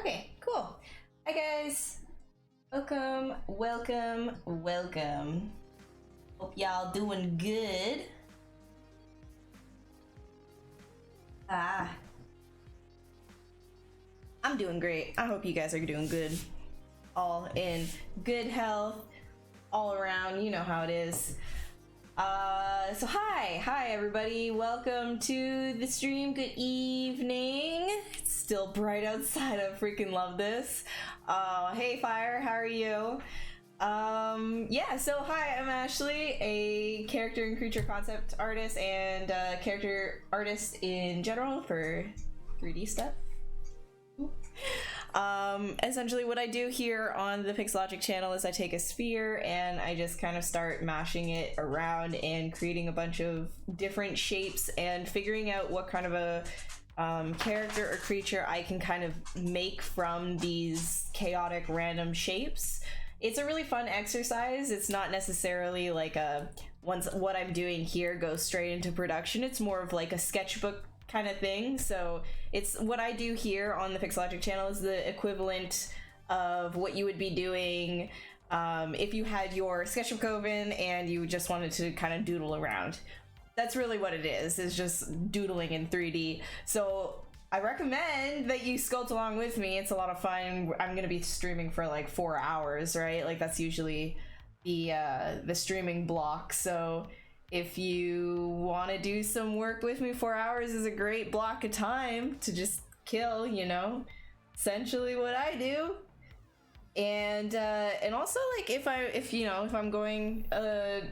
Okay, cool. Hi guys. Welcome, welcome, welcome. Hope y'all doing good. I'm doing great. I hope you guys are doing good. All in good health, all around, you know how it is. So hi everybody, welcome to the stream. Good evening. It's still bright outside. I freaking love this. Hey Fire, how are you? Yeah, so hi, I'm Ashley, a character and creature concept artist and character artist in general for 3D stuff. Essentially what I do here on the Pixelogic channel is I take a sphere and I just kind of start mashing it around and creating a bunch of different shapes and figuring out what kind of a character or creature I can kind of make from these chaotic random shapes. It's a really fun exercise. It's not necessarily like once what I'm doing here goes straight into production. It's more of like a sketchbook kind of thing. So it's what I do here on the Pixelogic channel is the equivalent of what you would be doing if you had your sketchbook open and you just wanted to kind of doodle around. That's really what it is just doodling in 3D. So I recommend that you sculpt along with me. It's a lot of fun. I'm gonna be streaming for like 4 hours, right? Like that's usually the streaming block. So if you want to do some work with me, 4 hours is a great block of time to just kill, you know, essentially what I do. And also like if I'm going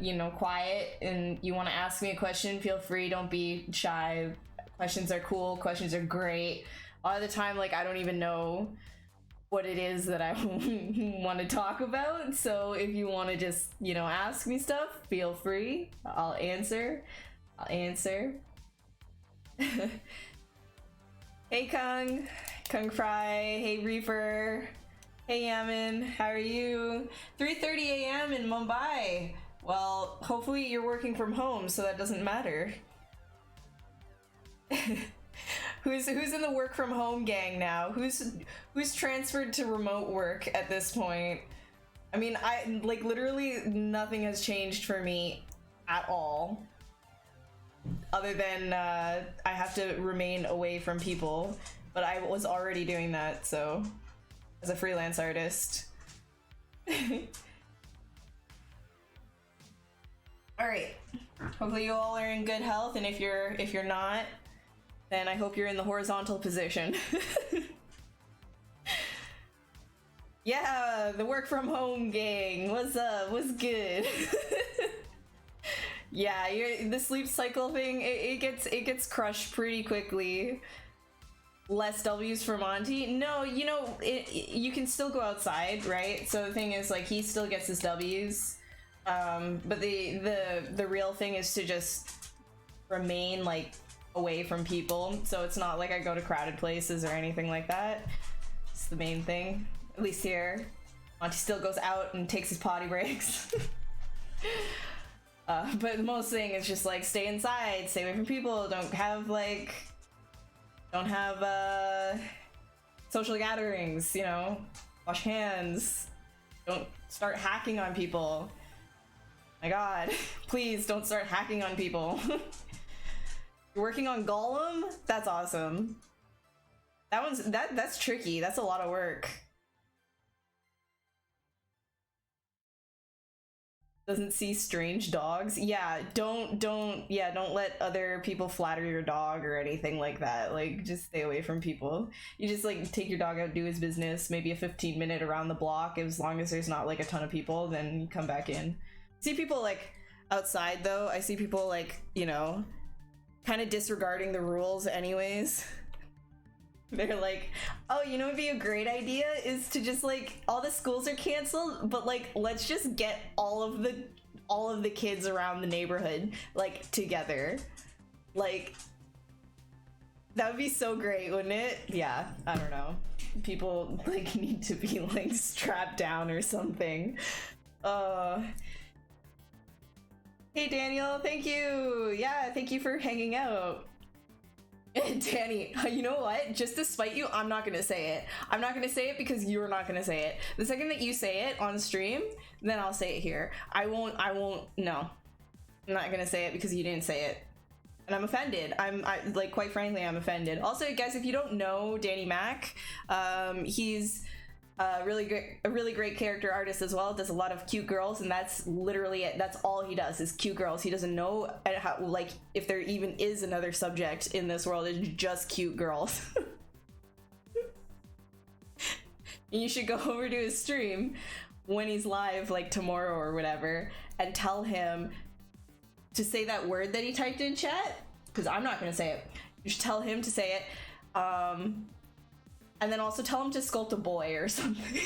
you know, quiet and you want to ask me a question, feel free, don't be shy. Questions are cool, questions are great. A lot of the time, like I don't even know what it is that I want to talk about, so if you want to just, you know, ask me stuff, feel free. I'll answer. Hey Kung Fry, hey Reaper, hey Yamin, how are you? 3:30 a.m. in Mumbai. Well, hopefully you're working from home, so that doesn't matter. Who's in the work from home gang now? Who's transferred to remote work at this point? I mean, I like literally nothing has changed for me at all, other than I have to remain away from people, but I was already doing that, so as a freelance artist. All right, hopefully you all are in good health, and if you're not, then I hope you're in the horizontal position. Yeah, the work from home gang. What's up? What's good? Yeah, the sleep cycle thing, it gets crushed pretty quickly. Less W's for Monty. No, you know, you can still go outside, right? So the thing is, like, he still gets his W's. But the real thing is to just remain like away from people, so it's not like I go to crowded places or anything like that. It's the main thing, at least here. Monty still goes out and takes his potty breaks. But the most thing is just like stay inside, stay away from people, don't have social gatherings, you know, wash hands, don't start hacking on people. My god, please don't start hacking on people. You're working on Golem? That's awesome. That's tricky. That's a lot of work. Doesn't see strange dogs. Yeah, don't let other people flatter your dog or anything like that. Like, just stay away from people. You just like take your dog out, do his business, maybe a 15-minute around the block. As long as there's not like a ton of people, then you come back in. See people like outside though. I see people like, you know, kind of disregarding the rules anyways. They're like, oh, you know what'd be a great idea is to just like, all the schools are canceled, but like let's just get all of the kids around the neighborhood like together. Like that would be so great, wouldn't it? Yeah, I don't know, people like need to be like strapped down or something. Hey Daniel, thank you. Yeah, thank you for hanging out. Danny, you know what? Just to spite you, I'm not gonna say it. I'm not gonna say it because you're not gonna say it. The second that you say it on stream, then I'll say it here. I won't, no. I'm not gonna say it because you didn't say it. And I'm offended. Like, quite frankly, I'm offended. Also, guys, if you don't know Danny Mac, he's a really great character artist as well. Does a lot of cute girls, and that's literally it. That's all he does is cute girls. He doesn't know how, like, if there even is another subject in this world. It's just cute girls. And you should go over to his stream when he's live, like tomorrow or whatever, and tell him to say that word that he typed in chat, because I'm not gonna say it. You should tell him to say it, and then also tell him to sculpt a boy or something.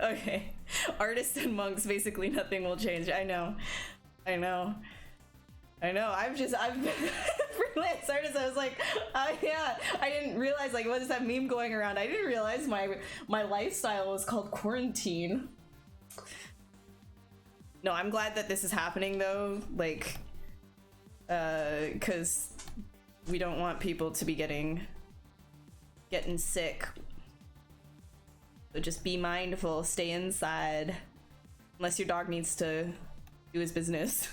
Okay, artists and monks, basically nothing will change. I know. I've been freelance artist. I was like, yeah, I didn't realize, like, what is that meme going around? I didn't realize my lifestyle was called quarantine. No, I'm glad that this is happening though, like, because we don't want people to be getting sick. So just be mindful, stay inside, unless your dog needs to do his business.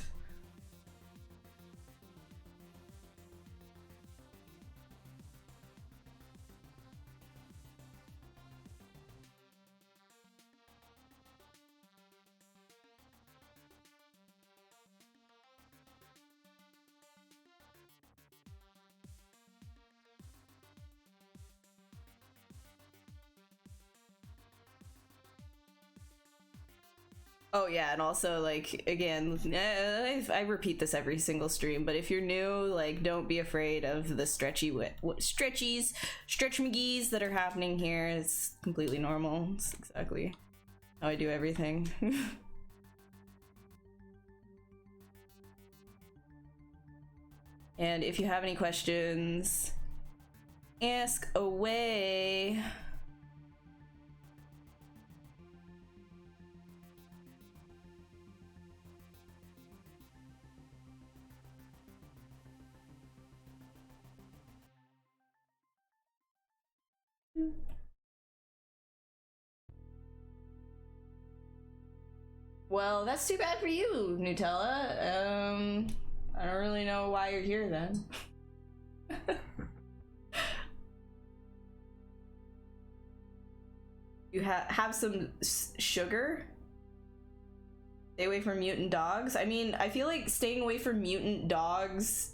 Oh yeah, and also, like, again, I repeat this every single stream, but if you're new, like, don't be afraid of the stretch McGee's that are happening here. It's completely normal. It's exactly how I do everything. And if you have any questions, ask away. Well, that's too bad for you, Nutella. I don't really know why you're here then. You have some sugar? Stay away from mutant dogs? I mean, I feel like staying away from mutant dogs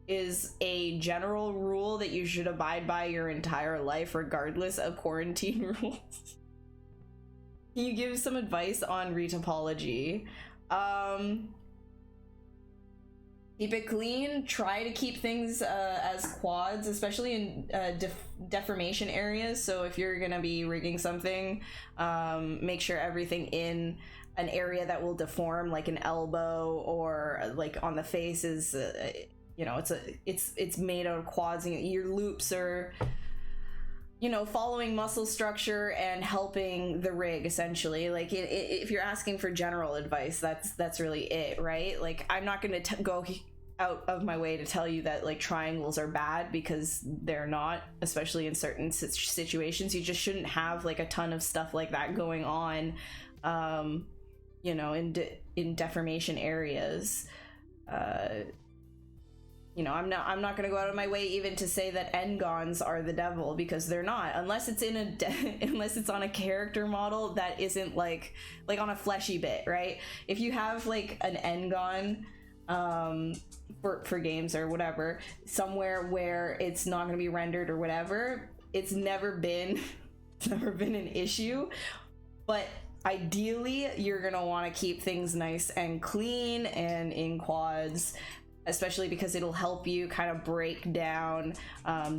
is a general rule that you should abide by your entire life, regardless of quarantine rules. Can you give some advice on retopology? Keep it clean. Try to keep things as quads, especially in deformation areas. So if you're gonna be rigging something, make sure everything in an area that will deform, like an elbow or like on the face, is you know, it's made out of quads, and your loops are, you know, following muscle structure and helping the rig, essentially. Like, if you're asking for general advice, that's really it, right? Like, I'm not gonna go out of my way to tell you that, like, triangles are bad, because they're not, especially in certain situations. You just shouldn't have, like, a ton of stuff like that going on, you know, in deformation areas. You know, I'm not gonna go out of my way even to say that N-gons are the devil, because they're not, unless it's in unless it's on a character model that isn't like on a fleshy bit, right? If you have like an N-gon for games or whatever, somewhere where it's not gonna be rendered or whatever, it's never been an issue. But ideally, you're gonna want to keep things nice and clean and in quads, especially because it'll help you kind of break down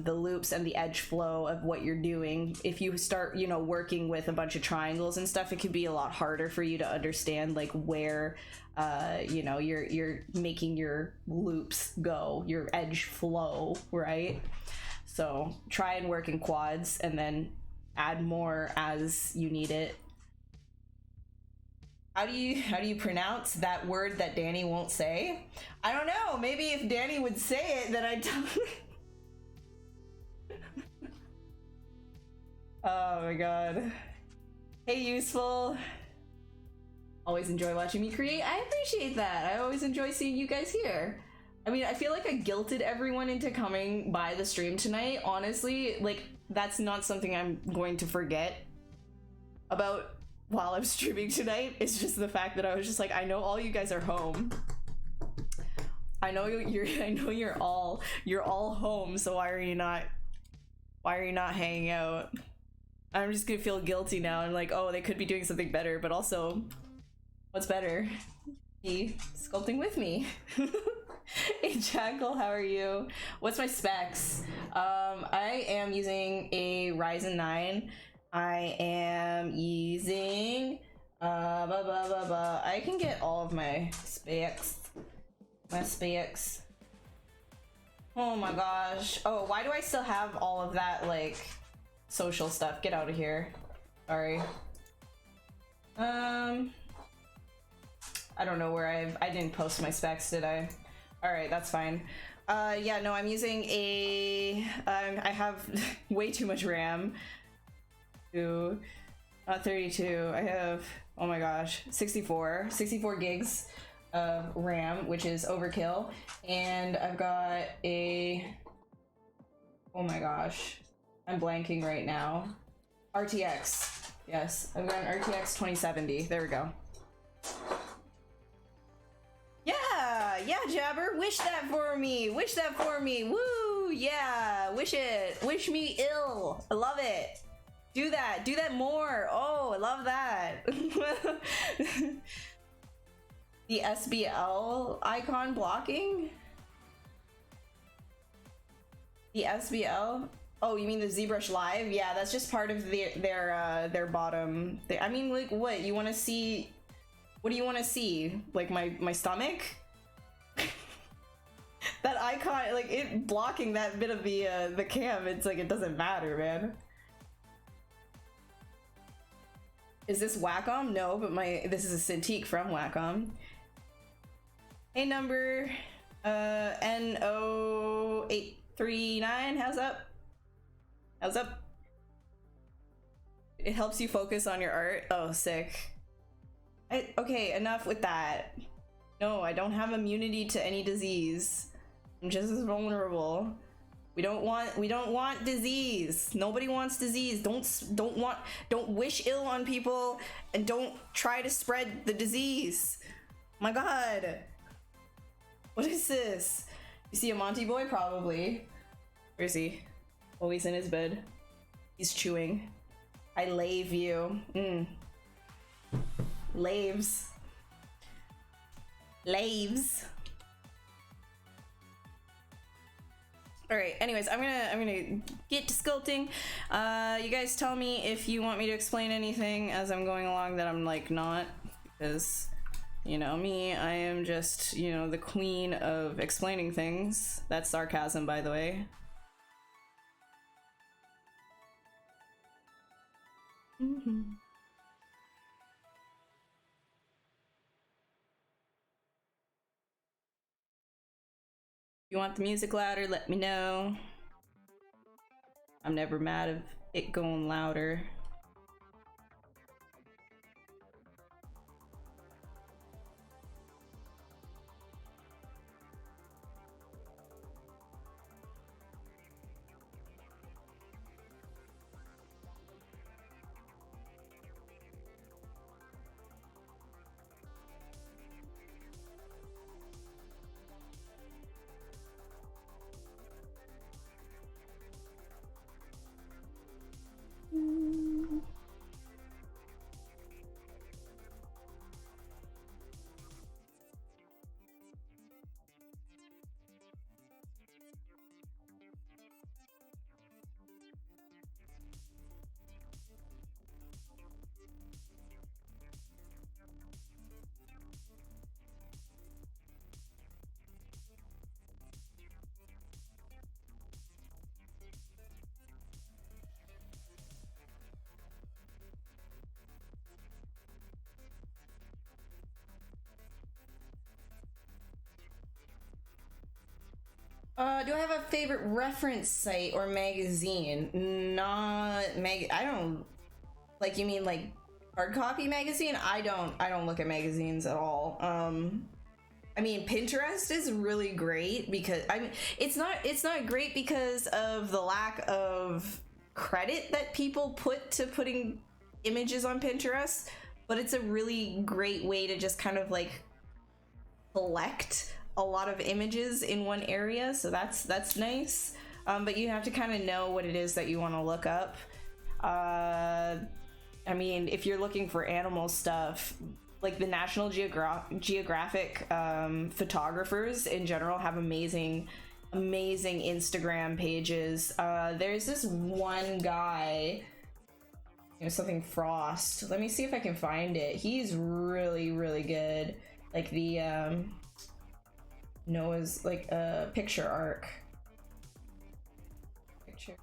the loops and the edge flow of what you're doing. If you start, you know, working with a bunch of triangles and stuff, it could be a lot harder for you to understand, like, where you know, you're making your loops go, your edge flow, right? So try and work in quads, and then add more as you need it. How do you pronounce that word that Danny won't say? I don't know. Maybe if Danny would say it, then I'd tell. Oh my god. Hey, useful. Always enjoy watching me create. I appreciate that. I always enjoy seeing you guys here. I mean, I feel like I guilted everyone into coming by the stream tonight. Honestly, like, that's not something I'm going to forget about while I'm streaming tonight. It's just the fact that I was just like, I know all you guys are home. I know you're all home, so why are you not hanging out? I'm just gonna feel guilty now. I'm like, oh, they could be doing something better, but also, what's better? Be sculpting with me. Hey Jackal, how are you? What's my specs? I am using a Ryzen 9. I am using I can get all of my specs. Oh my gosh. Oh, why do I still have all of that, like, social stuff? Get out of here. Sorry. I don't know where I didn't post my specs, did I? Alright, that's fine. Yeah, no, I'm using I have way too much RAM. Not 32. I have, oh my gosh, 64 gigs of RAM, which is overkill. And I've got a, oh my gosh, I'm blanking right now. RTX. Yes, I've got an RTX 2070. There we go. Yeah, Jabber, wish that for me. Wish that for me. Woo, yeah, wish it. Wish me ill. I love it. Do that more. Oh, I love that. The SBL icon blocking? The SBL? Oh, you mean the ZBrush Live? Yeah, that's just part of their bottom. I mean, like, what you want to see? What do you want to see? Like my stomach? That icon, like, it blocking that bit of the cam. It's like, it doesn't matter, man. Is this Wacom? No, but this is a Cintiq from Wacom. Hey, number N0839. How's up? How's up? It helps you focus on your art. Oh, sick. Okay, enough with that. No, I don't have immunity to any disease. I'm just as vulnerable. We don't want disease. Nobody wants disease. Don't wish ill on people, and don't try to spread the disease. My god. What is this? You see a Monty boy? Probably. Where is he? Oh, he's in his bed. He's chewing. I lave you. Laves. All right, anyways, I'm gonna get to sculpting. You guys tell me if you want me to explain anything as I'm going along that I'm like not, because you know me, I am just, you know, the queen of explaining things. That's sarcasm, by the way. You want the music louder? Let me know. I'm never mad of it going louder. Do I have a favorite reference site or magazine? Not I don't, like, you mean like hard copy magazine? I don't look at magazines at all. I mean, Pinterest is really great because, I mean, it's not great because of the lack of credit that people put to putting images on Pinterest, but it's a really great way to just kind of like collect a lot of images in one area, so that's nice. But you have to kind of know what it is that you want to look up. I mean, if you're looking for animal stuff, like the National Geographic photographers in general have amazing Instagram pages. There's this one guy, something Frost. Let me see if I can find it. He's really good. Like the Noah's, like, picture arc. Picture.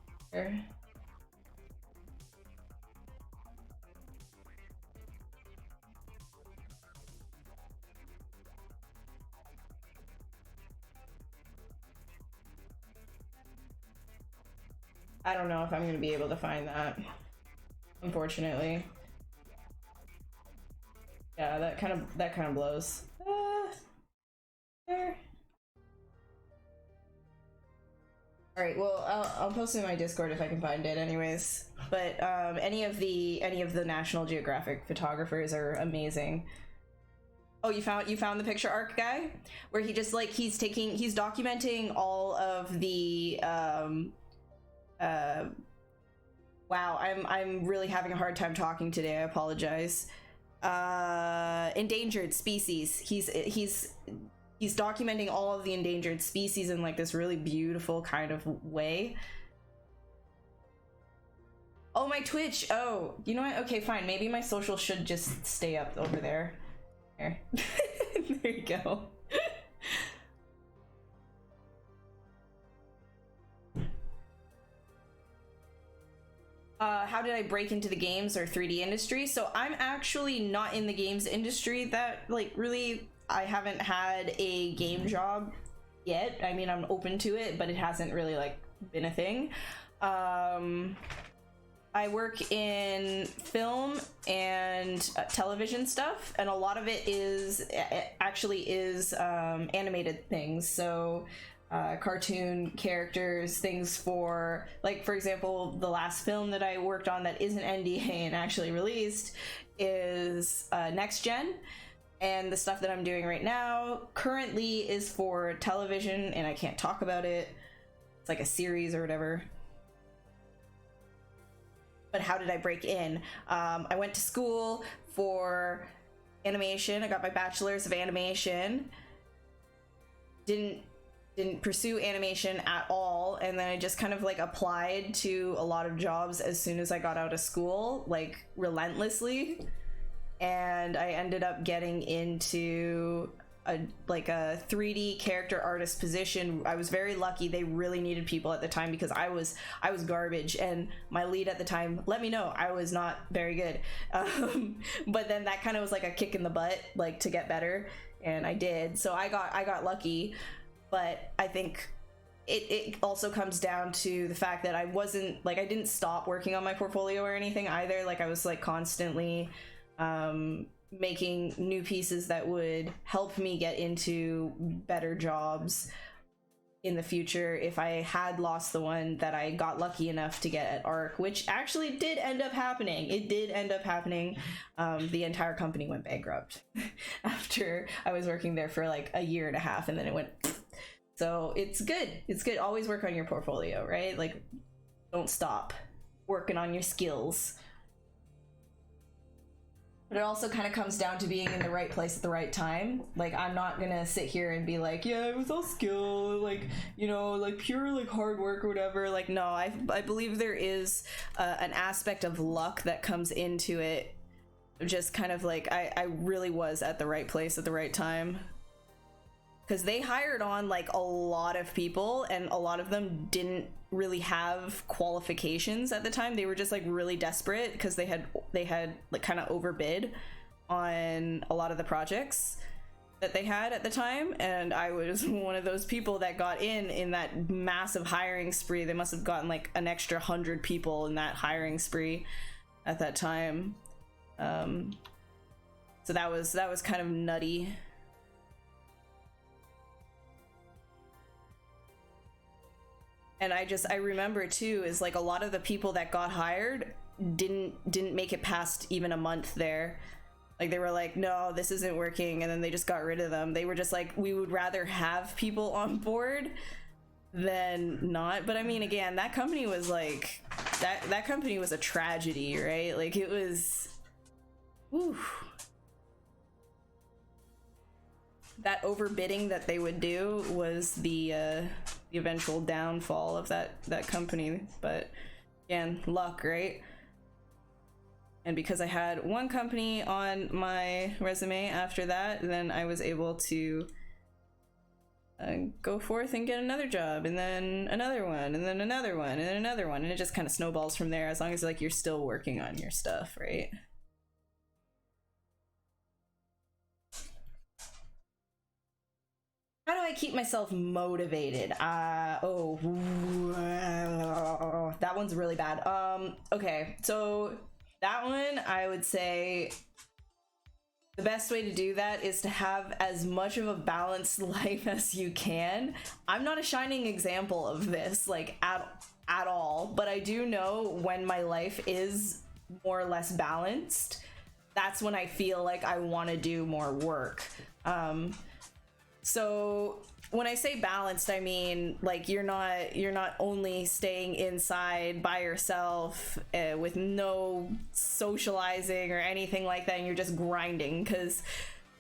I don't know if I'm going to be able to find that, unfortunately. Yeah, that kind of blows. There. All right, well, I'll post it in my Discord if I can find it, anyways. But any of the National Geographic photographers are amazing. Oh, you found the picture arc guy, where he just, like, he's documenting all of the wow, I'm really having a hard time talking today. I apologize. Endangered species. He's documenting all of the endangered species in, like, this really beautiful kind of way. Oh, my Twitch. Oh, you know what? Okay, fine. Maybe my social should just stay up over there. There. There you go. How did I break into the games or 3D industry? So I'm actually not in the games industry that, like, really, I haven't had a game job yet. I mean, I'm open to it, but it hasn't really, like, been a thing. I work in film and television stuff, and a lot of it actually is animated things. So cartoon characters, things for, like, for example, the last film that I worked on that isn't NDA and actually released is Next Gen. And the stuff that I'm doing right now currently is for television, and I can't talk about it. It's like a series or whatever. But how did I break in? I went to school for animation. I got my bachelor's of animation. Didn't pursue animation at all, and then I just kind of, like, applied to a lot of jobs as soon as I got out of school, like, relentlessly. And I ended up getting into a 3D character artist position. I was very lucky. They really needed people at the time because I was garbage, and my lead at the time let me know I was not very good. But then that kind of was like a kick in the butt, like, to get better, and I did. So I got lucky. But I think it also comes down to the fact that I didn't stop working on my portfolio or anything either. Like, I was, like, constantly making new pieces that would help me get into better jobs in the future if I had lost the one that I got lucky enough to get at ARC, which actually did end up happening. It did end up happening. The entire company went bankrupt after I was working there for, like, a year and a half, and then it went. So it's good. It's good. Always work on your portfolio, right? Like, don't stop working on your skills. But it also kind of comes down to being in the right place at the right time. Like, I'm not gonna sit here and be like, yeah, it was all skill, like, like, pure, like, hard work or whatever. Like, no, I believe there is an aspect of luck that comes into it. Just kind of like, I really was at the right place at the right time. Because they hired on, like, a lot of people, and a lot of them didn't really have qualifications at the time. They were just, like, really desperate because they had like, kind of overbid on a lot of the projects that they had at the time, and I was one of those people that got in that massive hiring spree. They must have gotten like an extra 100 people in that hiring spree at that time. So that was kind of nutty. And I remember too, is like a lot of the people that got hired didn't make it past even a month there. Like they were like, no, this isn't working, and then they just got rid of them. They were just like, we would rather have people on board than not. But I mean, again, that company was like, that company was a tragedy, right? Like it was, whew. That overbidding that they would do was the eventual downfall of that company. But again, luck, right? And because I had one company on my resume after that, then I was able to go forth and get another job, and then another one, and then another one, and then another one, and it just kind of snowballs from there, as long as like you're still working on your stuff, right? How do I keep myself motivated? That one's really bad. Okay, so that one, I would say the best way to do that is to have as much of a balanced life as you can. I'm not a shining example of this, like at all, but I do know when my life is more or less balanced, that's when I feel like I want to do more work. So when I say balanced, I mean like you're not only staying inside by yourself with no socializing or anything like that, and you're just grinding, because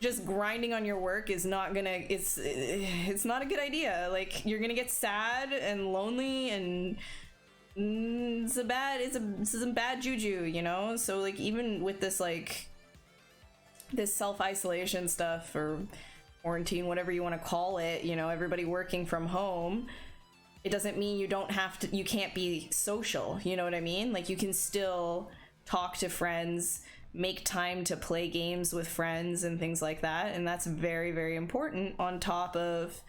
just grinding on your work is not gonna, it's not a good idea. Like you're gonna get sad and lonely, and it's some bad juju, you know? So like even with this, like this self-isolation stuff, or quarantine, whatever you want to call it, you know, everybody working from home, it doesn't mean you can't be social, you know what I mean? Like you can still talk to friends, make time to play games with friends and things like that, and that's very, very important on top of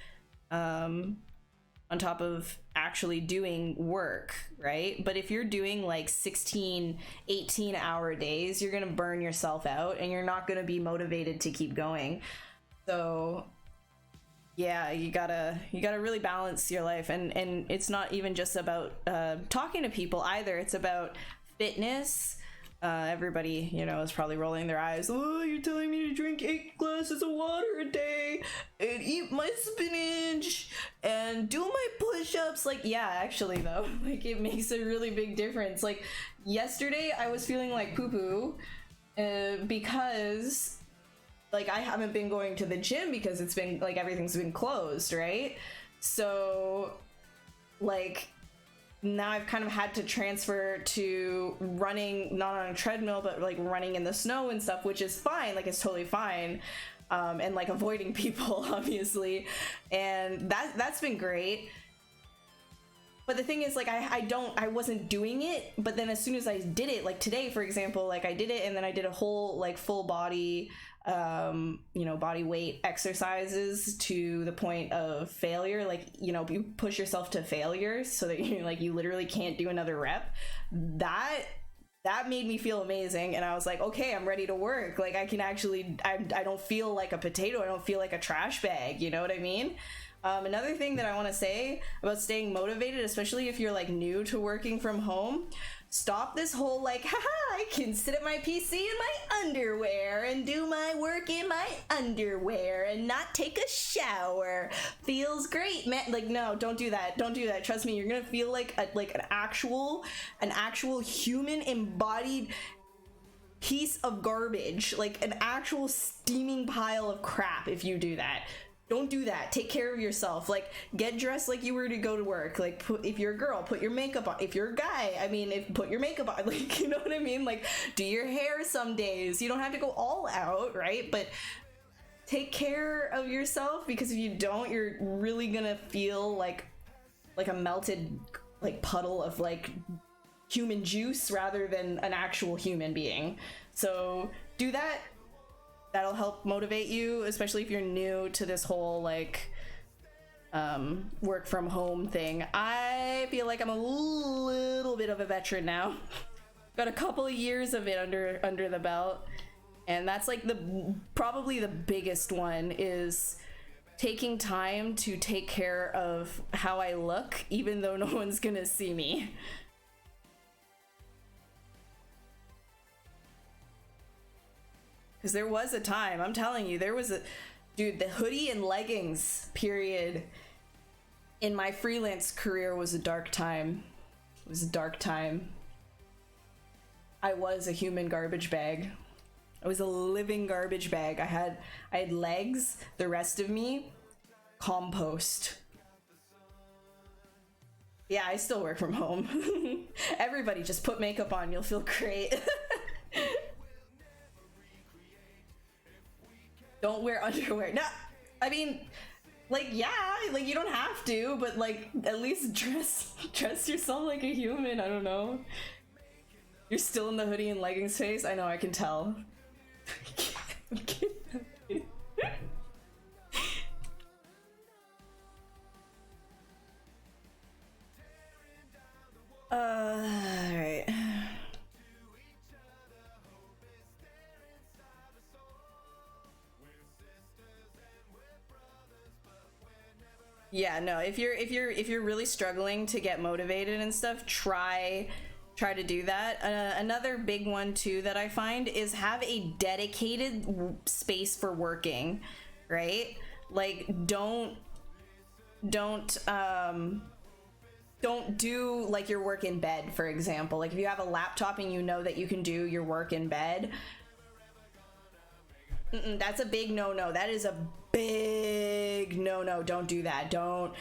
actually doing work, right? But if you're doing like 16, 18-hour days, you're gonna burn yourself out, and you're not gonna be motivated to keep going. So yeah, you gotta really balance your life, and it's not even just about talking to people either. It's about fitness. Everybody, you know, is probably rolling their eyes. Oh, you're telling me to drink 8 glasses of water a day and eat my spinach and do my push-ups. Like, yeah, actually though, like it makes a really big difference. Like yesterday I was feeling like poo-poo because like I haven't been going to the gym because it's been like everything's been closed, right? So like now I've kind of had to transfer to running, not on a treadmill, but like running in the snow and stuff, which is fine. Like it's totally fine. And like avoiding people, obviously. And that's been great. But the thing is, like, I wasn't doing it, but then as soon as I did it, like today, for example, like I did it, and then I did a whole like full body, you know, body weight exercises to the point of failure. Like, you know, you push yourself to failure so that you like, you literally can't do another rep. That made me feel amazing, and I was like, okay, I'm ready to work. Like I can actually, I don't feel like a potato. I don't feel like a trash bag. You know what I mean? Another thing that I want to say about staying motivated, especially if you're like new to working from home, stop this whole like, haha, I can sit at my PC in my underwear and do my work in my underwear and not take a shower. Feels great, man. Like, no, don't do that. Don't do that. Trust me, you're gonna feel like an actual human embodied piece of garbage, like an actual steaming pile of crap if you do that. Don't do that. Take care of yourself. Like, get dressed like you were to go to work. Like, if you're a girl, put your makeup on. If you're a guy, I mean, put your makeup on. Like, you know what I mean? Like, do your hair some days. You don't have to go all out, right? But take care of yourself, because if you don't, you're really gonna feel like a melted, like, puddle of, like, human juice rather than an actual human being. So, do that. that'll help motivate you, especially if you're new to this whole like work from home thing. I feel like I'm a little bit of a veteran now. Got a couple of years of it under the belt, and that's like probably the biggest one is taking time to take care of how I look, even though no one's gonna see me. Because there was a time, I'm telling you, there was a, dude, the hoodie and leggings period in my freelance career was a dark time. It was a dark time. I was a human garbage bag. I was a living garbage bag. I had legs, the rest of me, compost. Yeah, I still work from home. Everybody just put makeup on, you'll feel great. Don't wear underwear. No, I mean, like, yeah, like you don't have to, but like at least dress yourself like a human. I don't know. You're still in the hoodie and leggings phase? I know, I can tell. Alright. Yeah, no, if you're really struggling to get motivated and stuff, try to do that. Another big one too that I find is have a dedicated space for working, right? Like don't do like your work in bed, for example. Like if you have a laptop and you know that you can do your work in bed, that's a big no-no. That is a big no-no. Don't do that. Don't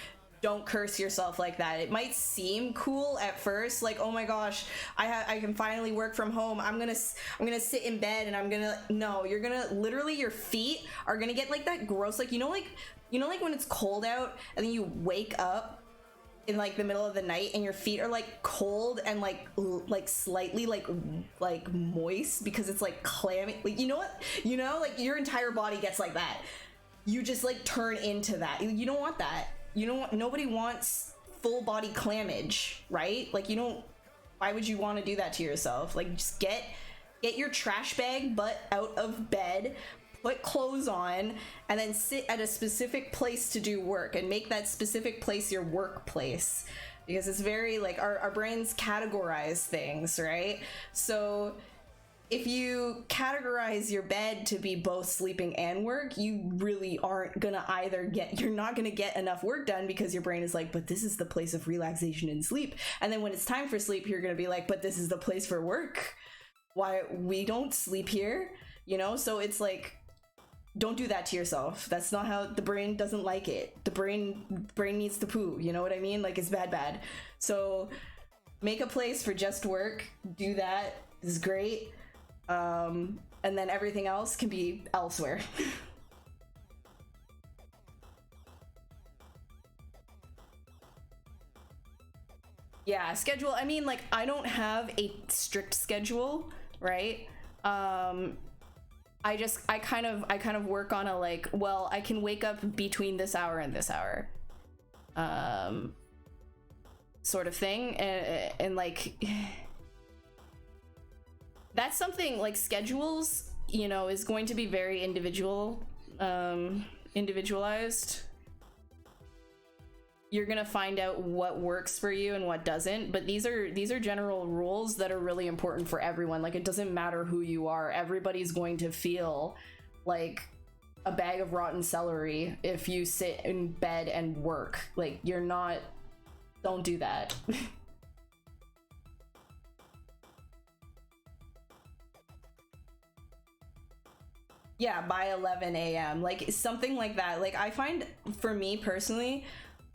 curse yourself like that. It might seem cool at first, like, oh my gosh, I can finally work from home. I'm gonna sit in bed and no, you're gonna literally, your feet are gonna get like that gross, like, you know like when it's cold out and then you wake up in like the middle of the night and your feet are like cold and like slightly like moist because it's like clammy, like, you know what, like your entire body gets like that. You just like turn into that. You don't want that. You don't want, nobody wants full body clammage, right? Like, why would you want to do that to yourself? Like, just get your trash bag butt out of bed, put clothes on, and then sit at a specific place to do work and make that specific place your workplace, because it's very like our brains categorize things, right? So if you categorize your bed to be both sleeping and work, you really aren't gonna you're not gonna get enough work done, because your brain is like, but this is the place of relaxation and sleep. And then when it's time for sleep, you're gonna be like, but this is the place for work. Why we don't sleep here, So it's like, don't do that to yourself. That's not how the brain doesn't like it. The brain needs to poo, you know what I mean? Like, it's bad. So make a place for just work. Do that. This is great. And then everything else can be elsewhere. Yeah, schedule. I mean, like, I don't have a strict schedule, right? I kind of work on a like, well, I can wake up between this hour and this hour, sort of thing, and like, that's something like schedules, is going to be very individualized. You're gonna find out what works for you and what doesn't, but these are general rules that are really important for everyone. Like, it doesn't matter who you are, everybody's going to feel like a bag of rotten celery if you sit in bed and work. Like, don't do that. Yeah, by 11 a.m. like something like that. Like, I find, for me personally,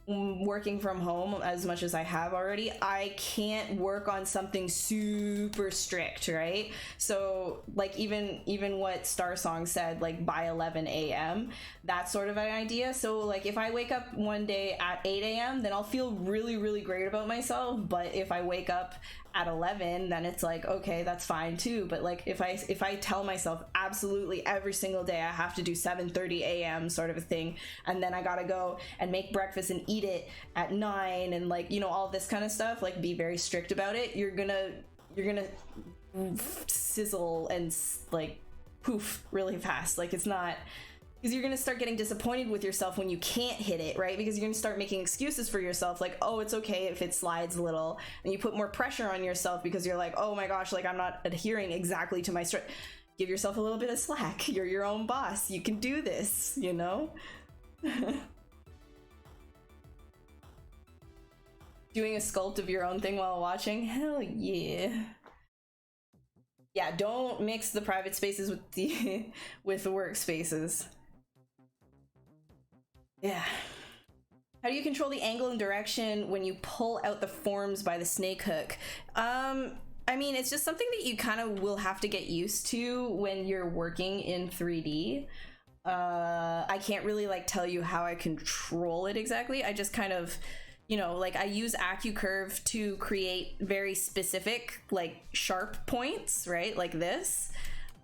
working from home as much as I have already, I can't work on something super strict, right? So like even what Star Song said, like by 11 a.m., that's sort of an idea. So like if I wake up one day at 8 a.m., then I'll feel really, really great about myself. But if I wake up at 11, then it's like, okay, that's fine too. But like if I tell myself absolutely every single day I have to do 7:30 a.m. sort of a thing, and then I gotta go and make breakfast and eat it at 9, and like, you know, all this kind of stuff, like be very strict about it, you're gonna sizzle and like poof really fast. Like it's not, because you're gonna start getting disappointed with yourself when you can't hit it, right? Because you're gonna start making excuses for yourself, like, oh, it's okay if it slides a little, and you put more pressure on yourself because you're like, oh my gosh, like I'm not adhering exactly to my give yourself a little bit of slack. You're your own boss, you can do this, you know. Doing a sculpt of your own thing while watching, hell yeah. Yeah, don't mix the private spaces with the with the workspaces. Yeah. How do you control the angle and direction when you pull out the forms by the snake hook? I mean, it's just something that you kind of will have to get used to when you're working in 3D. I can't really like tell you how I control it exactly. I just kind of, you know, like I use AccuCurve to create very specific like sharp points, right? Like this.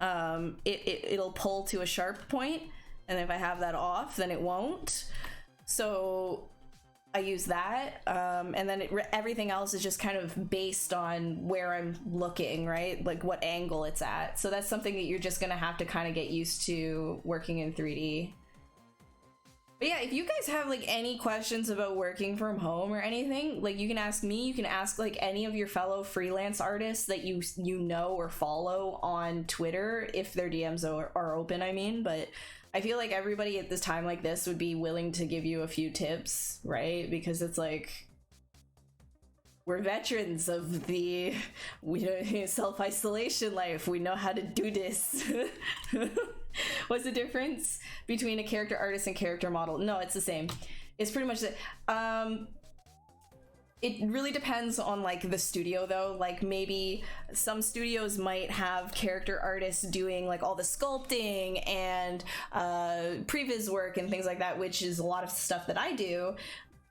It'll pull to a sharp point, and if I have that off, then it won't. So I use that, and then everything else is just kind of based on where I'm looking, right? Like what angle it's at. So that's something that you're just gonna have to kind of get used to working in 3D. But yeah, if you guys have like any questions about working from home or anything, like you can ask me, you can ask like any of your fellow freelance artists that you know or follow on Twitter, if their DMs are open, I mean. But I feel like everybody at this time like this would be willing to give you a few tips, right? Because it's like, we're veterans of the self-isolation life. We know how to do this. What's the difference between a character artist and character model? No, it's the same. It's pretty much it. It really depends on like the studio though. Like maybe some studios might have character artists doing like all the sculpting and previs work and things like that, which is a lot of stuff that I do,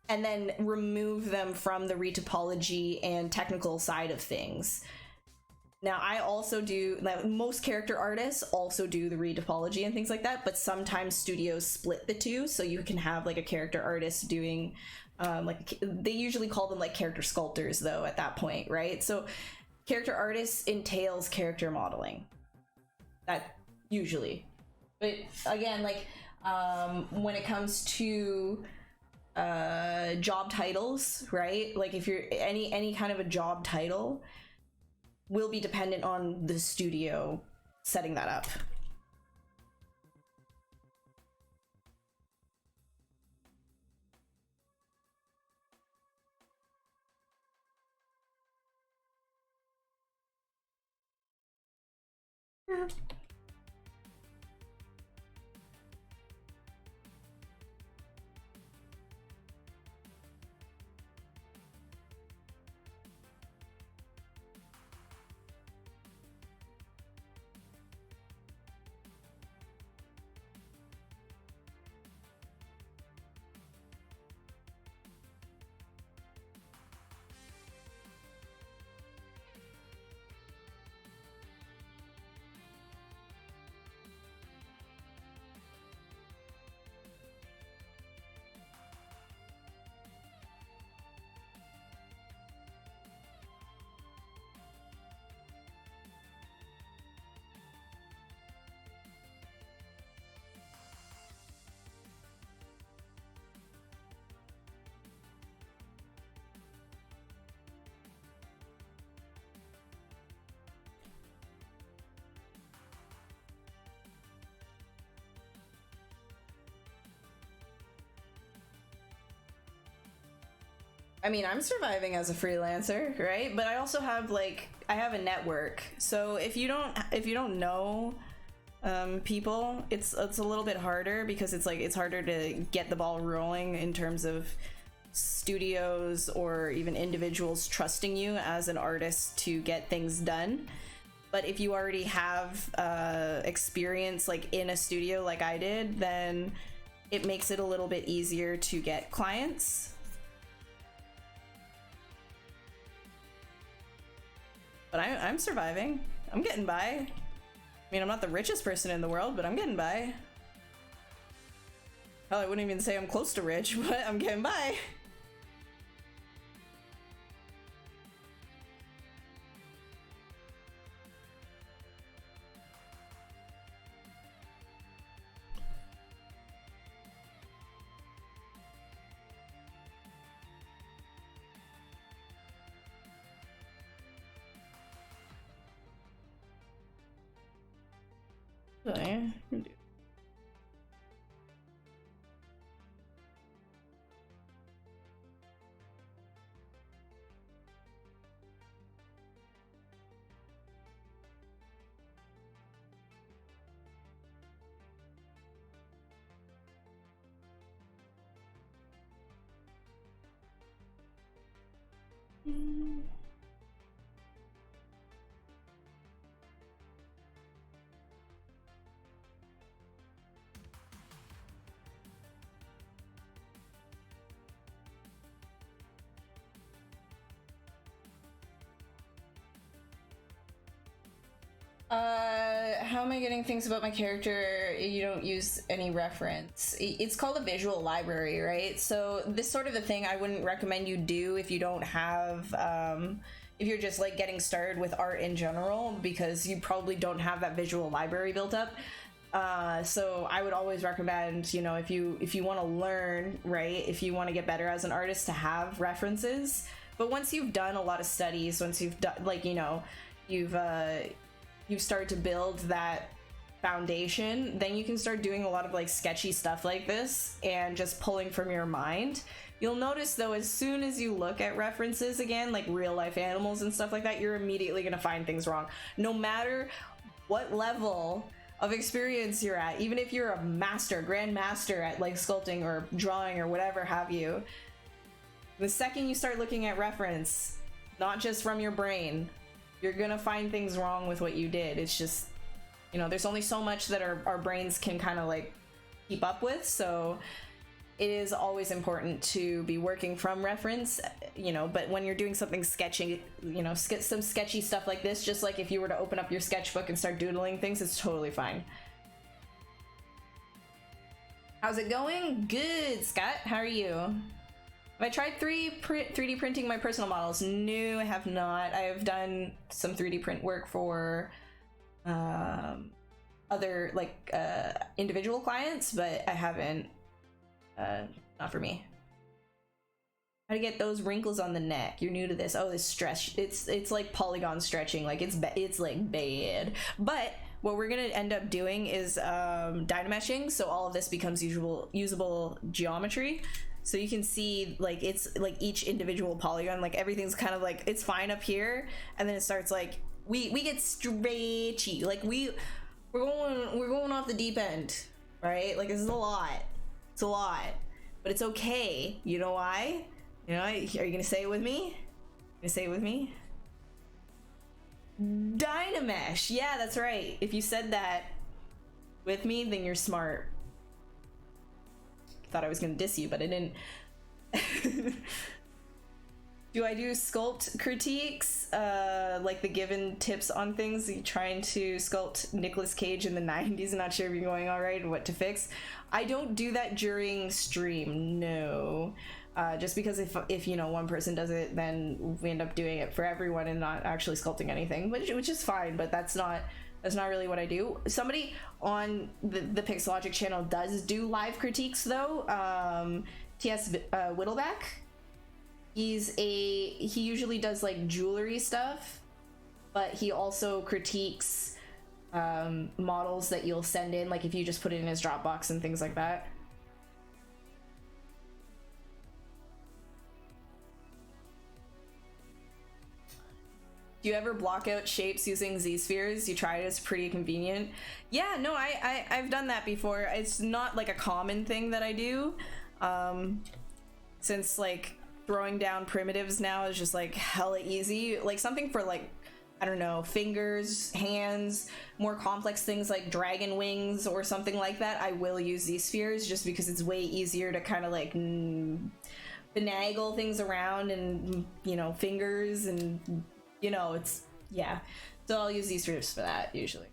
and then remove them from the retopology and technical side of things. Now, I also do, like, most character artists also do the retopology and things like that, but sometimes studios split the two, so you can have like a character artist doing, like, they usually call them like character sculptors though at that point, right? So character artists entails character modeling, that usually. But again, like, when it comes to job titles, right? Like if you're any kind of a job title will be dependent on the studio setting that up. I mean, I'm surviving as a freelancer, right? But I also have like, I have a network. So if you don't know people, it's a little bit harder, because it's like, it's harder to get the ball rolling in terms of studios or even individuals trusting you as an artist to get things done. But if you already have experience like in a studio like I did, then it makes it a little bit easier to get clients. But I'm surviving. I'm getting by. I mean, I'm not the richest person in the world, but I'm getting by. Hell, I wouldn't even say I'm close to rich, but I'm getting by. How am I getting things about my character? You don't use any reference. It's called a visual library, right? So this sort of a thing I wouldn't recommend you do if you don't have, if you're just like getting started with art in general, because you probably don't have that visual library built up. So I would always recommend, you know, if you want to learn, right, if you want to get better as an artist, to have references. But once you've done a lot of studies, once you've done, like, you know, you've started to build that foundation, then you can start doing a lot of like sketchy stuff like this and just pulling from your mind. You'll notice though, as soon as you look at references again, like real life animals and stuff like that, you're immediately gonna find things wrong. No matter what level of experience you're at, even if you're a master, grandmaster at like sculpting or drawing or whatever have you, the second you start looking at reference, not just from your brain, you're gonna find things wrong with what you did. It's just, you know, there's only so much that our brains can kind of like keep up with. So it is always important to be working from reference, you know, but when you're doing something sketchy, you know, some sketchy stuff like this, just like if you were to open up your sketchbook and start doodling things, it's totally fine. How's it going? Good, Scott. How are you? Have I tried 3D printing my personal models? No, I have not. I have done some 3D print work for other like individual clients, but I haven't. Not for me. How to get those wrinkles on the neck? You're new to this. Oh, this stretch. It's like polygon stretching. Like it's like bad. But what we're gonna end up doing is dynameshing, so all of this becomes usable geometry. So you can see like it's like each individual polygon, like everything's kind of like, it's fine up here, and then it starts like we get stretchy. Like we're going off the deep end, right? Like this is a lot. It's a lot, but it's okay. You know why? You know, are you gonna say it with me? You gonna say it with me? Dynamesh. Yeah, that's right. If you said that with me, then you're smart. Thought I was gonna diss you, but I didn't. Do I do sculpt critiques? Like the given tips on things? Are you trying to sculpt Nicolas Cage in the 90s and not sure if you're going all right and what to fix? I don't do that during stream, no. Just because if you know, one person does it, then we end up doing it for everyone and not actually sculpting anything, which is fine, but that's not really what I do. Somebody on the Pixologic channel does do live critiques though. TS Whittleback. He usually does like jewelry stuff, but he also critiques models that you'll send in, like if you just put it in his Dropbox and things like that. Do you ever block out shapes using Z-spheres? You try it, it's pretty convenient. Yeah, no, I've done that before. It's not like a common thing that I do. since like throwing down primitives now is just like hella easy. Like something for like, I don't know, fingers, hands, more complex things like dragon wings or something like that, I will use these spheres just because it's way easier to kind of like finagle things around and, you know, fingers and, you know, it's, yeah. So I'll use these spheres for that usually.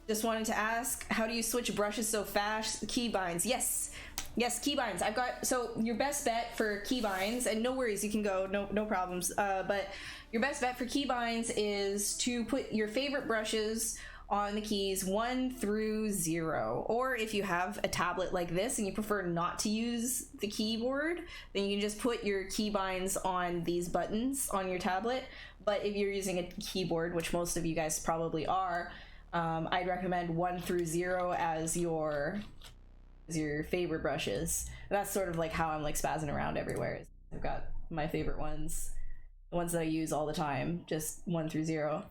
Just wanted to ask, how do you switch brushes so fast? Keybinds, yes, keybinds. I've got, so your best bet for keybinds, and no worries, you can go, no problems. But your best bet for keybinds is to put your favorite brushes on the keys 1 through 0. Or if you have a tablet like this and you prefer not to use the keyboard, then you can just put your keybinds on these buttons on your tablet. But if you're using a keyboard, which most of you guys probably are, I'd recommend 1 through 0 as your favorite brushes. And that's sort of like how I'm like spazzing around everywhere. I've got my favorite ones, the ones that I use all the time, just 1 through 0.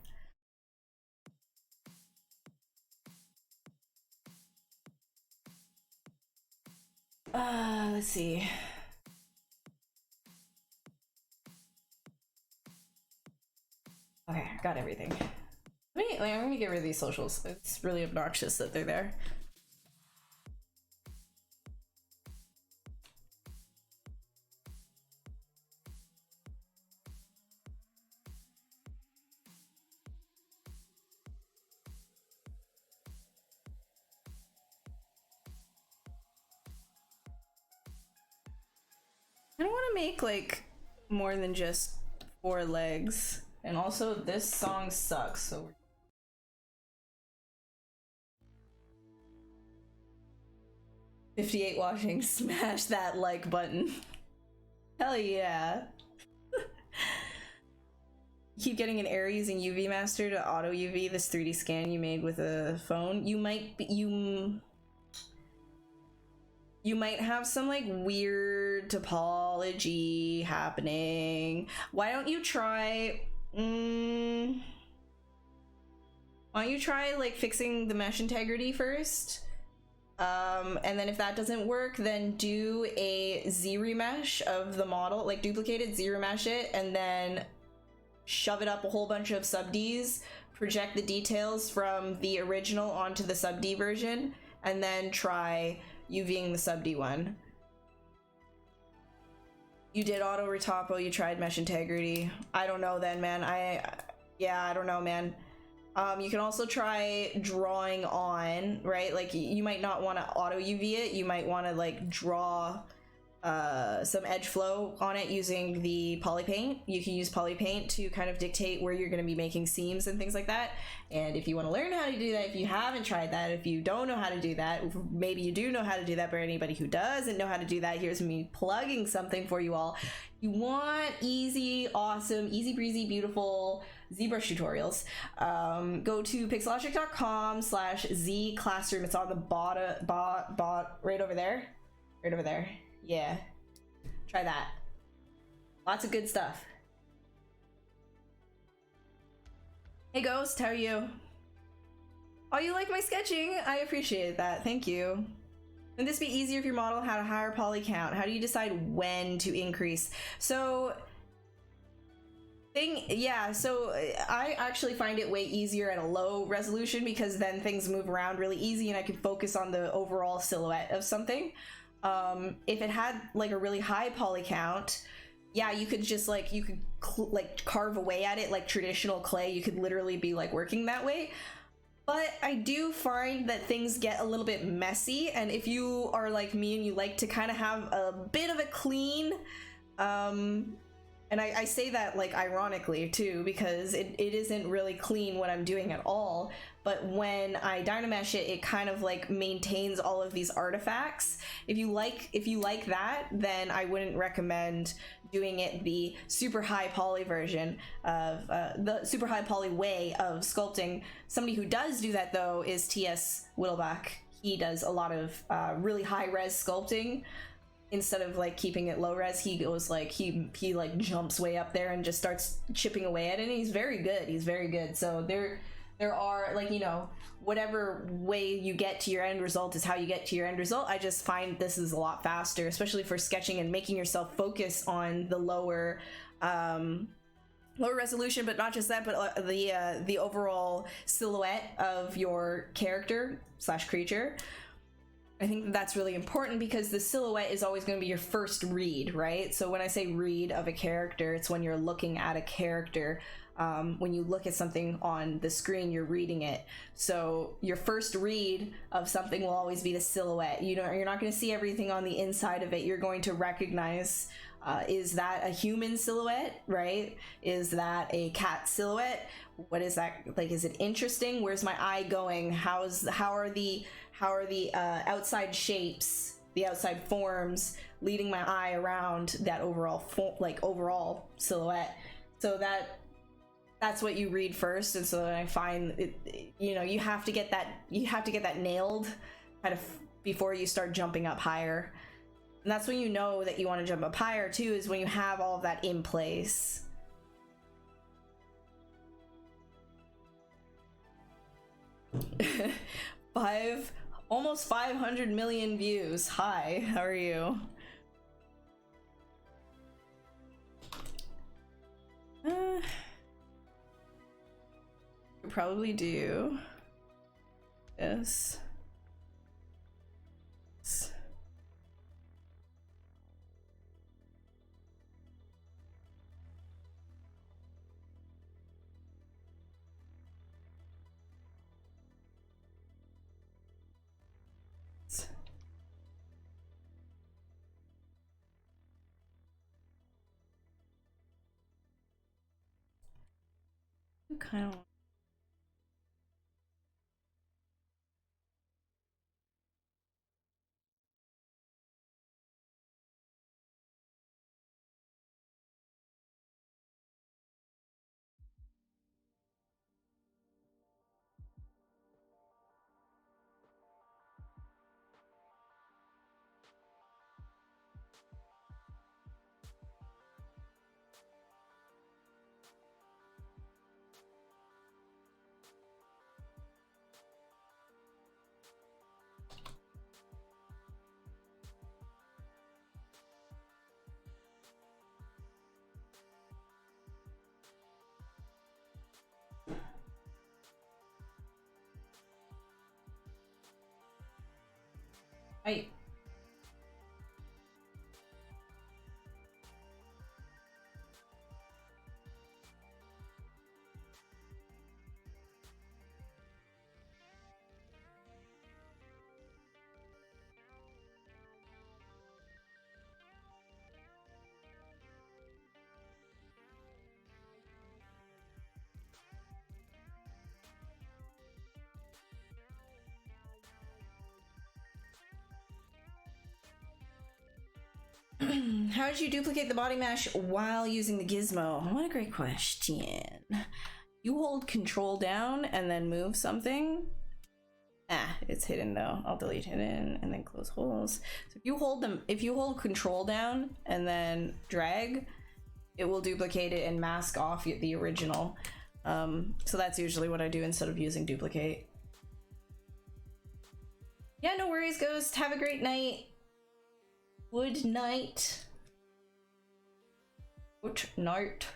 Let's see. Okay, got everything. I'm gonna get rid of these socials. It's really obnoxious that they're there. I don't want to make like more than just 4 legs, and also this song sucks, so we're 58 watching, smash that like button. Hell yeah. Keep getting an error using UV Master to auto UV this 3D scan you made with a phone. You might have some like weird topology happening. Why don't you try like fixing the mesh integrity first? And then if that doesn't work, then do a Z-remesh of the model, like duplicate it, Z-remesh it, and then shove it up a whole bunch of sub-Ds, project the details from the original onto the sub-D version, and then try UVing the sub-D one. You did auto retopo, you tried mesh integrity. I don't know then, man. I don't know, man. You can also try drawing on, right? Like you might not want to auto UV it. You might want to like draw some edge flow on it using the poly paint. You can use poly paint to kind of dictate where you're going to be making seams and things like that. And if you want to learn how to do that, if you haven't tried that, if you don't know how to do that, maybe you do know how to do that, but anybody who doesn't know how to do that, here's me plugging something for you all. You want easy, awesome, easy breezy, beautiful ZBrush tutorials, go to pixelogic.com/Z classroom. It's on the bottom, right over there. Right over there. Yeah. Try that. Lots of good stuff. Hey Ghost, how are you? Oh, you like my sketching? I appreciate that. Thank you. Wouldn't this be easier if your model had a higher poly count? How do you decide when to increase? So I actually find it way easier at a low resolution because then things move around really easy and I can focus on the overall silhouette of something. If it had like a really high poly count, yeah, you could just like, carve away at it like traditional clay. You could literally be like working that way. But I do find that things get a little bit messy, and if you are like me and you like to kind of have a bit of a clean, and I say that like ironically too, because it isn't really clean what I'm doing at all, but when I Dynamesh it, it kind of like maintains all of these artifacts. If you like that, then I wouldn't recommend doing it the super high poly version of the super high poly way of sculpting. Somebody who does do that though is TS Whittlebach. He does a lot of really high res sculpting. Instead of like keeping it low res, he goes like he like jumps way up there and just starts chipping away at it, and he's very good. So there there are, like, you know, whatever way you get to your end result is how you get to your end result. I just find this is a lot faster, especially for sketching and making yourself focus on the lower resolution, but not just that, but the overall silhouette of your character slash creature. I think that's really important because the silhouette is always going to be your first read, right? So when I say read of a character, it's when you're looking at a character. When you look at something on the screen, you're reading it. So your first read of something will always be the silhouette. You know, you're not going to see everything on the inside of it. You're going to recognize, is that a human silhouette, right? Is that a cat silhouette? What is that like? Is it interesting? Where's my eye going? How are the outside shapes, the outside forms leading my eye around that overall overall silhouette? So that's what you read first. And so I find it, you know, you have to get that nailed kind of before you start jumping up higher. And that's when you know that you want to jump up higher too, is when you have all of that in place. Almost 500 million views. Hi, how are you? Probably do this. Kind of. I How did you duplicate the body mesh while using the gizmo? What a great question. You hold control down and then move something. It's hidden though. I'll delete hidden and then close holes. So if you hold control down and then drag, it will duplicate it and mask off the original. So that's usually what I do instead of using duplicate. Yeah, no worries, Ghost. Have a great night. Good night. Good night.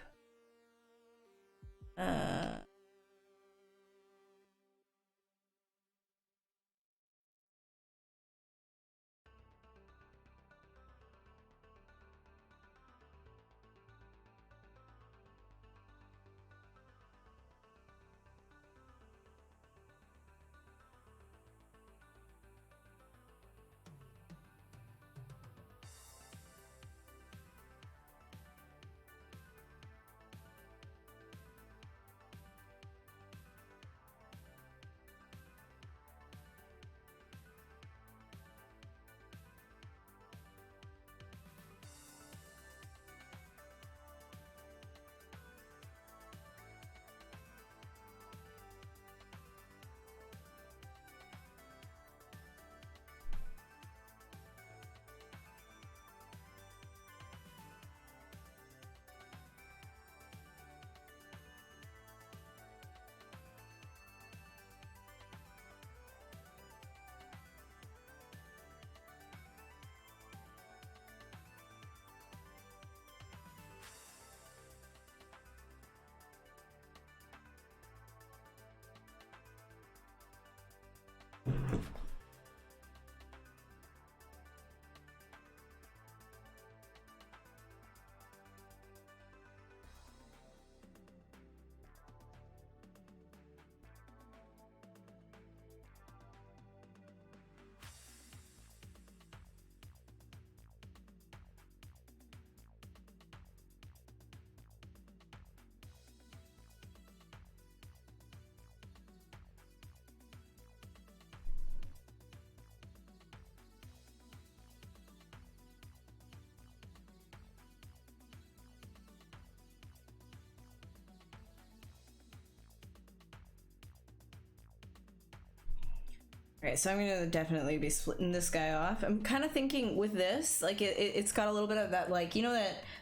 Alright, so I'm gonna definitely be splitting this guy off. I'm kind of thinking with this, like it's got a little bit of that, like, you know,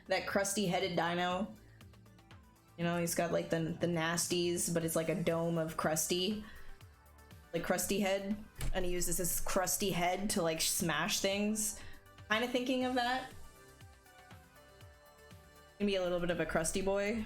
that crusty headed dino? You know, he's got like the nasties, but it's like a dome of crusty. Like crusty head. And he uses his crusty head to like smash things. Kind of thinking of that. Gonna be a little bit of a crusty boy.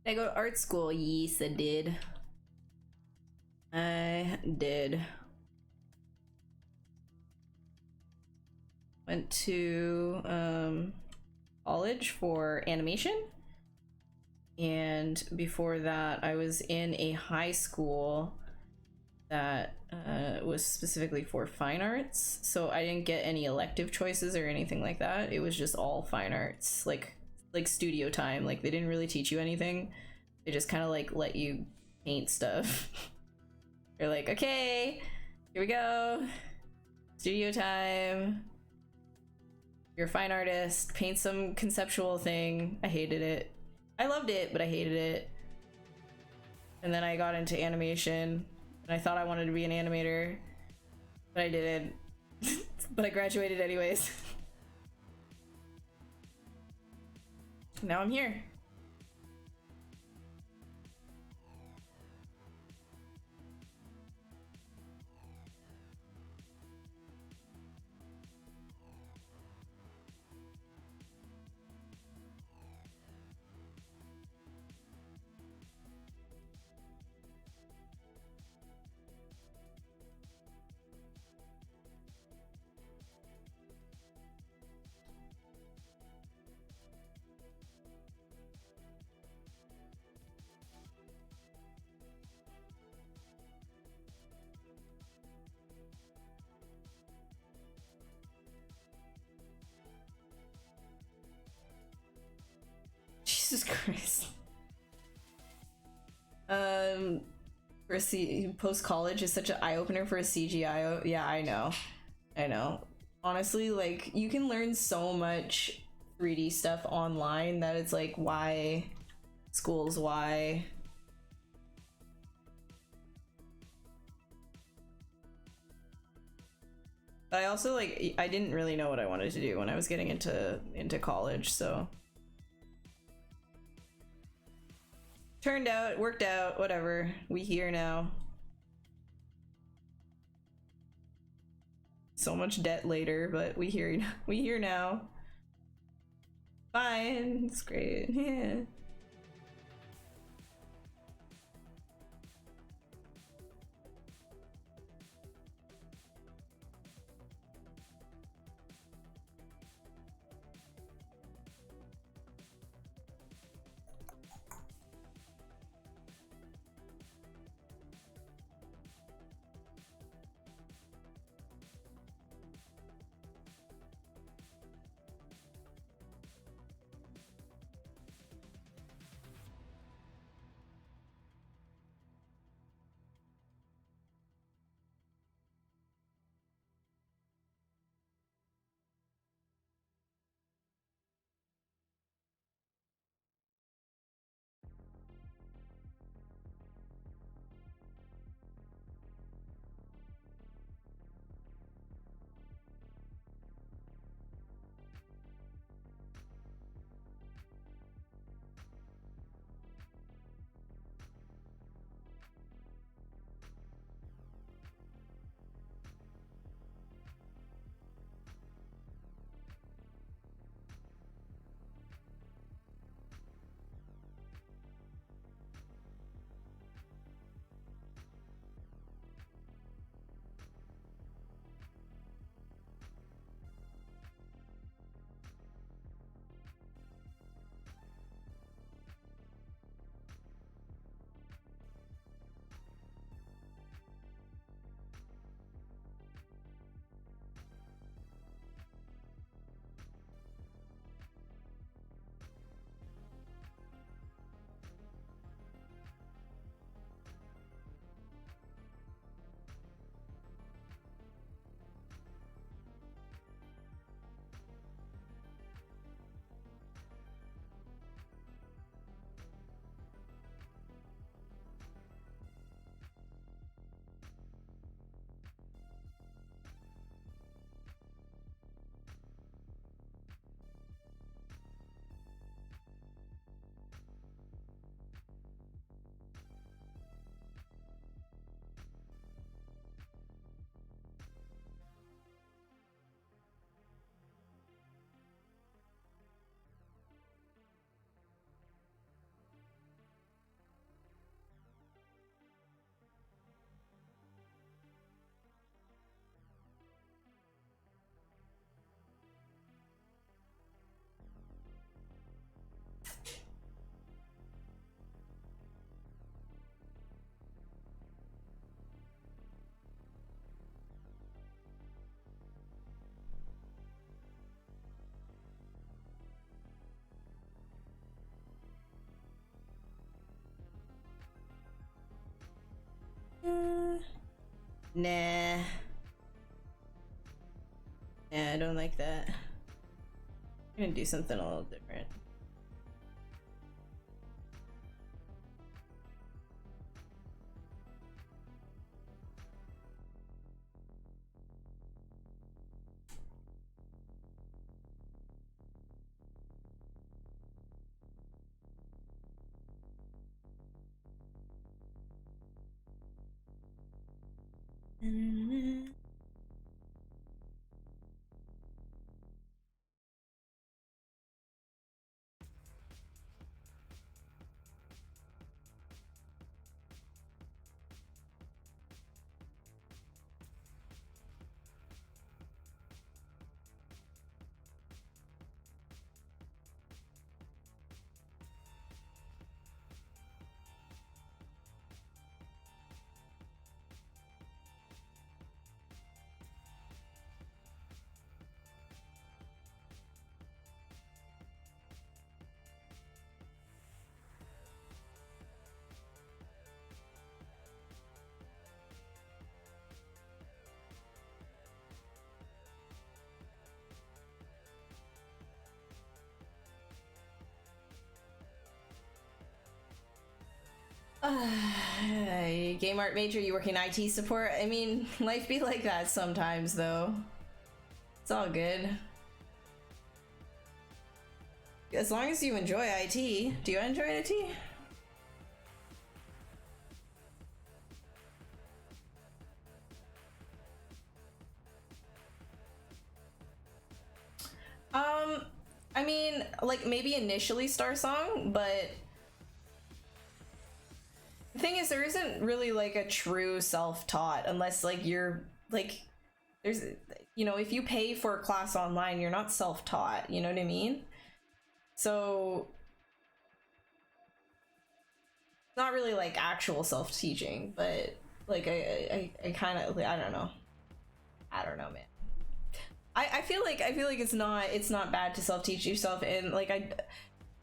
Did I go to art school? Yes, I did. I did. Went to college for animation. And before that, I was in a high school that was specifically for fine arts. So I didn't get any elective choices or anything like that. It was just all fine arts, like studio time. Like they didn't really teach you anything. They just kind of like let you paint stuff. They're like, okay, here we go. Studio time. You're a fine artist. Paint some conceptual thing. I hated it. I loved it, but I hated it. And then I got into animation. And I thought I wanted to be an animator. But I didn't. But I graduated anyways. Now I'm here. Jesus Christ. For post college is such an eye opener for a CGI. Yeah, I know. I know. Honestly, like you can learn so much 3D stuff online that it's like, why schools? Why? But I also like I didn't really know what I wanted to do when I was getting into college, so turned out, worked out, whatever. We here now. So much debt later, but we here now. Fine, it's great. Yeah. Nah. Yeah, I don't like that. I'm gonna do something a little different. Game art major, you work in IT support? I mean, life be like that sometimes, though. It's all good. As long as you enjoy IT. Do you enjoy IT? I mean, like, maybe initially Star Song, but the thing is, there isn't really like a true self-taught unless like you're like, there's, you know, if you pay for a class online, you're not self-taught, you know what I mean? So it's not really like actual self-teaching, but like I kind of, I don't know. I don't know, man. I feel like it's not bad to self-teach yourself, and like I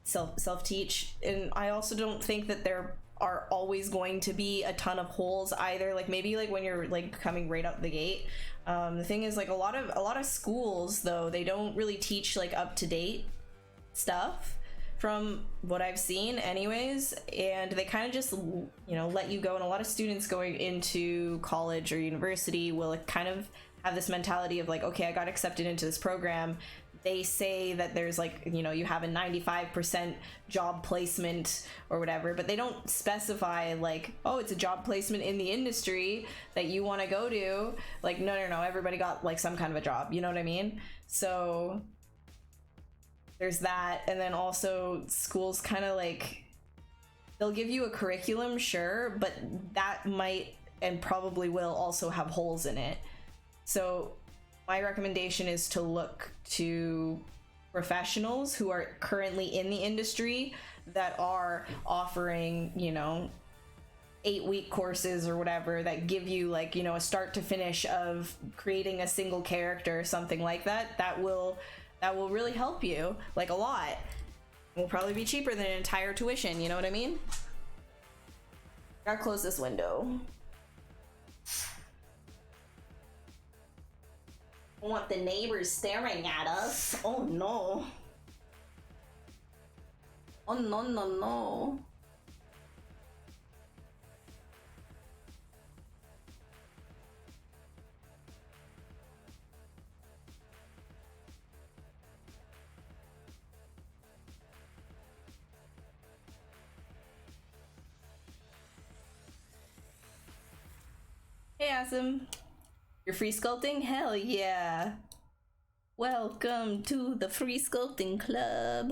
self-teach, and I also don't think that there are always going to be a ton of holes either. Like maybe like when you're like coming right out the gate. The thing is, like a lot of schools though, they don't really teach like up-to-date stuff from what I've seen anyways, and they kind of just, you know, let you go. And a lot of students going into college or university will kind of have this mentality of like, okay, I got accepted into this program. They say that there's like, you know, you have a 95% job placement or whatever, but they don't specify like, oh, it's a job placement in the industry that you want to go to. Like, no, everybody got like some kind of a job, you know what I mean? So there's that. And then also schools kind of like, they'll give you a curriculum, sure, but that might and probably will also have holes in it. So my recommendation is to look to professionals who are currently in the industry that are offering, you know, 8-week courses or whatever that give you like, you know, a start to finish of creating a single character or something like that. That will really help you like a lot. It will probably be cheaper than an entire tuition, you know what I mean? Gotta close this window. I want the neighbors staring at us. Oh no. Oh no. Hey Asim. You're free sculpting? Hell yeah. Welcome to the free sculpting club.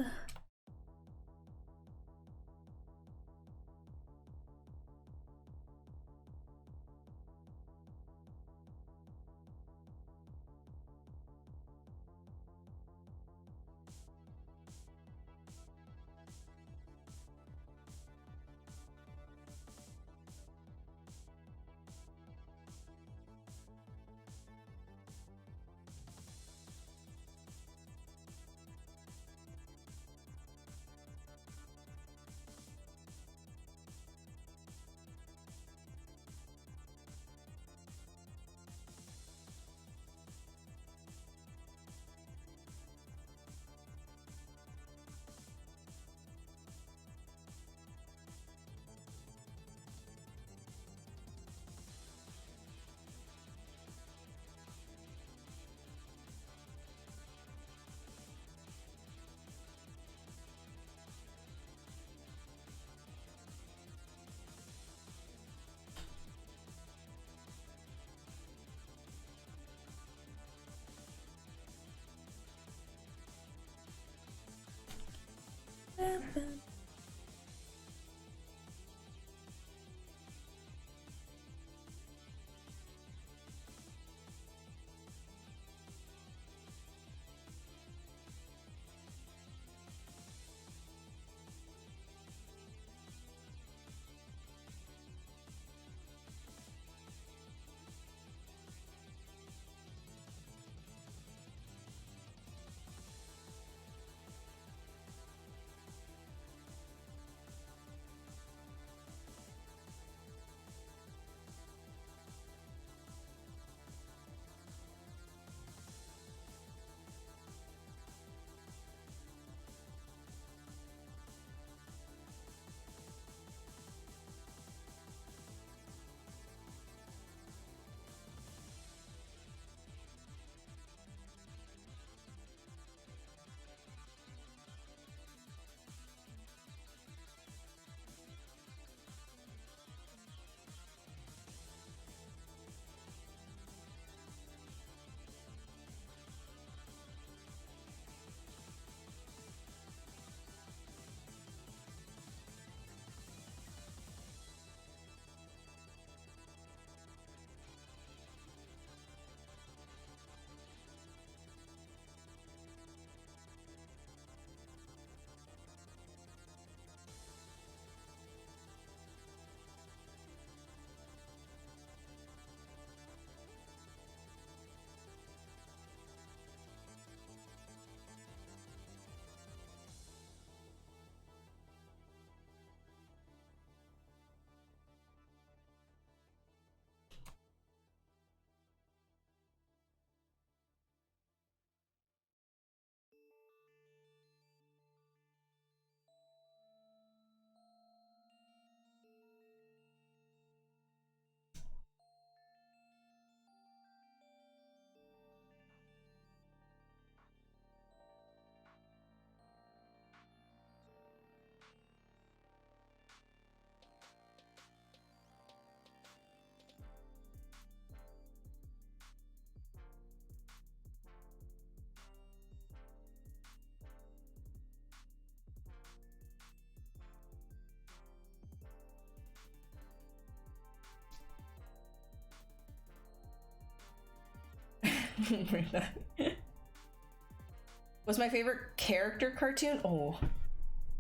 Was my favorite character cartoon? Oh,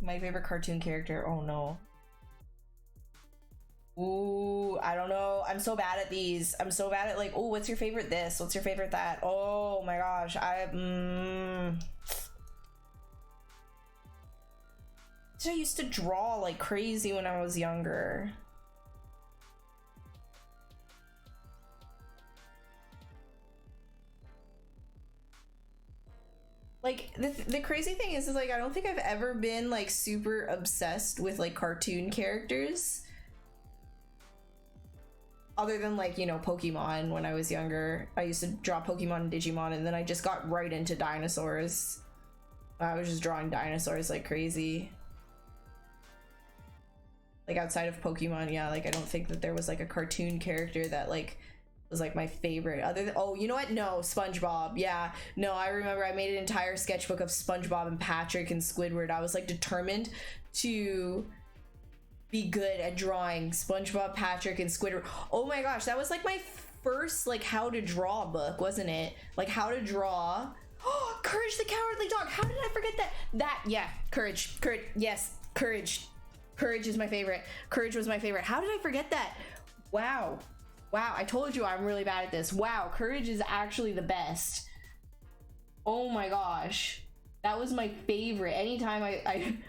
my favorite cartoon character. Oh no. Ooh, I don't know. I'm so bad at these. I'm so bad at like, oh, what's your favorite this? What's your favorite that? Oh my gosh. I used to draw like crazy when I was younger. Like the crazy thing is like I don't think I've ever been like super obsessed with like cartoon characters. Other than like, you know, Pokemon when I was younger. I used to draw Pokemon and Digimon, and then I just got right into dinosaurs. I was just drawing dinosaurs like crazy. Like outside of Pokemon, yeah, like I don't think that there was like a cartoon character that like was like my favorite. Other than, oh, you know what? No, SpongeBob. Yeah, no, I remember I made an entire sketchbook of SpongeBob and Patrick and Squidward. I was like determined to be good at drawing SpongeBob, Patrick, and Squidward. Oh my gosh, that was like my first like how to draw book, wasn't it? Like how to draw. Oh, Courage the Cowardly Dog. How did I forget that? Yeah, Courage, yes, Courage. Courage is my favorite. Courage was my favorite. How did I forget that? Wow, I told you I'm really bad at this. Wow, Courage is actually the best. Oh my gosh. That was my favorite. Anytime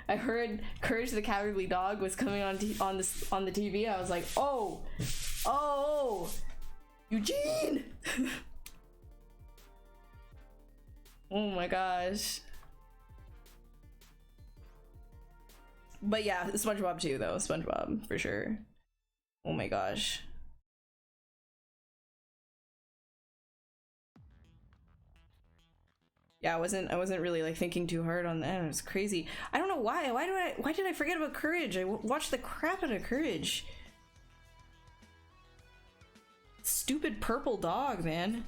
I heard Courage the Cowardly Dog was coming on the TV, I was like, oh, Eugene. Oh my gosh. But yeah, SpongeBob too, though. SpongeBob for sure. Oh my gosh. Yeah, I wasn't really like thinking too hard on that. It was crazy. I don't know why. Why did I forget about Courage? I watched the crap out of Courage. Stupid purple dog, man.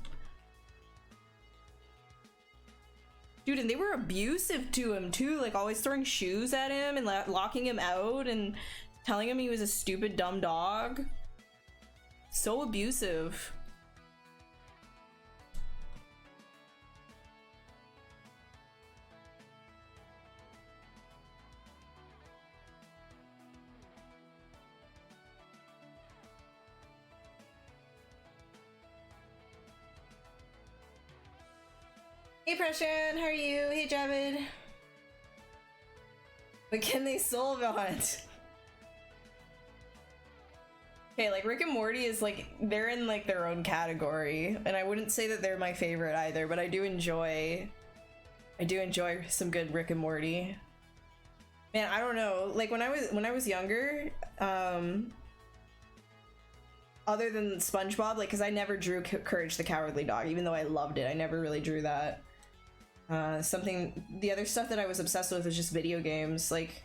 Dude, and they were abusive to him too, like always throwing shoes at him and locking him out and telling him he was a stupid dumb dog. So abusive. Hey Preston, how are you? Hey Javid. But can they soul bond? Okay, like Rick and Morty is like, they're in like their own category, and I wouldn't say that they're my favorite either, but I do enjoy some good Rick and Morty. Man, I don't know, like when I was younger, other than SpongeBob, like, because I never drew Courage the Cowardly Dog, even though I loved it, I never really drew that. The other stuff that I was obsessed with was just video games, like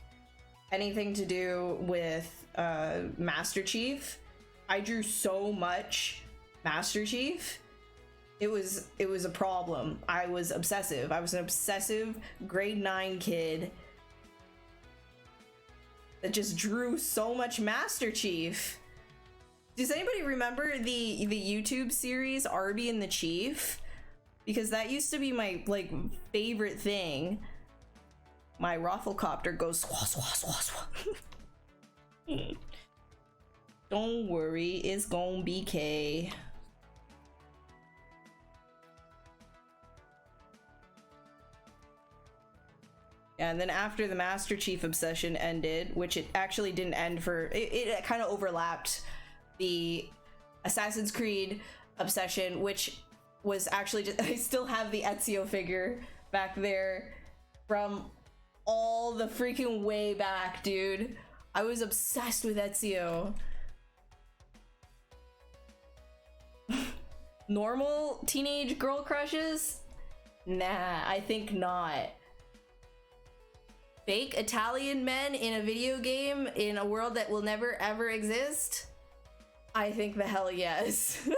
anything to do with Master Chief. I drew so much Master Chief. It was a problem. I was obsessive. I was an obsessive grade 9 kid that just drew so much Master Chief. Does anybody remember the YouTube series Arby and the Chief? Because that used to be my like favorite thing. My Rafflecopter goes swah swah swah swah. Don't worry, it's gonna be K. Yeah, and then after the Master Chief obsession ended, which it actually didn't end for, it kind of overlapped the Assassin's Creed obsession, which was actually just, I still have the Ezio figure back there from all the freaking way back, dude. I was obsessed with Ezio. Normal teenage girl crushes? Nah, I think not. Fake Italian men in a video game in a world that will never ever exist? I think the hell yes.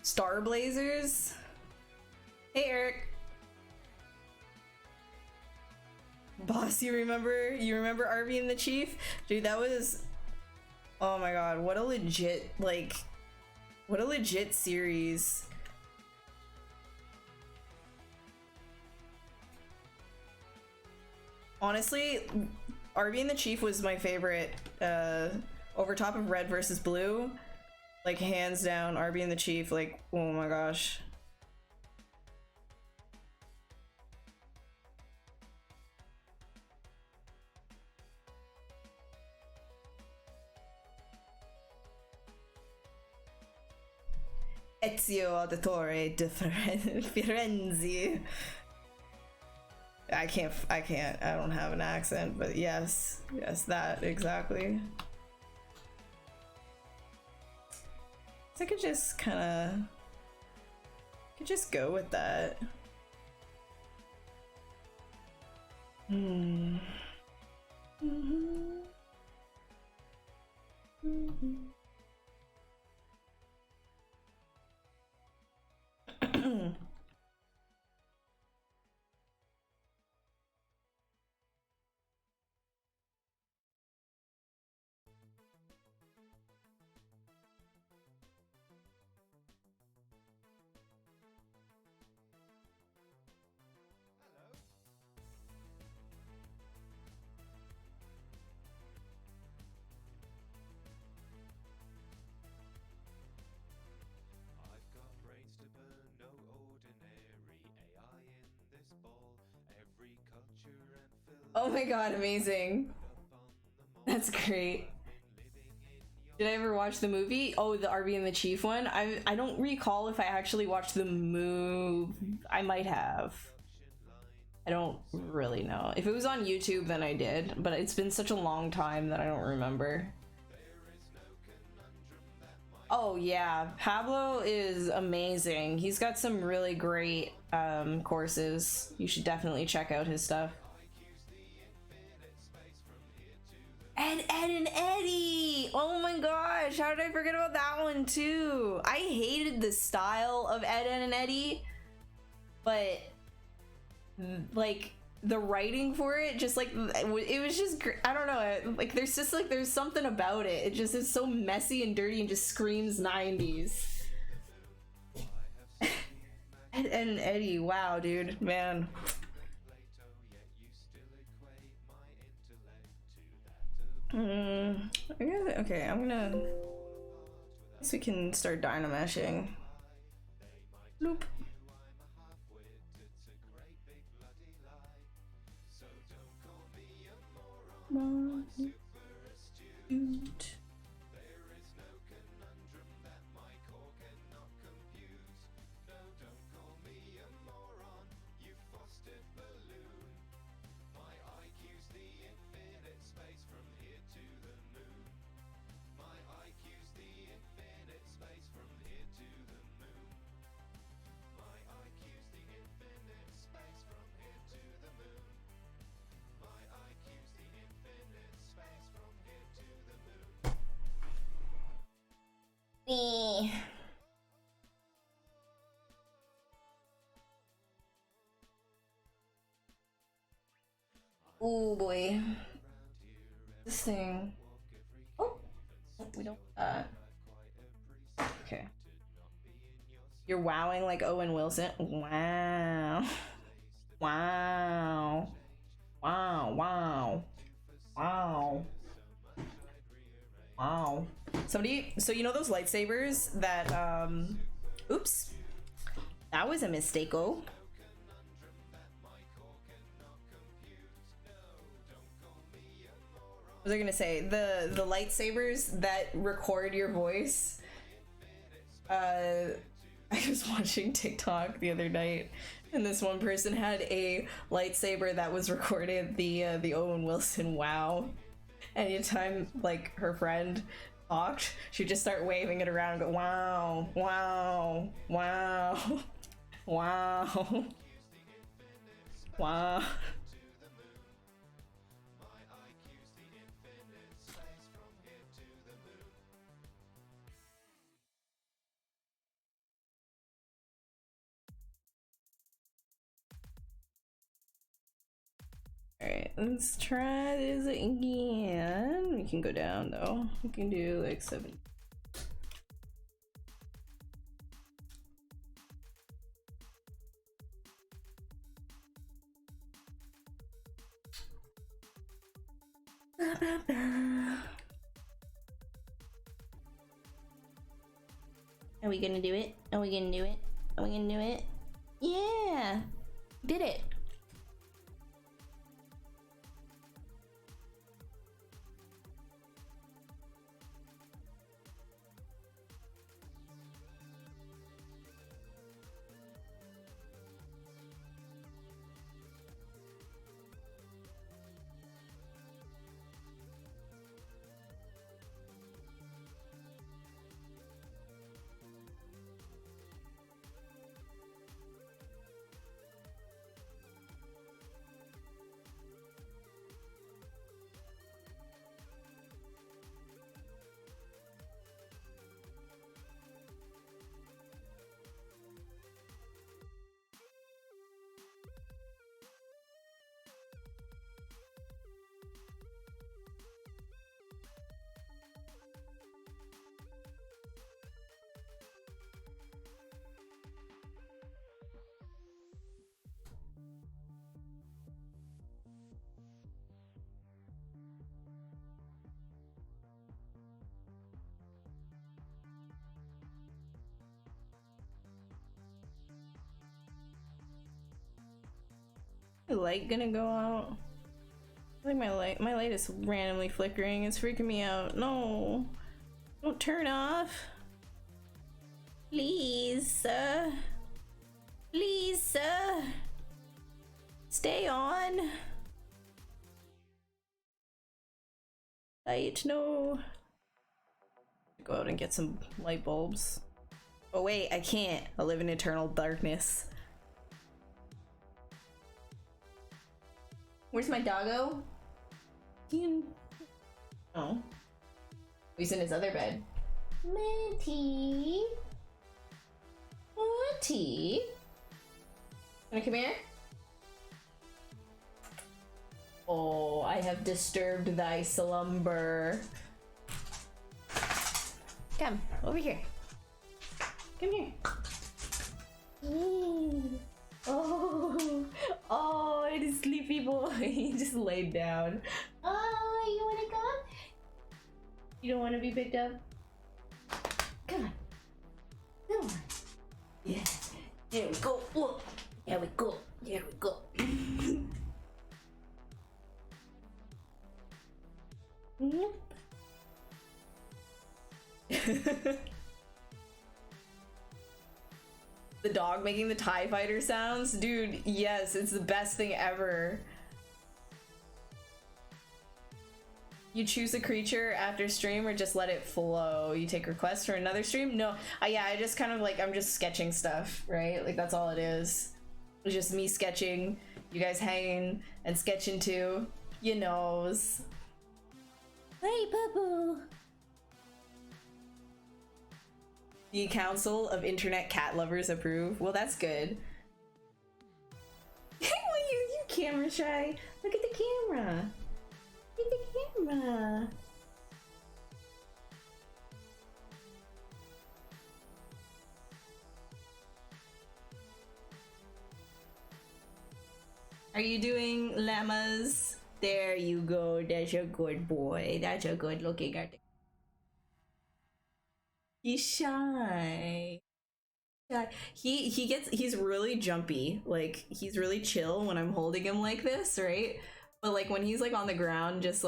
Star Blazers. Hey Eric. Boss, you remember Arby and the Chief? Dude, that was, oh my god, what a legit, like, what a legit series. Honestly, Arby and the Chief was my favorite, over top of Red versus Blue. Like, hands down, Arby and the Chief, like, oh my gosh. Ezio Auditore di Firenze. I can't, I don't have an accent, but yes, that, exactly. So I could just just go with that. Oh my god, amazing. That's great. Did I ever watch the movie? Oh, the Arby and the Chief one? I don't recall if I actually watched the movie. I might have. I don't really know. If it was on YouTube, then I did, but it's been such a long time that I don't remember. Oh yeah, Pablo is amazing. He's got some really great courses. You should definitely check out his stuff. And Ed and Eddie! Oh my gosh, how did I forget about that one too? I hated the style of Ed and Eddie, but like the writing for it, just like it was just, I don't know, like there's just like there's something about it. It just is so messy and dirty and just screams 90s. Ed and Eddie, wow, dude, man. Okay, I'm gonna, I guess we can start dynameshing. Nope. Oh boy. This thing. Oh, we don't. Okay. You're wowing like Owen Wilson. Wow. Wow. Wow. Wow. Wow. Wow. Somebody, so you know those lightsabers that, oops. That was a mistake-o. What was I gonna say? The lightsabers that record your voice. I was watching TikTok the other night, and this one person had a lightsaber that was recorded the Owen Wilson wow. Anytime like her friend talked, she'd just start waving it around and go wow, wow, wow, wow, wow. let's try this again. We can go down though. We can do like 7. Are we gonna do it? Are we gonna do it? Are we gonna do it? Yeah! Did it! My light gonna go out? I think my light is randomly flickering. It's freaking me out. No, don't turn off, please, please, stay on. Light, no. Go out and get some light bulbs. Oh wait, I can't. I live in eternal darkness. Where's my doggo? Oh. He's in his other bed. Matty. Matty. Wanna come here? Oh, I have disturbed thy slumber. Come, over here. Come here. Oh, it is sleepy boy. He just laid down. Oh, you wanna come? You don't want to be picked up? Come on. Come on. Yeah. There we go. Look. There we go. There we go. Nope. The dog making the TIE fighter sounds? Dude, yes, it's the best thing ever. You choose a creature after stream or just let it flow? You take requests for another stream? No, yeah, I just kind of like, I'm just sketching stuff, right? Like that's all it is. It's just me sketching, you guys hanging and sketching too. You knows. Hey, Papu. The Council of Internet Cat Lovers approve. Well, that's good. Well, you camera shy. Look at the camera. Look at the camera. Are you doing llamas? There you go. That's a good boy. That's a good looking artist. He's shy. He's really jumpy. Like he's really chill when I'm holding him like this, right? But like when he's like on the ground, just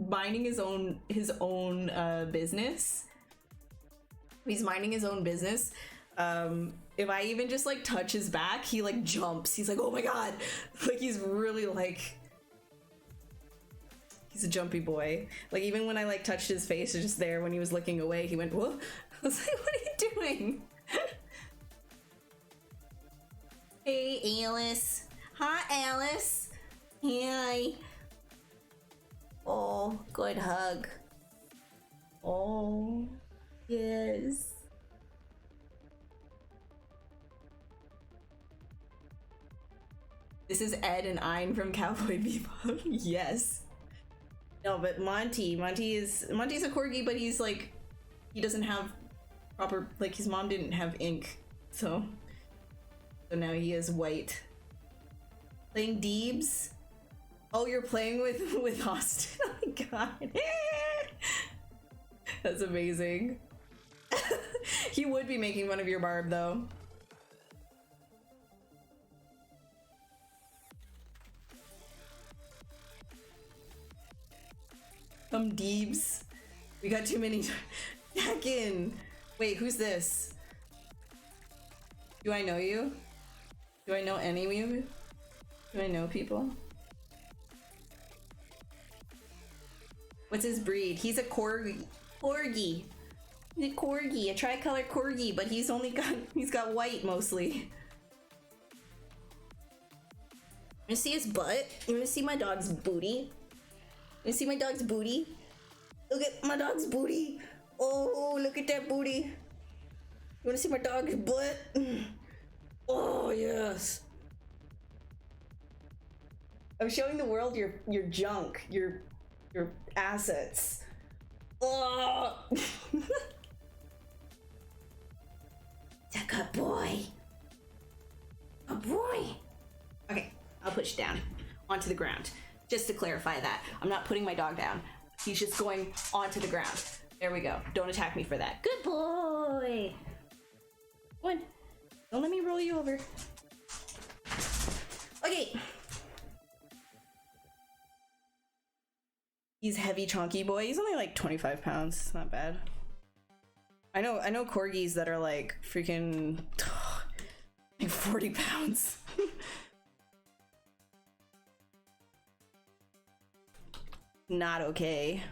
minding his own business. He's minding his own business. If I even just like touch his back, he like jumps. He's like, oh my god! Like he's really like. He's a jumpy boy. Like even when I like touched his face, it's just there when he was looking away, he went, whoa. I was like, what are you doing? Hey, Alice. Hi, Alice. Hi. Oh, good hug. Oh, yes. This is Ed and Ein from Cowboy Bebop. Yes. No, but Monty's a corgi, but he's like, he doesn't have proper, like his mom didn't have ink, so now he is white. Playing Deebs? Oh, you're playing with Austin. Oh my god. That's amazing. He would be making fun of your barb though. Deebs. We got too many. Back in. Wait, who's this? Do I know you? Do I know any of you? Do I know people? What's his breed? He's a corgi. Corgi. He's a corgi, a tricolor corgi, but he's got white mostly. You wanna see his butt? You wanna see my dog's booty? You see my dog's booty? Look at my dog's booty. Oh, look at that booty. You wanna see my dog's butt? Oh, yes. I'm showing the world your junk, your assets. Oh. It's a good boy. Good boy. Okay, I'll push you down onto the ground. Just to clarify that. I'm not putting my dog down. He's just going onto the ground. There we go. Don't attack me for that. Good boy. Come on. Don't let me roll you over. Okay. He's heavy, chunky boy. He's only like 25 pounds. It's not bad. I know corgis that are like freaking like 40 pounds. Not okay.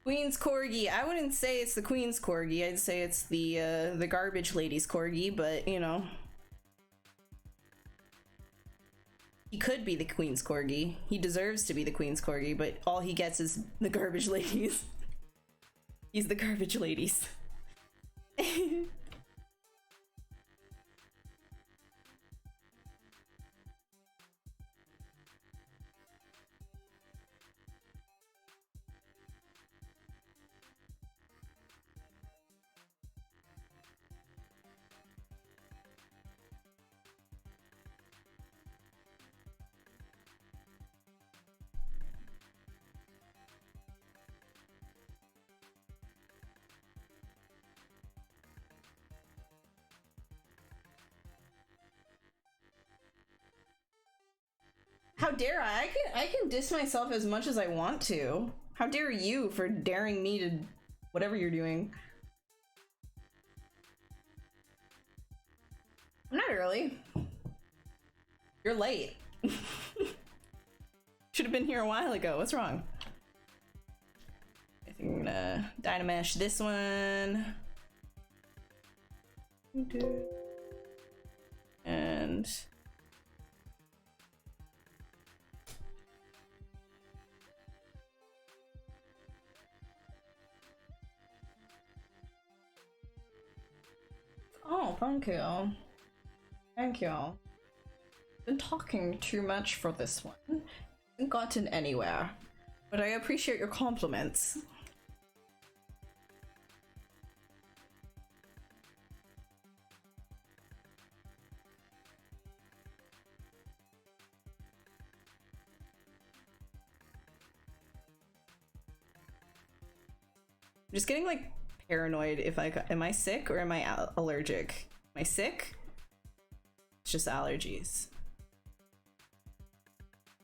Queen's corgi. I wouldn't say it's the Queen's corgi. I'd say it's the garbage lady's corgi, but you know. He could be the Queen's corgi. He deserves to be the Queen's corgi, but all he gets is the garbage ladies. He's the garbage ladies. How dare I? I can diss myself as much as I want to. How dare you for daring me to whatever you're doing? I'm not early. You're late. Should have been here a while ago. What's wrong? I think I'm gonna Dynamesh this one. And oh, thank you. Thank you. Been talking too much for this one. Haven't gotten anywhere. But I appreciate your compliments. I'm just getting like paranoid if am I sick or am I allergic? Am I sick? It's just allergies.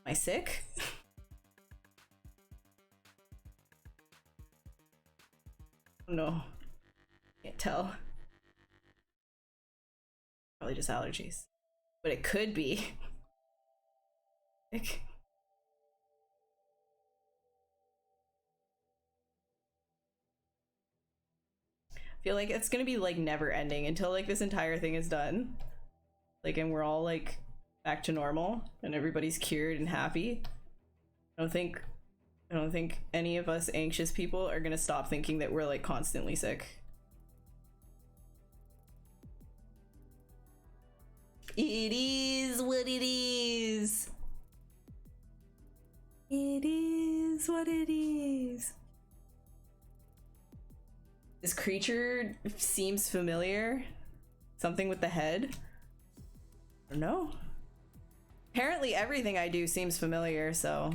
Am I sick? No, can't tell. Probably just allergies, but it could be. feel like it's gonna be like never ending until like this entire thing is done. Like, and we're all like back to normal and everybody's cured and happy. I don't think any of us anxious people are gonna stop thinking that we're like constantly sick. It is what it is. It is what it is. This creature seems familiar. Something with the head. I don't know. Apparently everything I do seems familiar, so.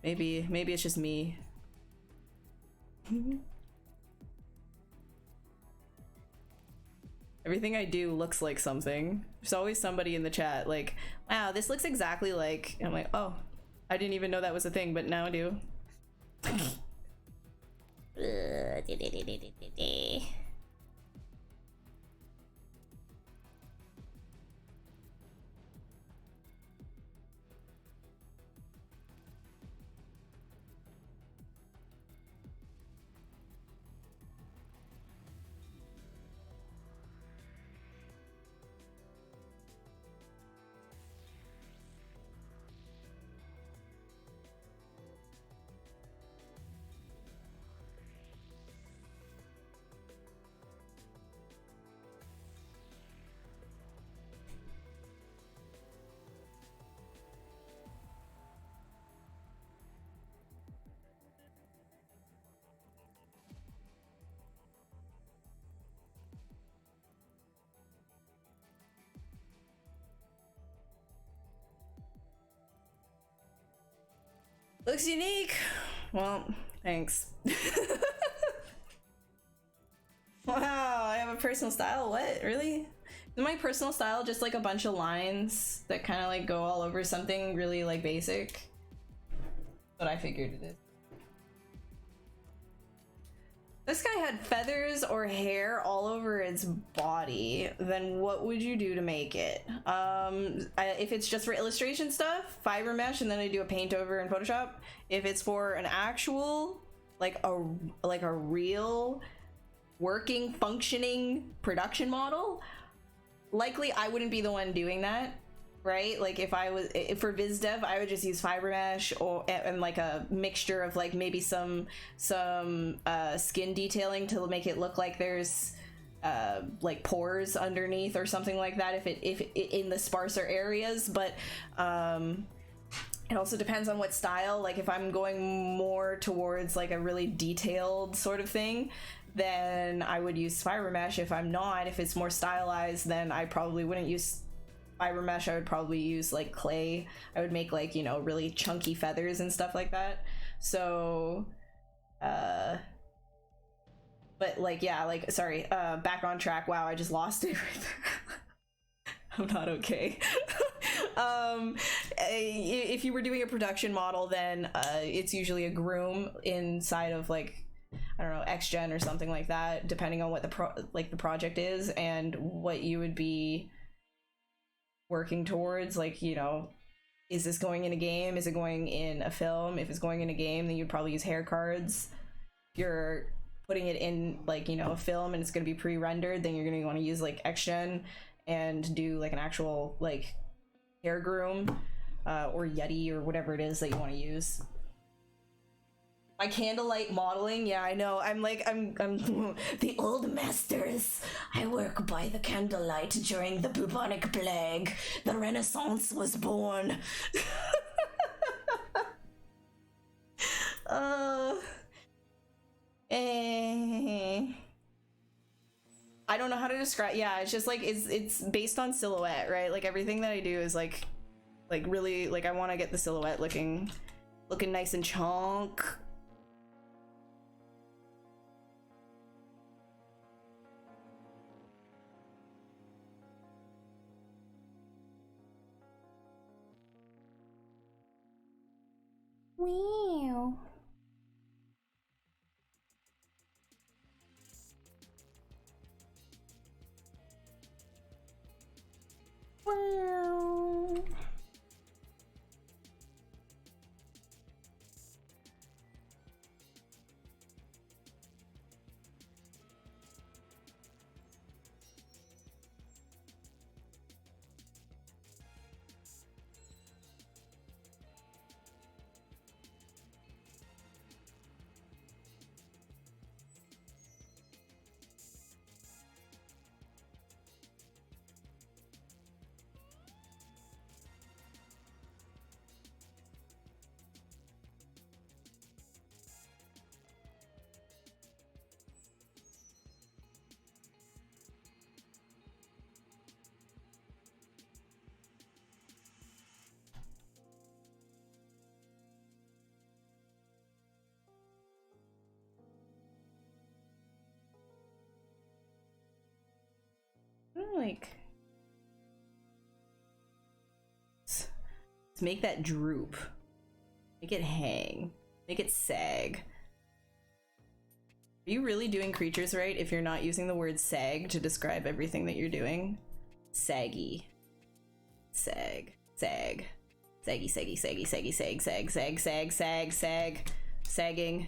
Maybe it's just me. Everything I do looks like something. There's always somebody in the chat like, wow, this looks exactly like, and I'm like, oh, I didn't even know that was a thing, but now I do. Looks unique. Well, thanks. Wow, I have a personal style. What? Really? Is my personal style just like a bunch of lines that kind of like go all over something really like basic? But I figured it is. This guy had feathers or hair all over its body, then what would you do to make it? If it's just for illustration stuff, fiber mesh, and then I do a paint over in Photoshop. If it's for an actual, like a real working, functioning production model, likely I wouldn't be the one doing that. Right? Like if for Viz Dev, I would just use fiber mesh and like a mixture of like maybe some skin detailing to make it look like there's like pores underneath or something like that if in the sparser areas. But it also depends on what style. Like if I'm going more towards like a really detailed sort of thing, then I would use fiber mesh. If I'm not, if it's more stylized, then I probably wouldn't use fiber mesh. I would probably use like clay. I would make like, you know, really chunky feathers and stuff like that. So but like, yeah, like, sorry, back on track. Wow, I just lost it right there. I'm not okay. If you were doing a production model, then it's usually a groom inside of like, I don't know, XGen or something like that, depending on what the project is and what you would be working towards. Like, you know, is this going in a game? Is it going in a film? If it's going in a game, then you'd probably use hair cards. If you're putting it in like, you know, a film and it's going to be pre-rendered, then you're going to want to use like XGen and do like an actual like hair groom or Yeti or whatever it is that you want to use. My candlelight modeling, yeah, I know. I'm the old masters. I work by the candlelight during the bubonic plague. The Renaissance was born. I don't know how to describe. Yeah, it's just like it's based on silhouette, right? Like everything that I do is like really like I want to get the silhouette looking nice and chonk. Wow. Wow. like. Let's make that droop. Make it hang. Make it sag. Are you really doing creatures right if you're not using the word sag to describe everything that you're doing? Saggy. Sag. Sag. Saggy, saggy, saggy, saggy, sag, sag, sag, sag, sag, sag. Sagging.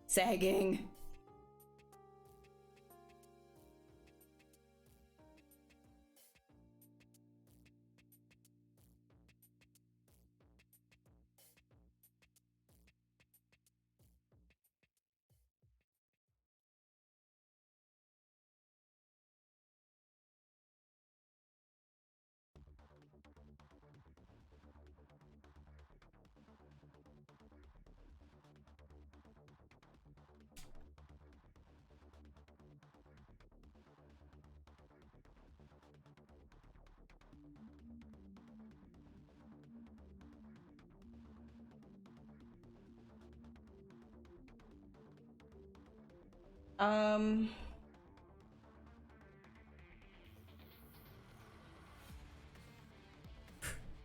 Sagging.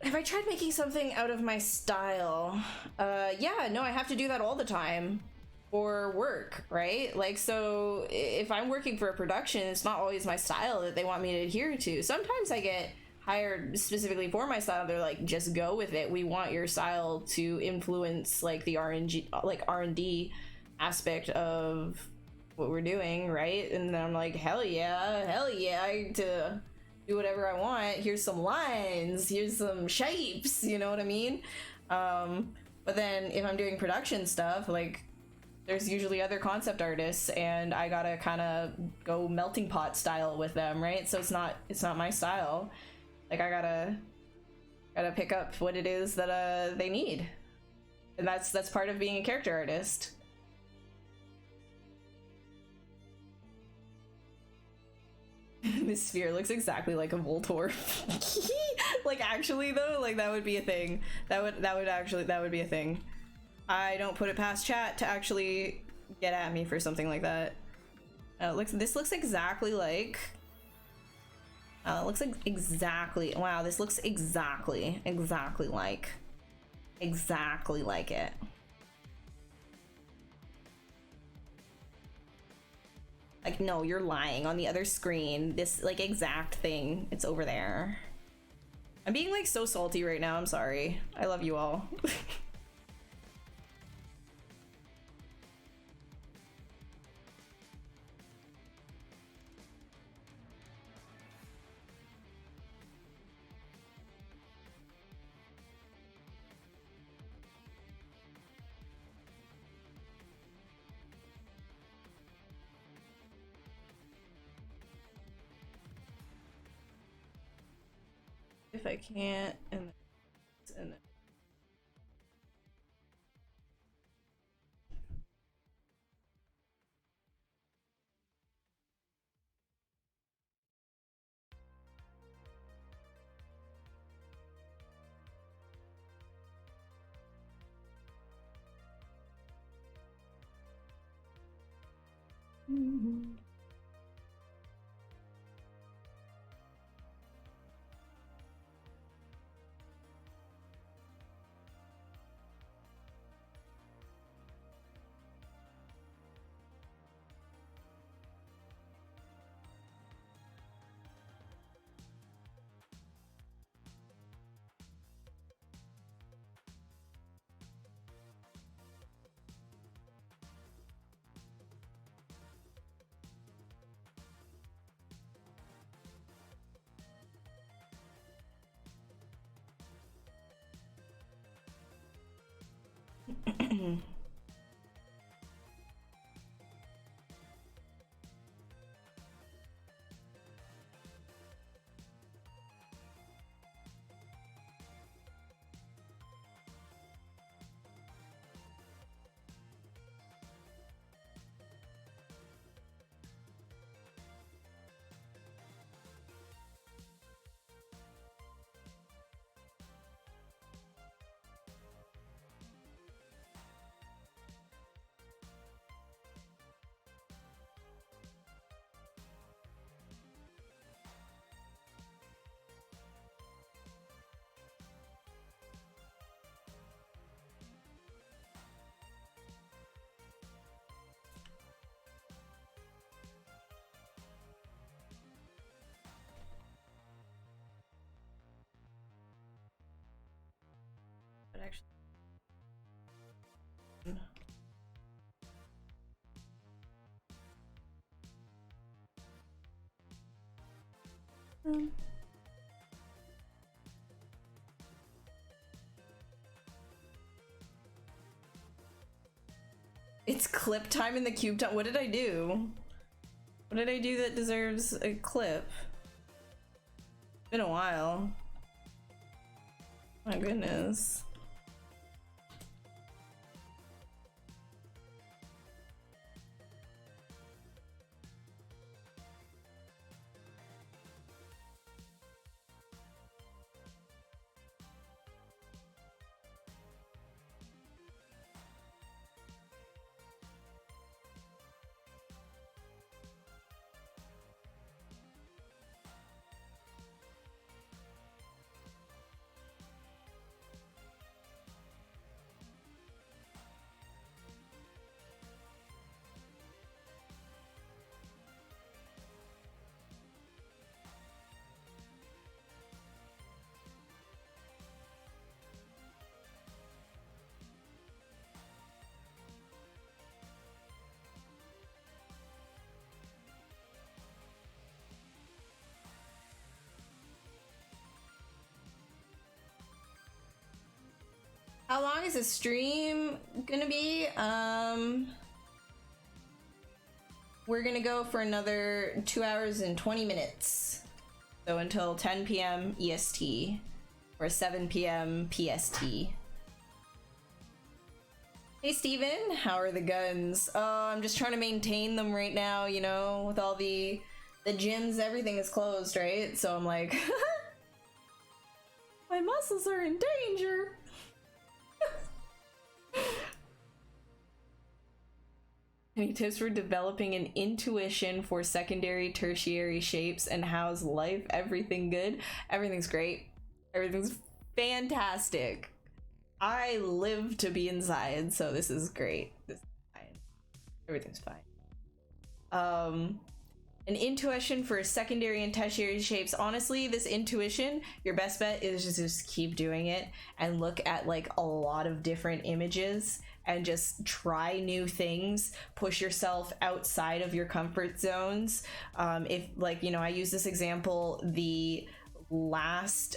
Have I tried making something out of my style? Yeah, no, I have to do that all the time for work, right? Like, so if I'm working for a production, it's not always my style that they want me to adhere to. Sometimes I get hired specifically for my style. They're like, just go with it. We want your style to influence like the R&D aspect of what we're doing, right? And then I'm like, hell yeah, I get to do whatever I want. Here's some lines, here's some shapes, you know what I mean? But then if I'm doing production stuff, like there's usually other concept artists and I gotta kind of go melting pot style with them, right? So it's not my style. Like I gotta pick up what it is that they need. And that's part of being a character artist. This sphere looks exactly like a Voltorb. Like actually though, like that would be a thing. That would be a thing. I don't put it past chat to actually get at me for something like that. This looks exactly like. It looks like exactly. Wow, this looks exactly like it. Like, no, you're lying. On the other screen, this, like, exact thing, it's over there. I'm being, like, so salty right now. I'm sorry. I love you all. If I can't, and then. Mm-hmm. actually. It's clip time in the cube time. What did I do? What did I do that deserves a clip? It's been a while. My goodness. How long is the stream gonna be? We're gonna go for another 2 hours and 20 minutes. So until 10 p.m. EST or 7 p.m. PST. Hey Steven, how are the guns? Oh, I'm just trying to maintain them right now, you know, with all the gyms, everything is closed, right? So I'm like, my muscles are in danger. Any tips for developing an intuition for secondary, tertiary shapes, and how's life? Everything good? Everything's great. Everything's fantastic. I live to be inside, so this is great. This is fine. Everything's fine. An intuition for secondary and tertiary shapes. Honestly, this intuition, your best bet is just keep doing it and look at like a lot of different images and just try new things, push yourself outside of your comfort zones. If like, you know, I use this example, the last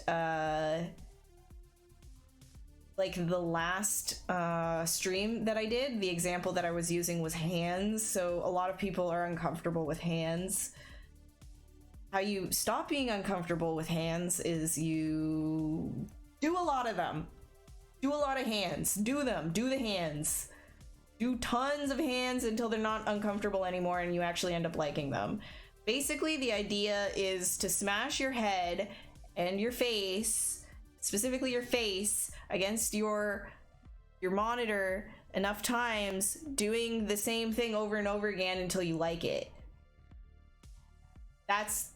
stream that I did, the example that I was using was hands. So a lot of people are uncomfortable with hands. How you stop being uncomfortable with hands is you do a lot of them. Do a lot of hands. Do them. Do the hands. Do tons of hands until they're not uncomfortable anymore and you actually end up liking them. Basically, the idea is to smash your head and your face, specifically your face, against your monitor enough times, doing the same thing over and over again until you like it. That's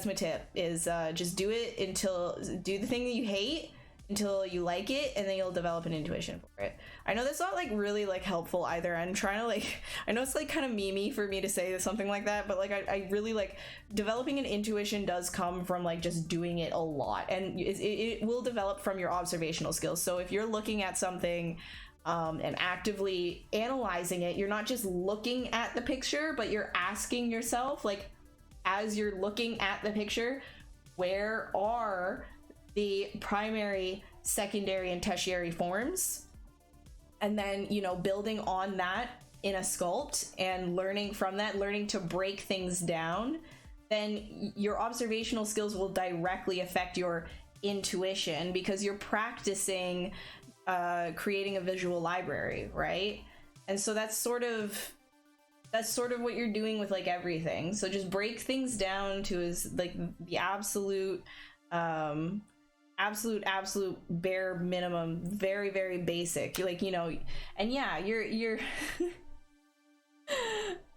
my tip, is just do it until, do the thing that you hate until you like it, and then you'll develop an intuition for it. I know that's not like really like helpful either. I'm trying to like, I know it's like kind of memey for me to say something like that, but like I really like developing an intuition does come from like just doing it a lot, and it will develop from your observational skills. So if you're looking at something and actively analyzing it, you're not just looking at the picture, but you're asking yourself, like, as you're looking at the picture, where are the primary, secondary, and tertiary forms? And then, you know, building on that in a sculpt and learning from that, learning to break things down, then your observational skills will directly affect your intuition, because you're practicing creating a visual library, right? And so that's sort of what you're doing with like everything. So just break things down to is like the absolute bare minimum, very, very basic, like, you know. And yeah, you're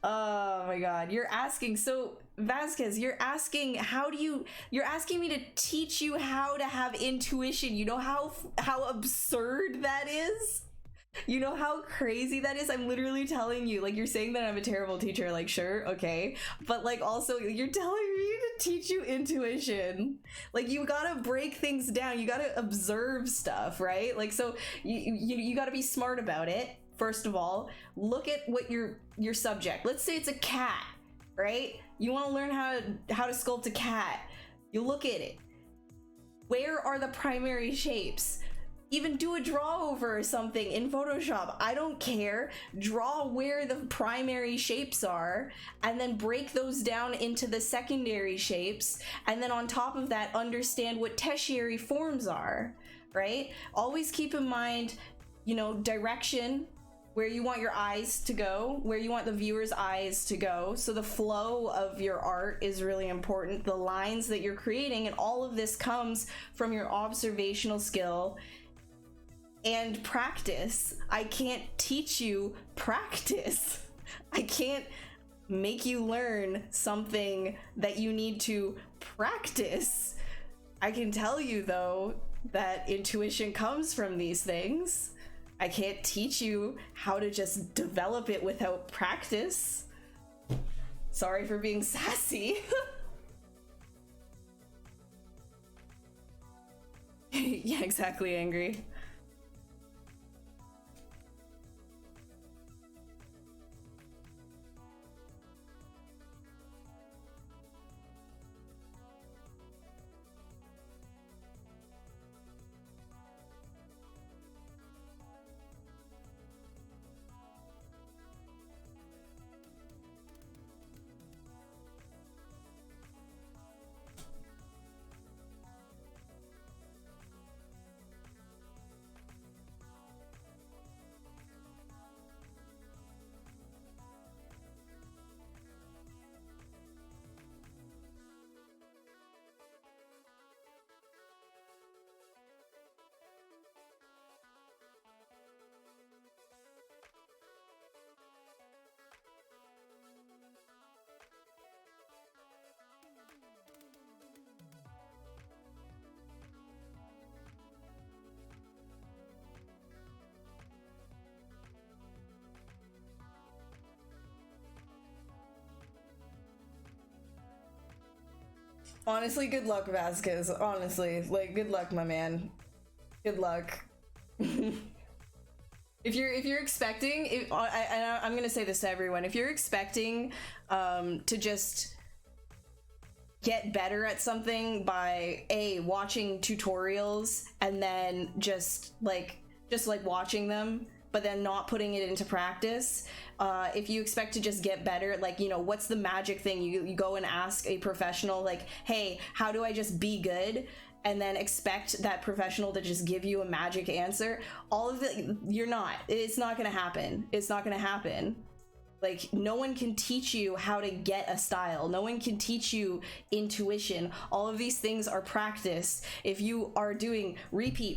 oh my god, you're asking, so Vasquez, you're asking me to teach you how to have intuition. You know how absurd that is? You know how crazy that is? I'm literally telling you, like, you're saying that I'm a terrible teacher, like, sure, okay. But, like, also, you're telling me to teach you intuition. Like, you gotta break things down. You gotta observe stuff, right? Like, so you gotta be smart about it, first of all. Look at what your subject, let's say it's a cat, right? You wanna learn how to sculpt a cat. You look at it. Where are the primary shapes? Even do a draw over or something in Photoshop. I don't care. Draw where the primary shapes are and then break those down into the secondary shapes. And then on top of that, understand what tertiary forms are, right? Always keep in mind, you know, direction, where you want your eyes to go, where you want the viewer's eyes to go. So the flow of your art is really important. The lines that you're creating, and all of this comes from your observational skill and practice. I can't teach you practice. I can't make you learn something that you need to practice. I can tell you though that intuition comes from these things. I can't teach you how to just develop it without practice. Sorry for being sassy. Yeah, exactly, Angry. Honestly, good luck, Vasquez. Honestly, like, good luck, my man. Good luck. If you're expecting, I'm gonna say this to everyone, if you're expecting to just get better at something by watching tutorials and then just like watching them but then not putting it into practice, if you expect to just get better, like, you know, what's the magic thing? You go and ask a professional, like, hey, how do I just be good? And then expect that professional to just give you a magic answer. All of it, it's not gonna happen. It's not gonna happen. Like, no one can teach you how to get a style. No one can teach you intuition. All of these things are practice. If you are doing repeat,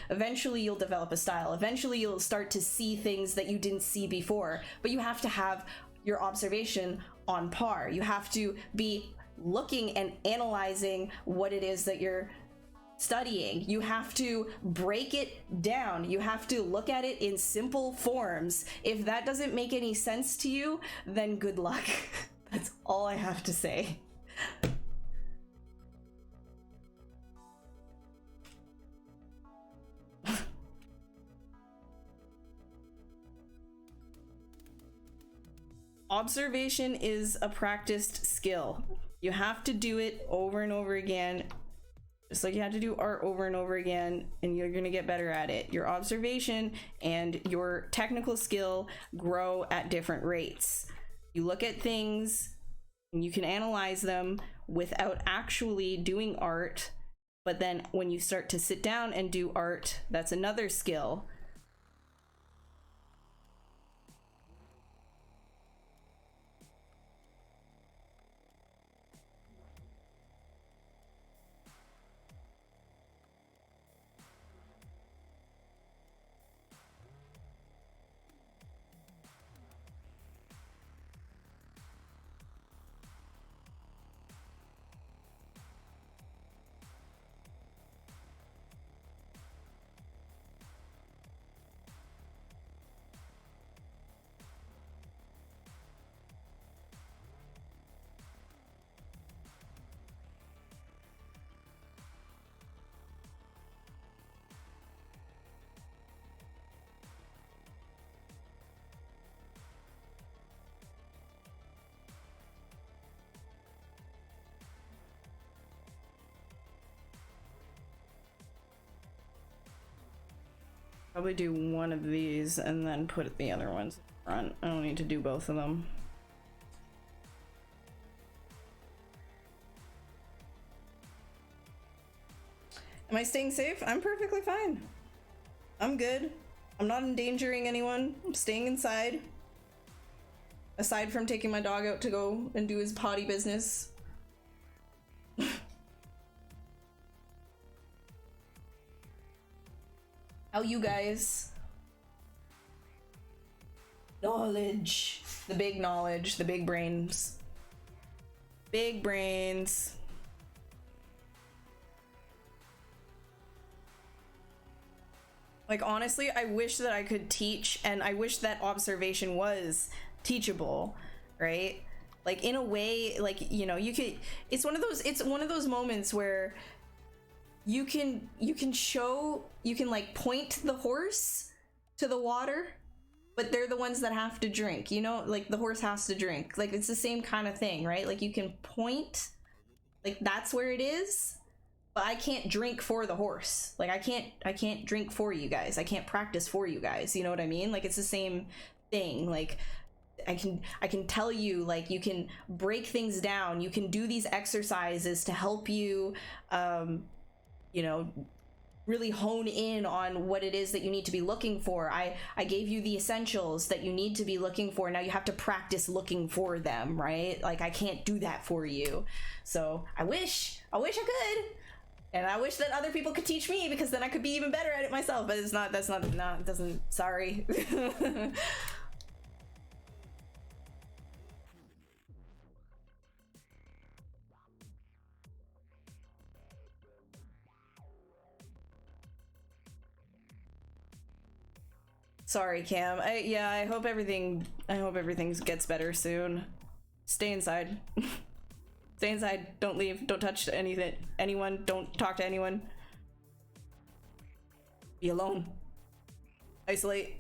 eventually you'll develop a style. Eventually you'll start to see things that you didn't see before. But you have to have your observation on par. You have to be looking and analyzing what it is that you're studying. You have to break it down. You have to look at it in simple forms. If that doesn't make any sense to you, then good luck. That's all I have to say. Observation is a practiced skill. You have to do it over and over again. Just like you have to do art over and over again, and you're gonna get better at it. Your observation and your technical skill grow at different rates. You look at things and you can analyze them without actually doing art, but then when you start to sit down and do art, that's another skill. Probably do one of these and then put the other ones in front. I don't need to do both of them. Am I staying safe? I'm perfectly fine. I'm good. I'm not endangering anyone. I'm staying inside. Aside from taking my dog out to go and do his potty business. How you guys? Knowledge. The big knowledge. The big brains. Big brains. Like, honestly, I wish that I could teach, and I wish that observation was teachable, right? Like, in a way, like, you know, you could, it's one of those moments where you can like point the horse to the water, but they're the ones that have to drink, you know, like the horse has to drink. Like, it's the same kind of thing, right? Like, you can point, like, that's where it is. But I can't drink for the horse. Like, I can't drink for you guys. I can't practice for you guys. You know what I mean? Like, it's the same thing. Like, I can tell you, like, you can break things down. You can do these exercises to help you, you know, really hone in on what it is that you need to be looking for. I gave you the essentials that you need to be looking for. Now you have to practice looking for them, right? Like, I can't do that for you. So I wish I could. And I wish that other people could teach me, because then I could be even better at it myself. But it's not, it doesn't, sorry. Sorry, Cam. I hope everything gets better soon. Stay inside. Stay inside. Don't leave. Don't touch anyone. Don't talk to anyone. Be alone. Isolate.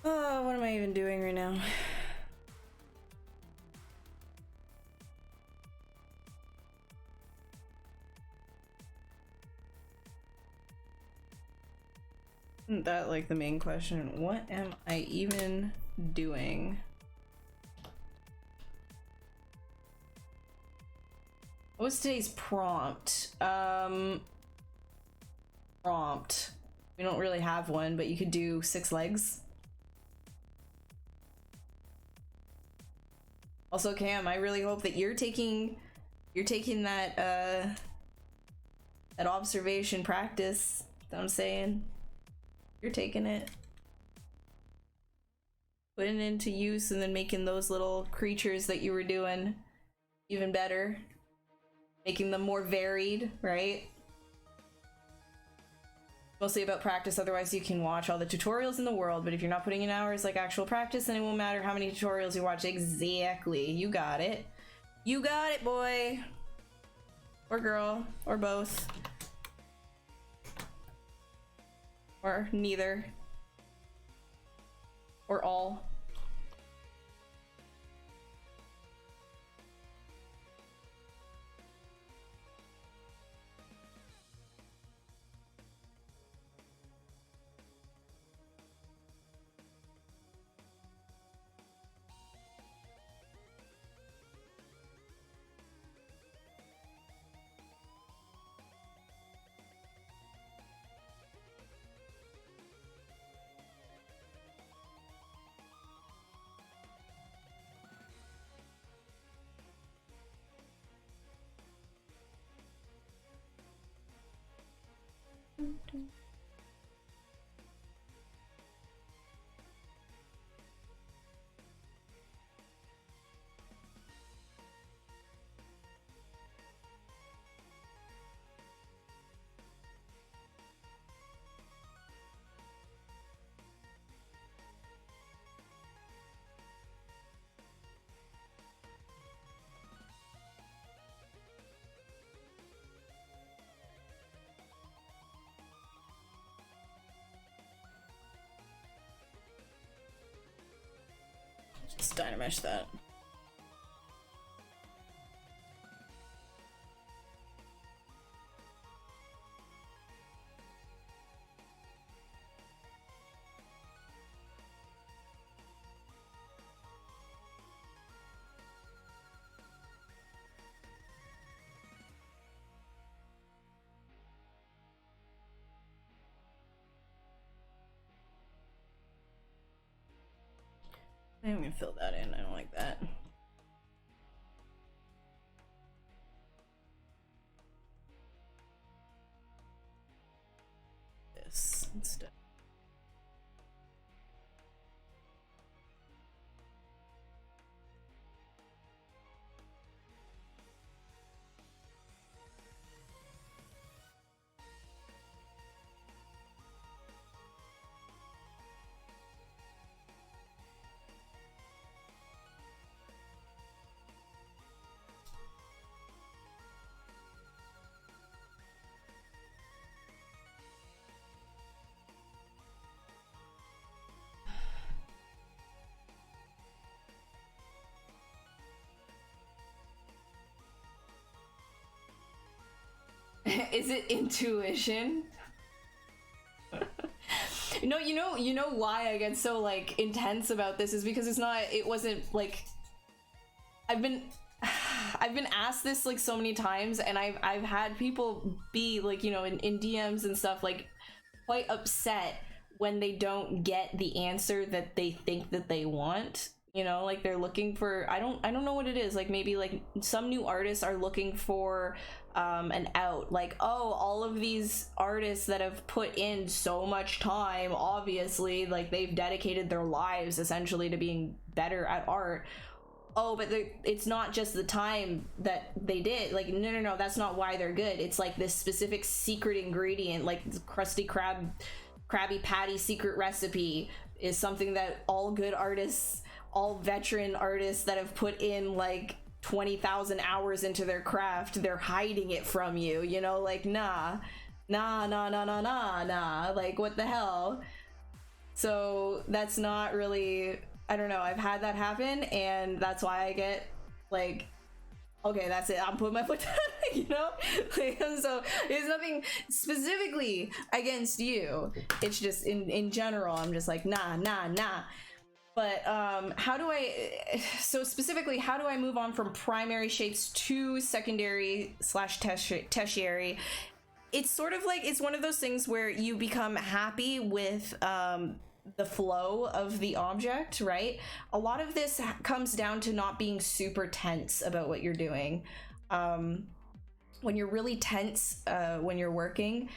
Oh, what am I even doing right now? Isn't that like the main question? What am I even doing? What was today's prompt? Prompt. We don't really have one, but you could do 6 legs. Also, Cam, I really hope that you're taking that that observation practice that I'm saying. You're taking it, putting it into use, and then making those little creatures that you were doing even better, making them more varied, right? Mostly about practice, otherwise you can watch all the tutorials in the world, but if you're not putting in hours like actual practice, then it won't matter how many tutorials you watch. Exactly. You got it. You got it, boy. Or girl. Or both. Or neither. Or all. Dynamesh that. I'm gonna fill that in. I don't like that. This instead. Is it intuition? You know why I get so like intense about this is because it wasn't like I've been asked this like so many times, and I've had people be like, you know, in DMs and stuff, like quite upset when they don't get the answer that they think that they want. You know, like they're looking for, I don't know what it is, like maybe like some new artists are looking for an out, like, oh, all of these artists that have put in so much time, obviously like they've dedicated their lives essentially to being better at art. Oh, but it's not just the time that they did, like no, that's not why they're good. It's like this specific secret ingredient, like Krusty Krabby Patty secret recipe is something that all good artists, all veteran artists that have put in like 20,000 hours into their craft, they're hiding it from you, you know, like nah, like what the hell. So that's not really, I don't know, I've had that happen, and that's why I get like, okay, that's it, I'm putting my foot down, you know? Like, so it's nothing specifically against you, it's just in general, I'm just like nah. But so specifically, how do I move on from primary shapes to secondary / tertiary? It's sort of like, it's one of those things where you become happy with the flow of the object, right? A lot of this comes down to not being super tense about what you're doing. When you're really tense when you're working,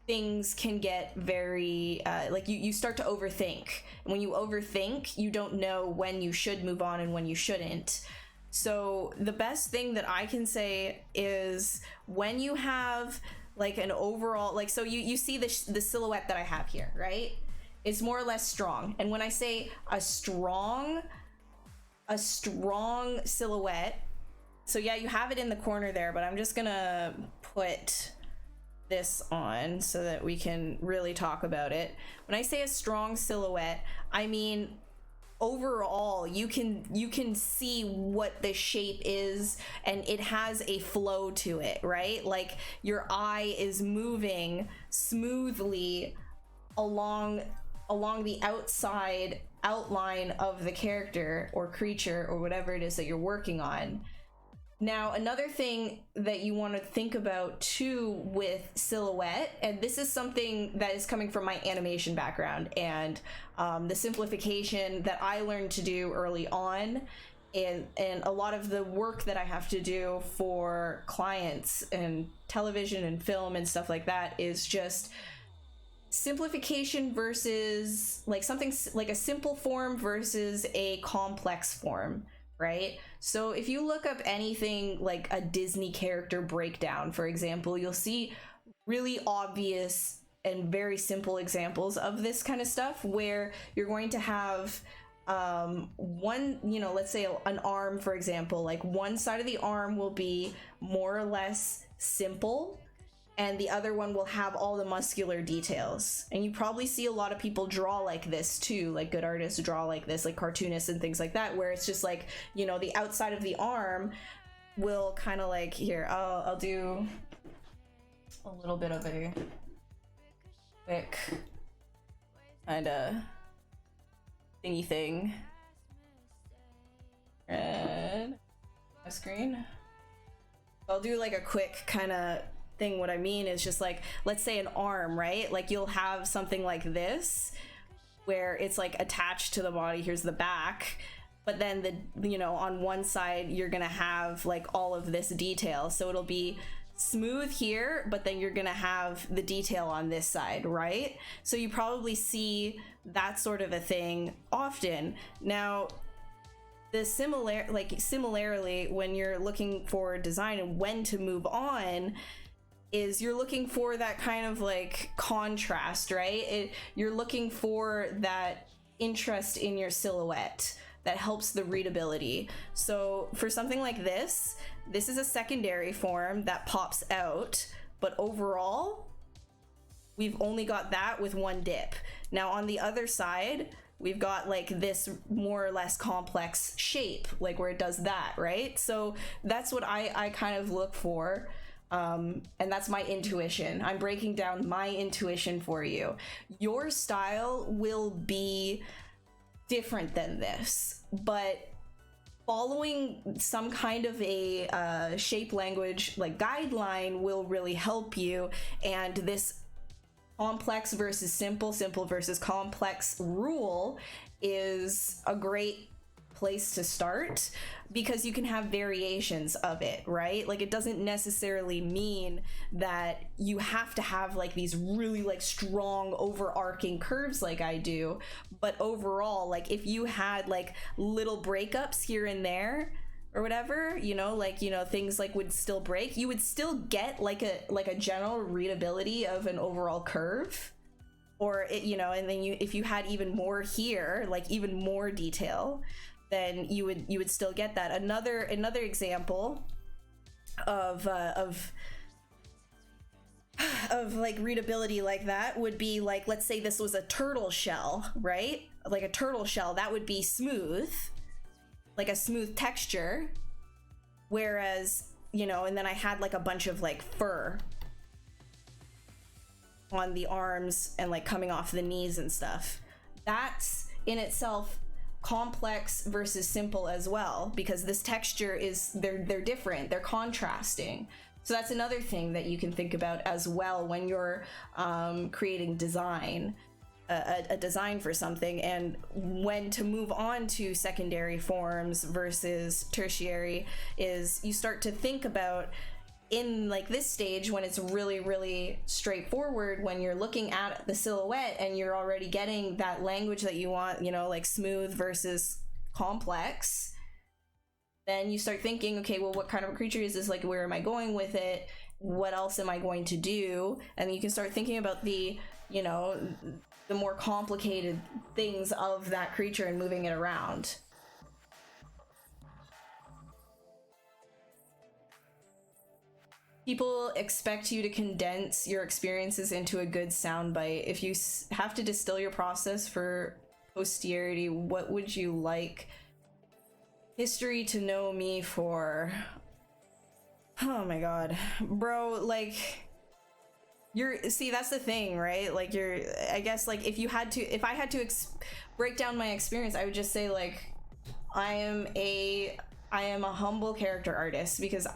things can get very like you start to overthink. When you overthink, you don't know when you should move on and when you shouldn't. So the best thing that I can say is when you have like an overall, like, so you see the silhouette that I have here, right? It's more or less strong. And when I say a strong silhouette, so yeah, you have it in the corner there, but I'm just gonna put this on so that we can really talk about it. When I say a strong silhouette, I mean overall you can see what the shape is, and it has a flow to it, right? Like your eye is moving smoothly along the outside outline of the character or creature or whatever it is that you're working on. Now, another thing that you want to think about too with silhouette, and this is something that is coming from my animation background and the simplification that I learned to do early on, and a lot of the work that I have to do for clients and television and film and stuff like that is just simplification versus like something like a simple form versus a complex form. Right? So if you look up anything like a Disney character breakdown, for example, you'll see really obvious and very simple examples of this kind of stuff where you're going to have one, you know, let's say an arm, for example, like one side of the arm will be more or less simple, and the other one will have all the muscular details. And you probably see a lot of people draw like this too, like good artists draw like this, like cartoonists and things like that, where it's just like, you know, the outside of the arm will kind of like, here, I'll do a little bit of a quick kind of thingy thing. And my screen. I'll do like a quick kind of thing. What I mean is just like, let's say an arm, right? Like you'll have something like this where it's like attached to the body. Here's the back, but then the, you know, on one side you're gonna have like all of this detail, so it'll be smooth here, but then you're gonna have the detail on this side, right? So you probably see that sort of a thing often. Now the similarly when you're looking for design and when to move on is you're looking for that kind of like contrast, right? You're looking for that interest in your silhouette that helps the readability. So for something like this is a secondary form that pops out, but overall we've only got that with one dip. Now on the other side, we've got like this more or less complex shape, like where it does that, right? So that's what I kind of look for. And that's my intuition. I'm breaking down my intuition for you. Your style will be different than this, but following some kind of a shape language like guideline will really help you. And this complex versus simple, simple versus complex rule is a great place to start, because you can have variations of it, right? Like it doesn't necessarily mean that you have to have like these really like strong overarching curves like I do, but overall, like if you had like little breakups here and there or whatever, you know, like, you know, things like would still break, you would still get like a general readability of an overall curve. Or it, you know, and then if you had even more here, like even more detail, then you would still get that. Another example of like readability like that would be like, let's say this was a turtle shell, right? Like a turtle shell, that would be smooth, like a smooth texture, whereas, you know, and then I had like a bunch of like fur on the arms and like coming off the knees and stuff. That's in itself complex versus simple as well, because this texture is they're different, they're contrasting. So that's another thing that you can think about as well when you're creating design, a design for something, and when to move on to secondary forms versus tertiary is you start to think about in like this stage when it's really, really straightforward, when you're looking at the silhouette and you're already getting that language that you want, you know, like smooth versus complex, then you start thinking, okay, well, what kind of a creature is this? Like, where am I going with it? What else am I going to do? And you can start thinking about the, you know, the more complicated things of that creature and moving it around. People expect you to condense your experiences into a good soundbite. If you have to distill your process for posterity, what would you like history to know me for? Oh my god, bro, like see, that's the thing, right? Like I guess like if I had to break down my experience, I would just say like I am a humble character artist, because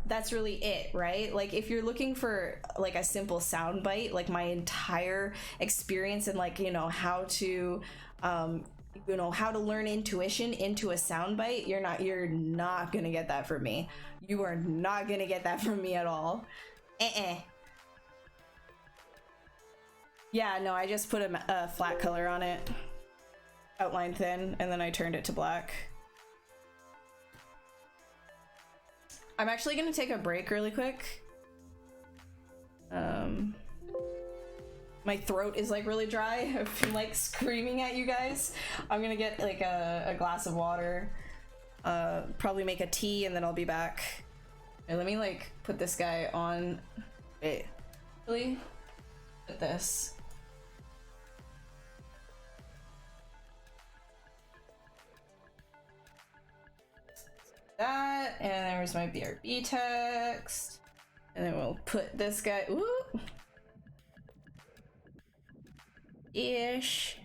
that's really it, right? Like if you're looking for like a simple soundbite, like my entire experience and like, you know, how to how to learn intuition into a soundbite, you're not gonna get that from me. You are not gonna get that from me at all. Yeah, no, I just put a flat color on it, outline thin, and then I turned it to black. I'm actually gonna take a break really quick. My throat is like really dry. I've been like screaming at you guys. I'm gonna get like a glass of water, probably make a tea, and then I'll be back. Here, let me like put this guy on. Wait, really? Put this. That, and there's my BRB text. And then we'll put this guy, ooh, ish.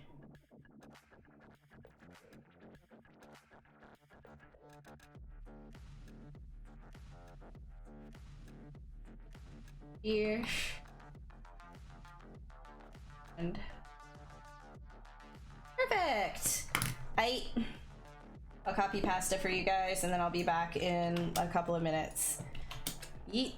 Ish. And perfect. I'll copy pasta for you guys, and then I'll be back in a couple of minutes. Yeet.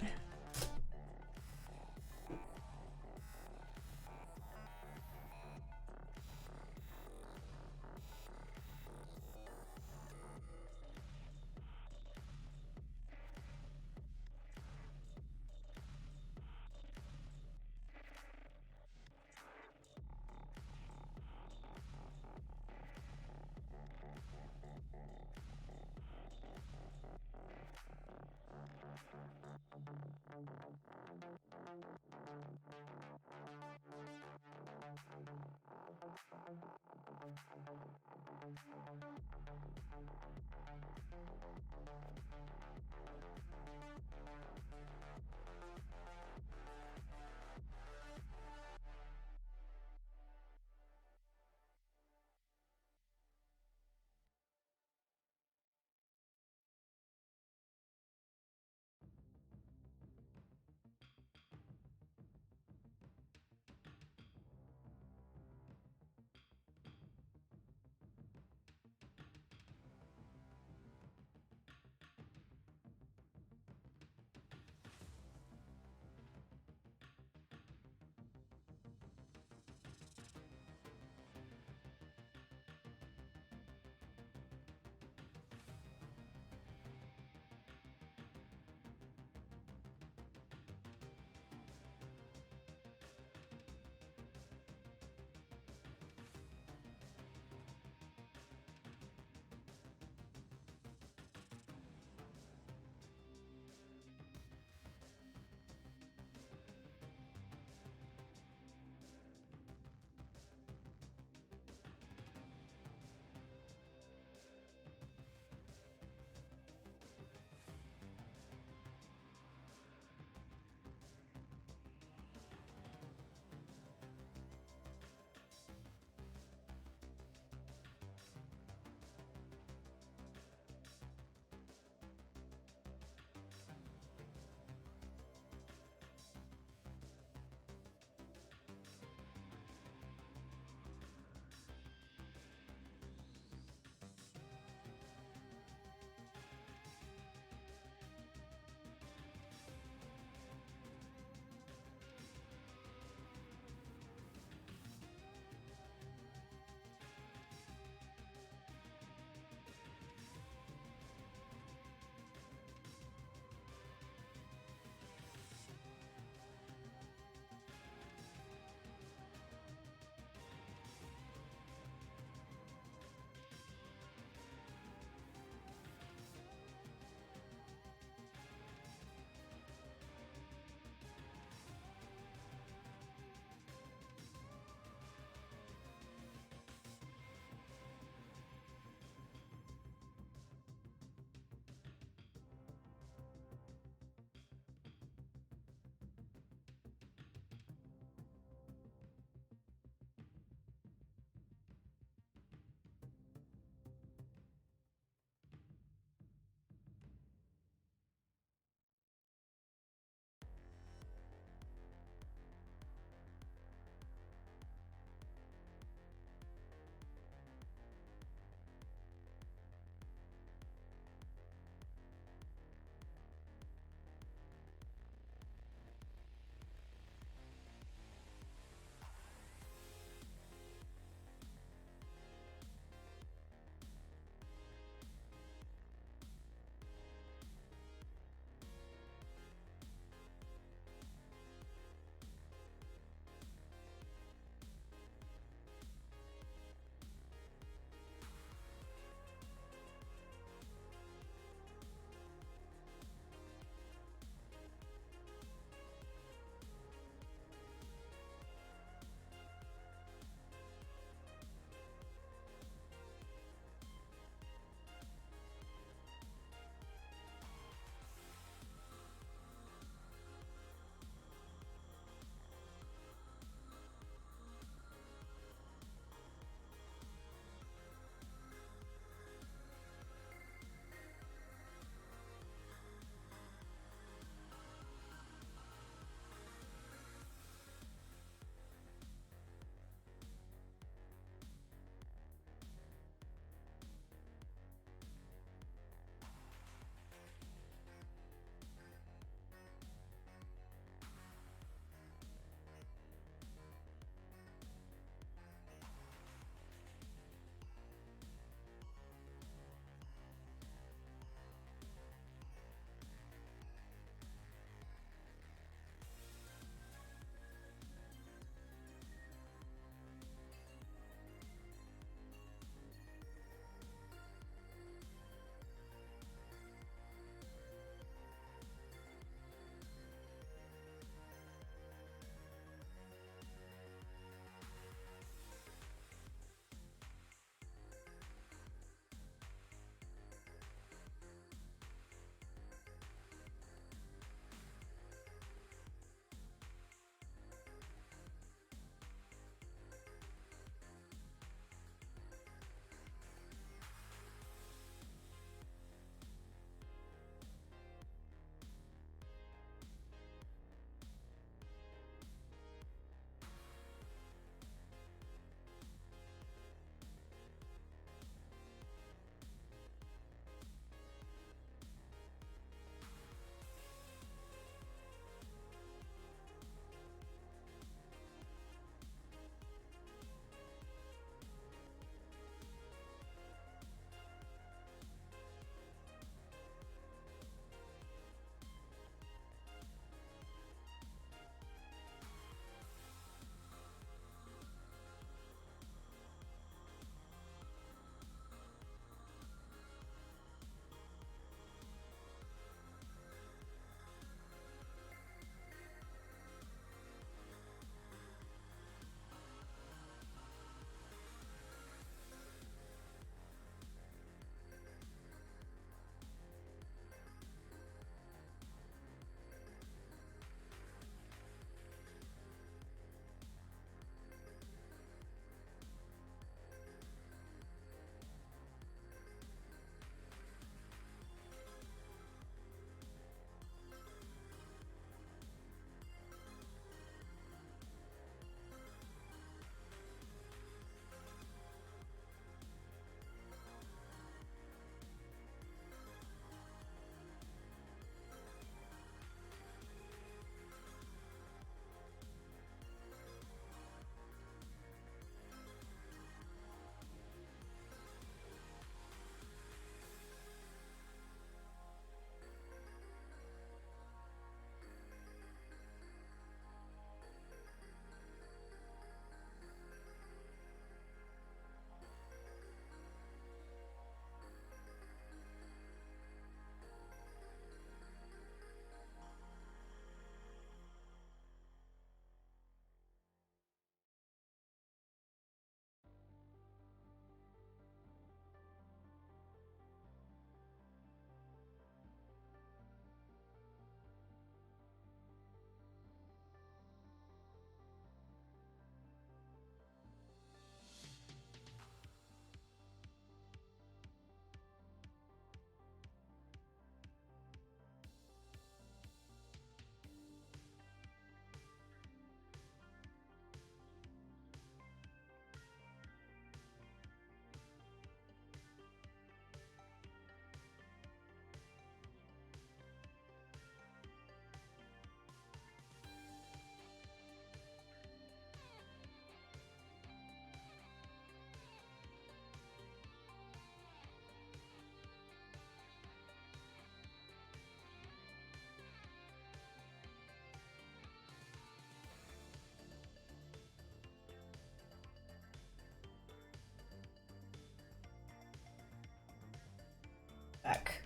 back.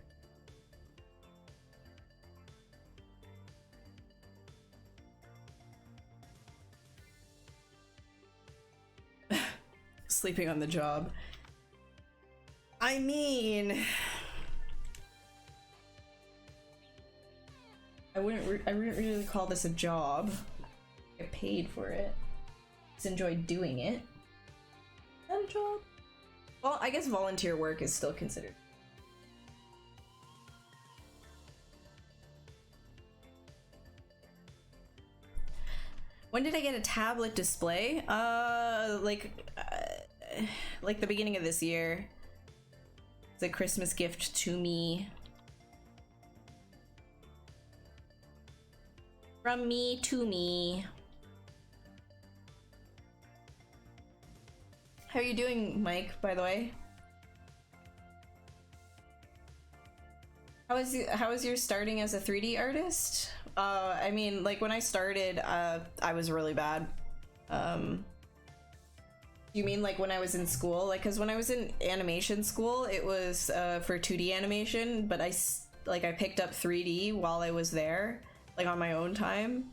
Sleeping on the job. I mean, I wouldn't really call this a job. I get paid for it. Just enjoy doing it. Is that a job? Well, I guess volunteer work is still considered. When did I get a tablet display? Like the beginning of this year. It's a Christmas gift to me. From me to me. How are you doing, Mike, by the way? How was your starting as a 3D artist? I mean, like when I started, I was really bad. You mean like when I was in school? Like, cause when I was in animation school, it was for 2D animation, but I picked up 3D while I was there, like on my own time,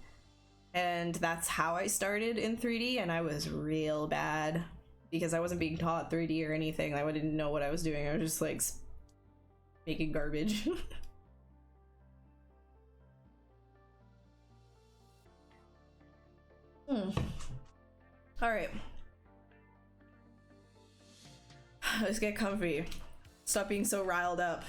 and that's how I started in 3D, and I was real bad because I wasn't being taught 3D or anything. I didn't know what I was doing. I was just like making garbage. All right. Let's get comfy. Stop being so riled up.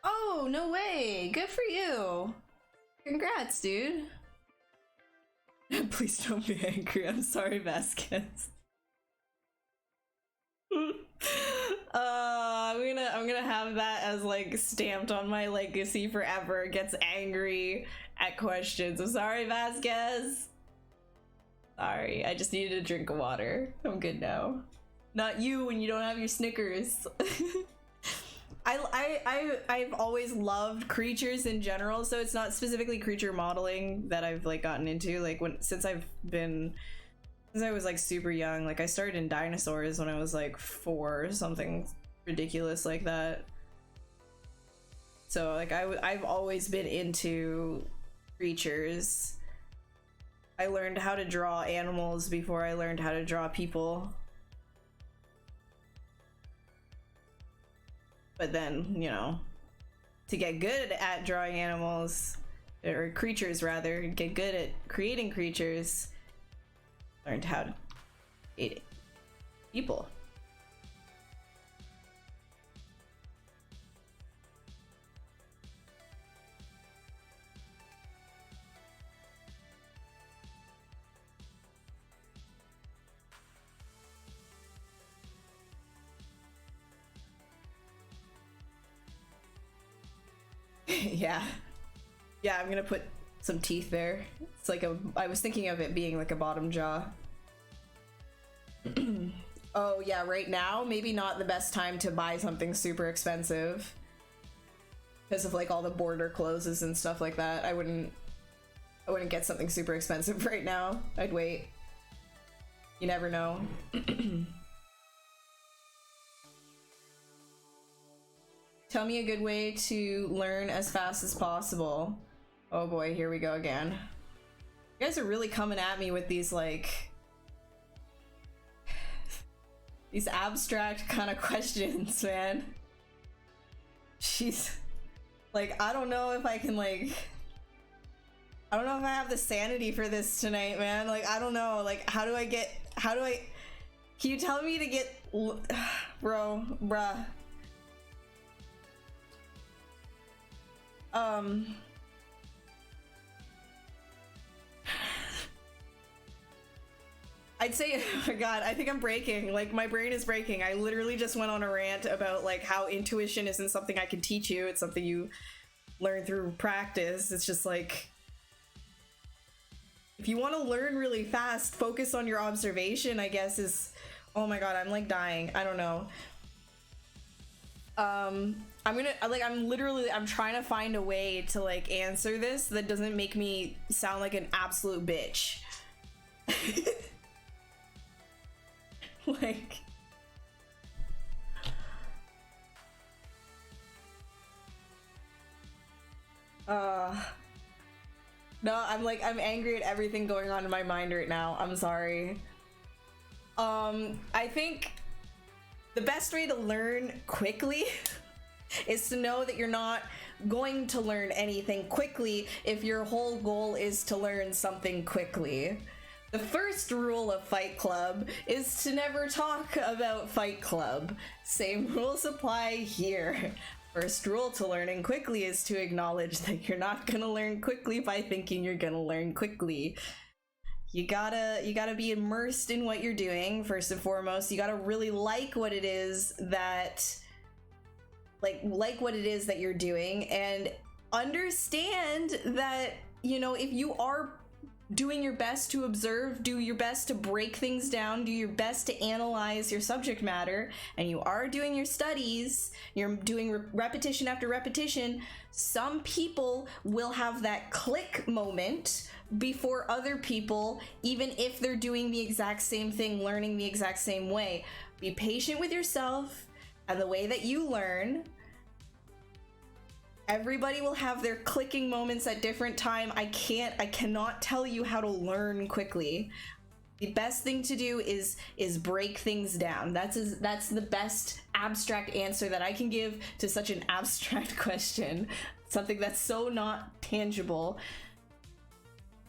Oh, no way! Good for you! Congrats, dude! Please don't be angry. I'm sorry, Vasquez. I'm gonna have that as like stamped on my legacy forever. Gets angry at questions. I'm sorry, Vasquez. Sorry, I just needed a drink of water. I'm good now. Not you when you don't have your Snickers. I've always loved creatures in general, so it's not specifically creature modeling that I've like gotten into. Like since I was like super young. Like I started in dinosaurs when I was like 4 or something ridiculous like that. So like I've always been into creatures. I learned how to draw animals before I learned how to draw people. But then, you know, to get good at drawing animals, or creatures rather, get good at creating creatures, learned how to create people. Yeah. Yeah, I'm gonna put some teeth there. It's like I was thinking of it being like a bottom jaw. Oh yeah, right now, maybe not the best time to buy something super expensive. Because of like all the border closes and stuff like that. I wouldn't get something super expensive right now. I'd wait. You never know. Tell me a good way to learn as fast as possible. Oh boy, here we go again. You guys are really coming at me with these like These abstract kind of questions, man. Jeez. Like, I don't know if I can, like... I don't know if I have the sanity for this tonight, man. Like, I don't know. Like, how do I... Can you tell me to get... Bruh. I'd say, oh my god, I think I'm breaking. Like, my brain is breaking. I literally just went on a rant about, like, how intuition isn't something I can teach you. It's something you learn through practice. It's just like, if you want to learn really fast, focus on your observation, I guess, is... Oh my god, I'm, like, dying. I don't know. I'm trying to find a way to, like, answer this that doesn't make me sound like an absolute bitch. Like, no, I'm angry at everything going on in my mind right now. I'm sorry. I think the best way to learn quickly is to know that you're not going to learn anything quickly if your whole goal is to learn something quickly. The first rule of Fight Club is to never talk about Fight Club. Same rules apply here. First rule to learning quickly is to acknowledge that you're not gonna learn quickly by thinking you're gonna learn quickly. You gotta be immersed in what you're doing, first and foremost. You gotta really like what it is that like what it is that you're doing, and understand that, you know, if you are doing your best to observe, do your best to break things down, do your best to analyze your subject matter, and you are doing your studies, you're doing repetition after repetition, some people will have that click moment before other people, even if they're doing the exact same thing, learning the exact same way. Be patient with yourself and the way that you learn. Everybody will have their clicking moments at different time. I cannot tell you how to learn quickly. The best thing to do is break things down. That's the best abstract answer that I can give to such an abstract question. Something that's so not tangible.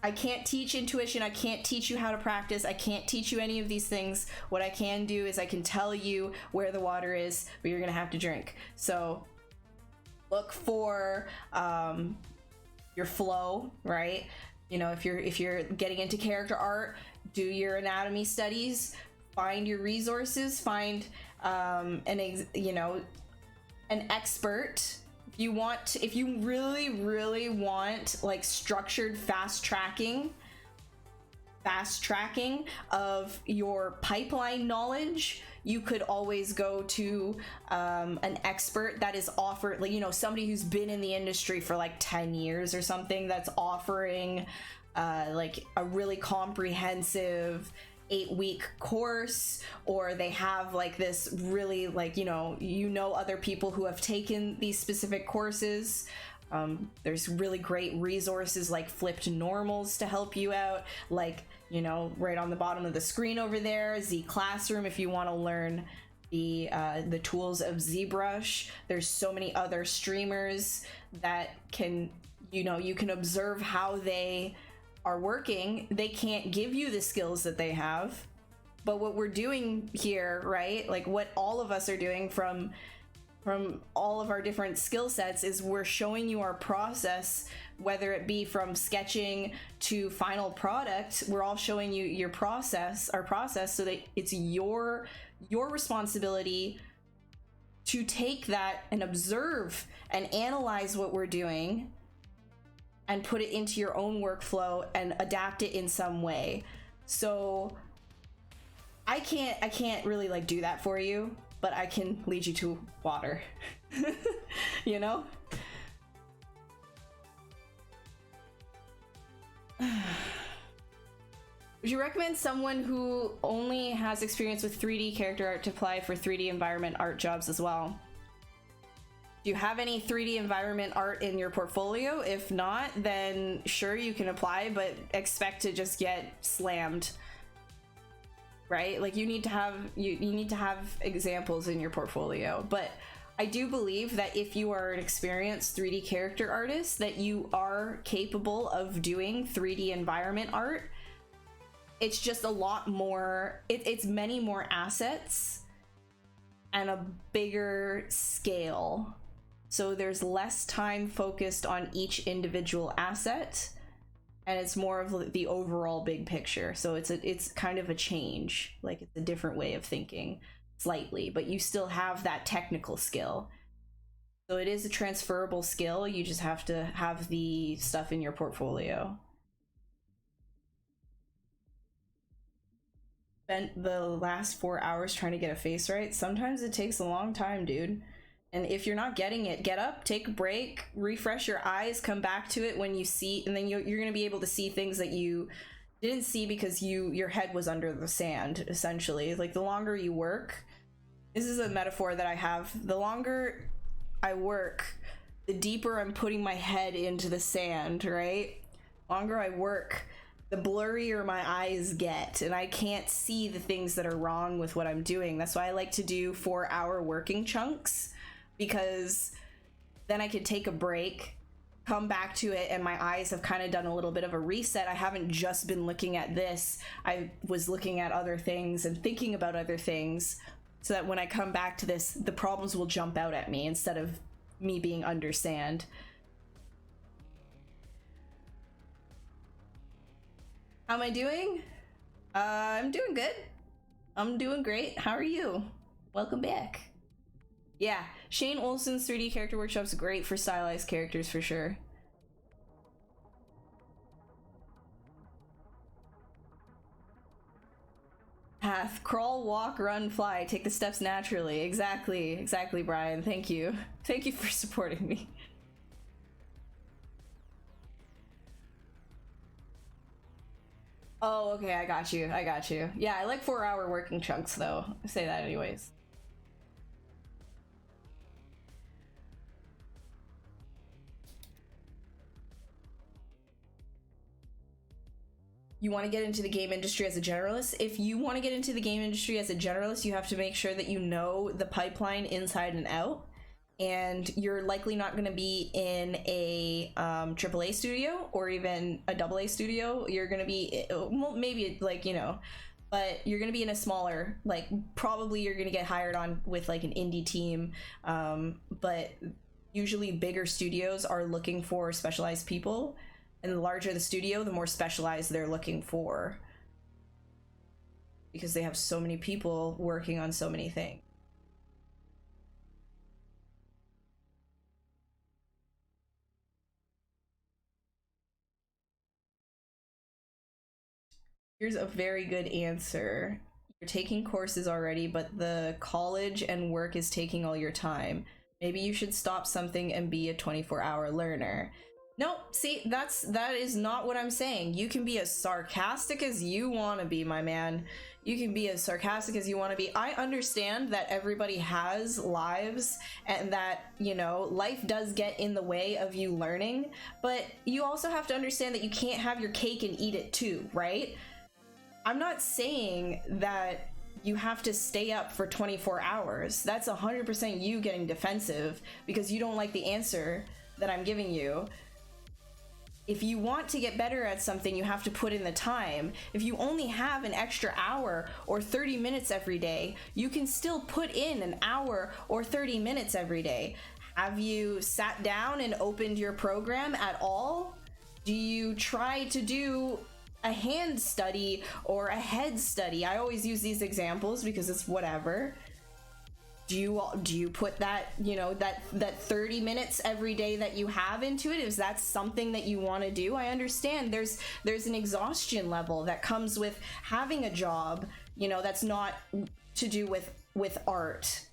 I can't teach intuition. I can't teach you how to practice. I can't teach you any of these things. What I can do is I can tell you where the water is, but you're gonna have to drink. So look for your flow, right? You know, if you're getting into character art, do your anatomy studies, find your resources, find an expert. If you really want like structured fast tracking of your pipeline knowledge, you could always go to an expert that is offered, like, you know, somebody who's been in the industry for like 10 years or something, that's offering like a really comprehensive 8-week course, or they have like this really, like, you know other people who have taken these specific courses. There's really great resources like flipped normals to help you out, like, you know, right on the bottom of the screen over there, Z Classroom, if you want to learn the tools of ZBrush. There's so many other streamers that can, you know, you can observe how they are working. They can't give you the skills that they have, but what we're doing here, right, like what all of us are doing from all of our different skill sets, is we're showing you our process, whether it be from sketching to final product. We're all showing you our process, so that it's your responsibility to take that and observe and analyze what we're doing and put it into your own workflow and adapt it in some way. So I can't really like do that for you, but I can lead you to water. You know? Would you recommend someone who only has experience with 3D character art to apply for 3D environment art jobs as well? Do you have any 3D environment art in your portfolio? If not, then sure, you can apply, but expect to just get slammed. right? Like you need to have examples in your portfolio. But I do believe that if you are an experienced 3D character artist, that you are capable of doing 3D environment art. It's just a lot more, it's many more assets and a bigger scale. So there's less time focused on each individual asset, and it's more of the overall big picture. So it's kind of a change, like it's a different way of thinking slightly, but you still have that technical skill. So it is a transferable skill. You just have to have the stuff in your portfolio. Spent the last 4 hours trying to get a face right. Sometimes it takes a long time, dude. And if you're not getting it, get up, take a break, refresh your eyes, come back to it when you see, and then you're going to be able to see things that you didn't see because your head was under the sand, essentially. Like the longer you work, this is a metaphor that I have, the longer I work, the deeper I'm putting my head into the sand, right? Longer I work, the blurrier my eyes get, and I can't see the things that are wrong with what I'm doing. That's why I like to do 4-hour working chunks, because then I could take a break, come back to it, and my eyes have kind of done a little bit of a reset. I haven't just been looking at this. I was looking at other things and thinking about other things, so that when I come back to this, the problems will jump out at me instead of me being under sand. How am I doing? I'm doing good. I'm doing great. How are you? Welcome back. Yeah, Shane Olson's 3D character workshop's great for stylized characters for sure. Path, crawl, walk, run, fly, take the steps naturally. Exactly, Brian. Thank you. Thank you for supporting me. Oh, okay, I got you. Yeah, I like 4-hour working chunks though. I say that anyways. You want to get into the game industry as a generalist? If you want to get into the game industry as a generalist, you have to make sure that you know the pipeline inside and out. And you're likely not going to be in a AAA studio or even a AA studio. You're going to be, well, maybe like, you know, but you're going to be in a smaller, like probably you're going to get hired on with like an indie team. But usually bigger studios are looking for specialized people. And the larger the studio, the more specialized they're looking for, because they have so many people working on so many things. Here's a very good answer. You're taking courses already, but the college and work is taking all your time. Maybe you should stop something and be a 24-hour learner. No, see, that is not what I'm saying. You can be as sarcastic as you want to be, my man. You can be as sarcastic as you want to be. I understand that everybody has lives and that, you know, life does get in the way of you learning, but you also have to understand that you can't have your cake and eat it too, right? I'm not saying that you have to stay up for 24 hours. That's 100% you getting defensive because you don't like the answer that I'm giving you. If you want to get better at something, you have to put in the time. If you only have an extra hour or 30 minutes every day, you can still put in an hour or 30 minutes every day. Have you sat down and opened your program at all? Do you try to do a hand study or a head study? I always use these examples because it's whatever. Do you put that, you know, that 30 minutes every day that you have into it? Is that something that you want to do? I understand there's an exhaustion level that comes with having a job, you know, that's not to do with art.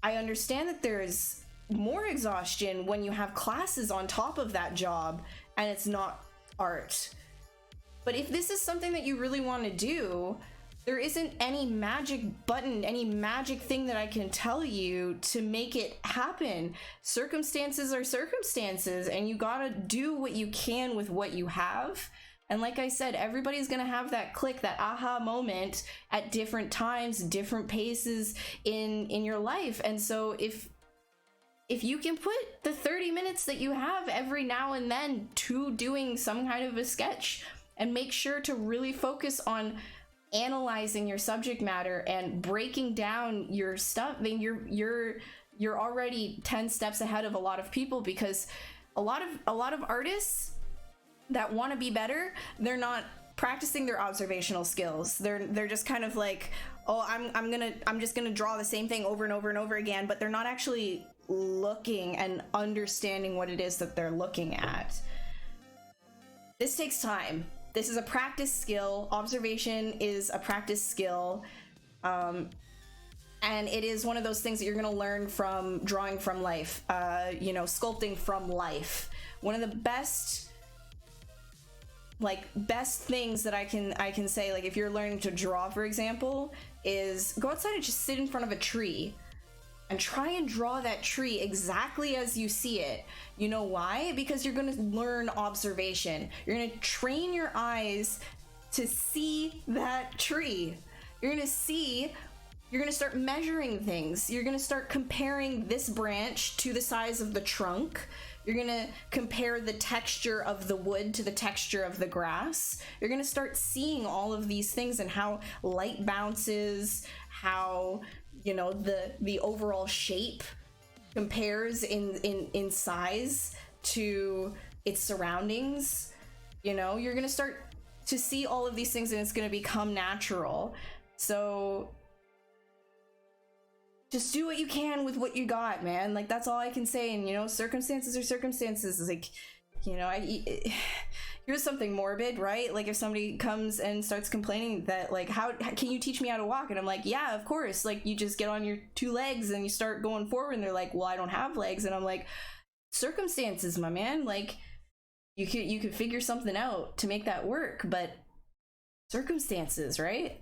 I understand that there's more exhaustion when you have classes on top of that job and it's not art. But if this is something that you really want to do, there isn't any magic button, any magic thing that I can tell you to make it happen. Circumstances are circumstances, and you gotta do what you can with what you have. And like I said, everybody's gonna have that click, that aha moment at different times, different paces in your life. And so if you can put the 30 minutes that you have every now and then to doing some kind of a sketch, and make sure to really focus on analyzing your subject matter and breaking down your stuff, then you're already 10 steps ahead of a lot of people. Because a lot of artists that want to be better, they're not practicing their observational skills. They're just kind of like, oh, I'm just gonna draw the same thing over and over and over again, but they're not actually looking and understanding what it is that they're looking at. This takes time. This is a practice skill. Observation is a practice skill. And it is one of those things that you're going to learn from drawing from life, sculpting from life. One of the best things that I can say, like, if you're learning to draw, for example, is go outside and just sit in front of a tree and try and draw that tree exactly as you see it. You know why? Because you're going to learn observation. You're going to train your eyes to see that tree. You're going to start measuring things. You're going to start comparing this branch to the size of the trunk. You're going to compare the texture of the wood to the texture of the grass. You're going to start seeing all of these things and how light bounces, how the overall shape compares in size to its surroundings. You're gonna start to see all of these things, and it's gonna become natural. So just do what you can with what you got, man. Like, that's all I can say. And circumstances are circumstances. Like, here's something morbid, right? Like, if somebody comes and starts complaining that, like, how can you teach me how to walk? And I'm like, yeah, of course. Like, you just get on your two legs and you start going forward. And they're like, well, I don't have legs. And I'm like, circumstances, my man. Like, you could figure something out to make that work, but circumstances, right?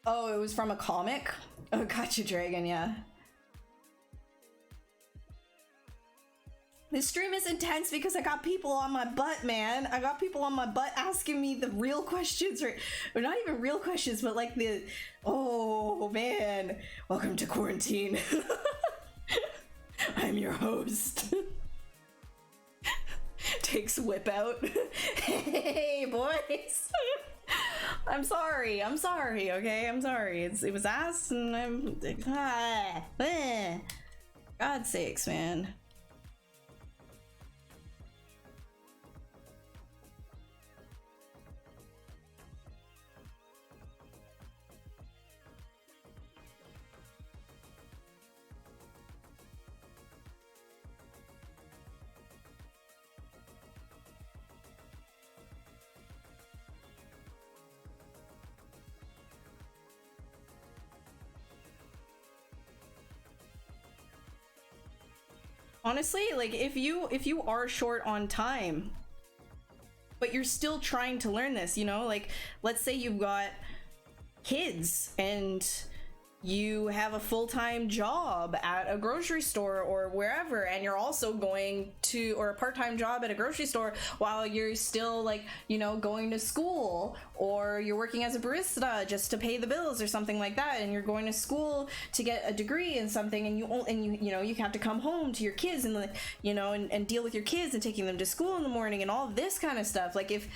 Oh, it was from a comic? Oh, gotcha, Dragon, yeah. This stream is intense because I got people on my butt, man. I got people on my butt asking me the real questions, or not even real questions, but like oh man, welcome to quarantine. I'm your host. Takes whip out. Hey, boys. I'm sorry, okay? I'm sorry. It was asked and I'm... God's sakes, man. Honestly, like, if you are short on time, but you're still trying to learn this, like, let's say you've got kids and you have a full-time job at a grocery store or wherever, and you're also going to, or a part-time job at a grocery store while you're still, like, going to school, or you're working as a barista just to pay the bills or something like that, and you're going to school to get a degree in something, and you have to come home to your kids and, like, and deal with your kids and taking them to school in the morning and all this kind of stuff. Like, if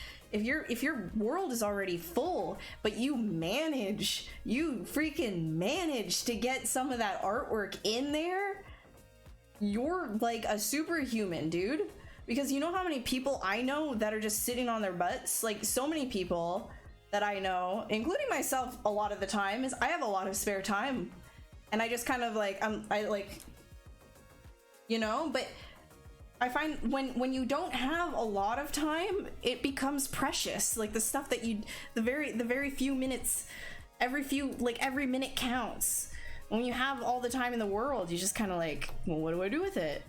your world is already full, but you freaking manage to get some of that artwork in there, you're like a superhuman, dude. Because you know how many people I know that are just sitting on their butts? Like, so many people that I know, including myself a lot of the time, is I have a lot of spare time. And I just kind of like, but I find when you don't have a lot of time, it becomes precious. Like, the stuff that the very few minutes, every minute counts. When you have all the time in the world, you just kind of like, well, what do I do with it?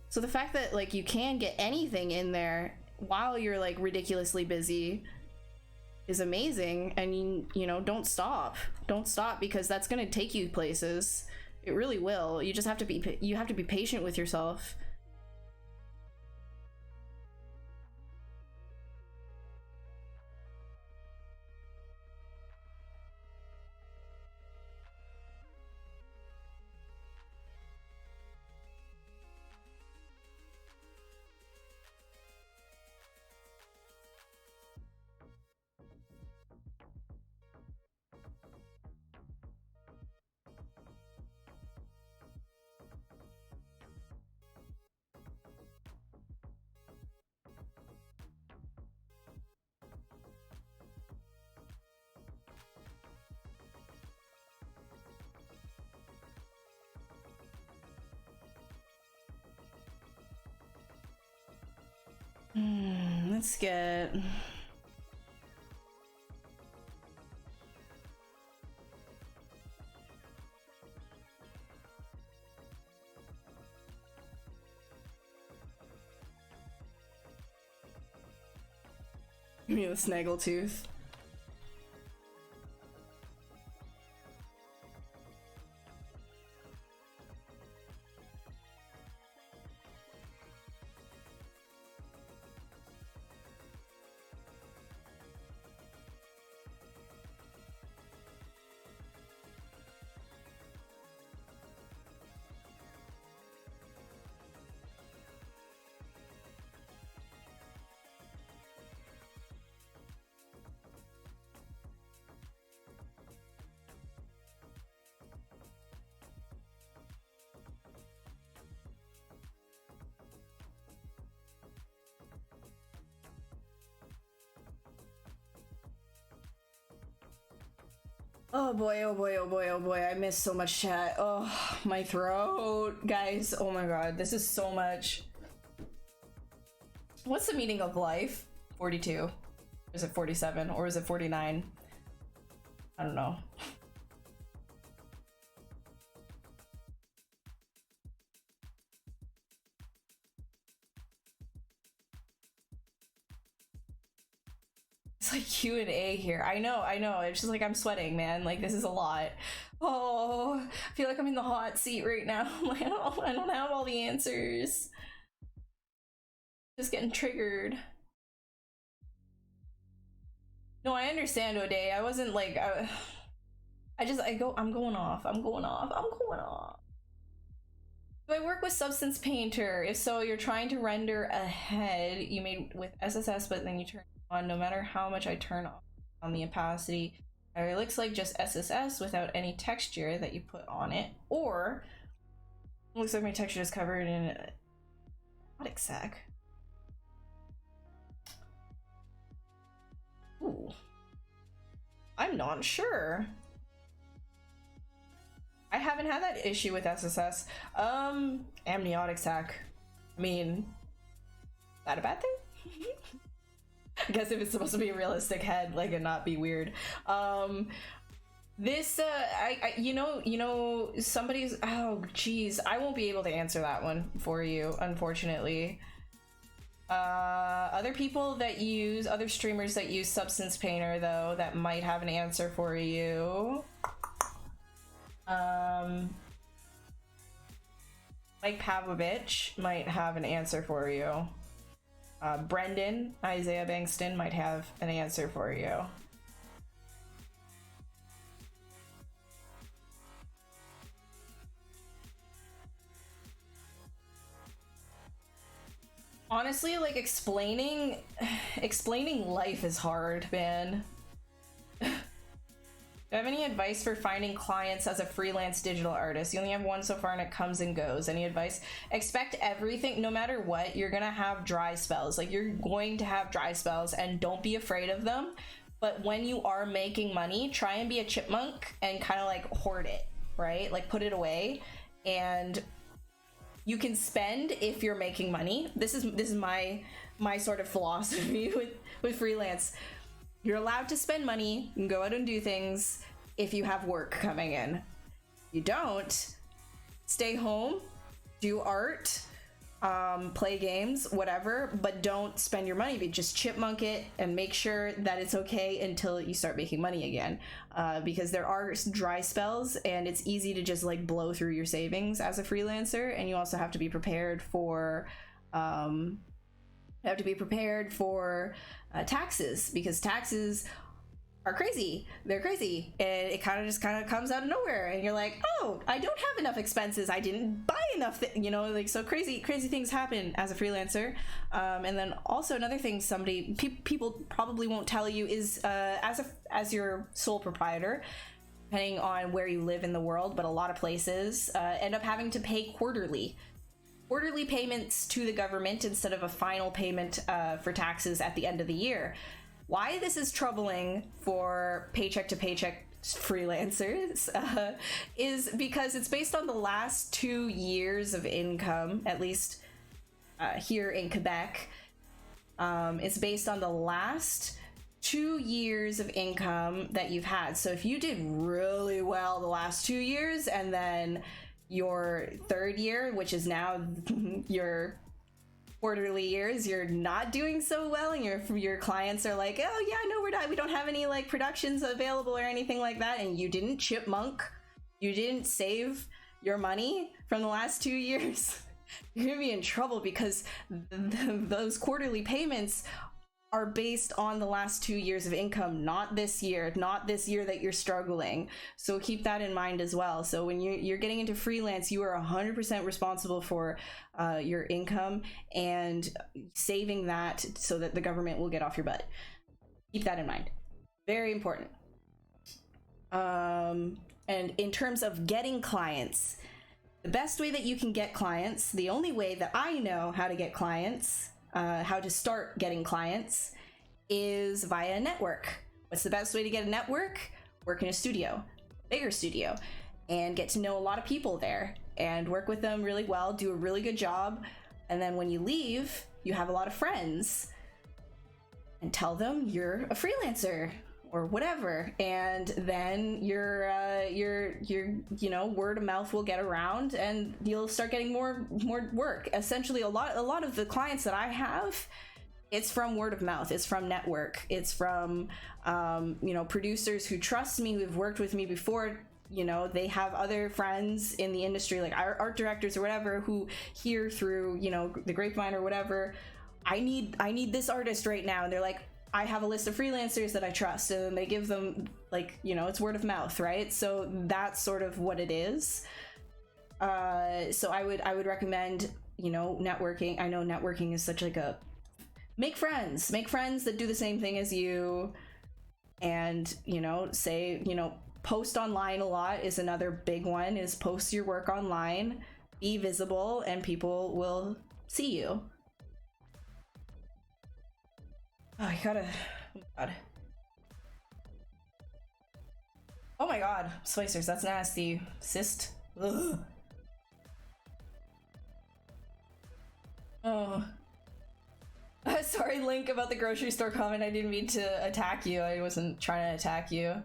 So the fact that, like, you can get anything in there while you're, like, ridiculously busy is amazing, and you know, don't stop, because that's going to take you places. It really will. You just have to be patient with yourself. Let's get... Give me the snaggletooth. Oh boy, oh boy, oh boy, oh boy, I missed so much chat. Oh, my throat. Guys, oh my god, this is so much. What's the meaning of life? 42. Or is it 47? Or is it 49? I don't know. It's like Q&A here. I know. It's just like I'm sweating, man. Like, this is a lot. Oh, I feel like I'm in the hot seat right now. Like, I don't have all the answers. Just getting triggered. No, I understand, O'Day. I wasn't like... I'm going off. Do I work with Substance Painter? If so, you're trying to render a head you made with SSS, but then you turn on. No matter how much I turn on the opacity, it looks like just SSS without any texture that you put on it, or it looks like my texture is covered in a exotic sac. Ooh, I'm not sure. I haven't had that issue with SSS. Amniotic sac. I mean, is that a bad thing? I guess if it's supposed to be a realistic head, like, and not be weird. This, you know, somebody's, oh, geez, I won't be able to answer that one for you, unfortunately. Other people that use, other streamers that use Substance Painter, though, that might have an answer for you. Mike Pavlovich might have an answer for you. Brendan, Isaiah Bankston might have an answer for you. Honestly, like, explaining life is hard, man. Do you have any advice for finding clients as a freelance digital artist? You only have one so far and it comes and goes. Any advice? Expect everything. No matter what, you're gonna have dry spells. Like, you're going to have dry spells, and don't be afraid of them. But when you are making money, try and be a chipmunk and kind of like hoard it, right? Like, put it away, and you can spend if you're making money. This is my sort of philosophy with freelance. You're allowed to spend money and go out and do things if you have work coming in. You don't, stay home, do art, play games, whatever, but don't spend your money. Just chipmunk it and make sure that it's okay until you start making money again. Because there are dry spells and it's easy to just like blow through your savings as a freelancer. And you also have to be prepared for taxes, because taxes are crazy. They're crazy, and it kind of comes out of nowhere, and you're like, oh, I don't have enough expenses, I didn't buy enough like, so crazy things happen as a freelancer. And then also another thing people probably won't tell you is as your sole proprietor, depending on where you live in the world, but a lot of places end up having to pay quarterly payments to the government instead of a final payment for taxes at the end of the year. Why this is troubling for paycheck to paycheck freelancers is because it's based on the last 2 years of income, at least here in Quebec. It's based on the last 2 years of income that you've had. So if you did really well the last 2 years, and then your third year, which is now your quarterly years, you're not doing so well, and your clients are like, oh yeah, no, we don't have any like productions available or anything like that, and you didn't chipmunk, you didn't save your money from the last 2 years, you're gonna be in trouble, because those quarterly payments are based on the last 2 years of income, not this year that you're struggling. So keep that in mind as well. So when you're getting into freelance, you are 100% responsible for your income and saving that so that the government will get off your butt. Keep that in mind. Very important. And in terms of getting clients, the best way that you can get clients, the only way that I know how to get clients, how to start getting clients, is via a network. What's the best way to get a network? Work in a studio, bigger studio, and get to know a lot of people there and work with them really well, do a really good job. And then when you leave, you have a lot of friends, and tell them you're a freelancer or whatever, and then your word of mouth will get around, and you'll start getting more work. Essentially, a lot of the clients that I have, it's from word of mouth, it's from network, it's from producers who trust me, who've worked with me before. They have other friends in the industry, like art directors or whatever, who hear through the grapevine or whatever, I need this artist right now, and they're like, I have a list of freelancers that I trust, and then they give them, like, it's word of mouth, right? So that's sort of what it is. So I would recommend, networking. I know networking is such like a make friends that do the same thing as you, and post online a lot is another big one. Is post your work online, be visible, and people will see you. Oh, you gotta. Oh my god, splicers, that's nasty. Cyst. Ugh. Oh. Sorry, Link, about the grocery store comment. I didn't mean to attack you. I wasn't trying to attack you.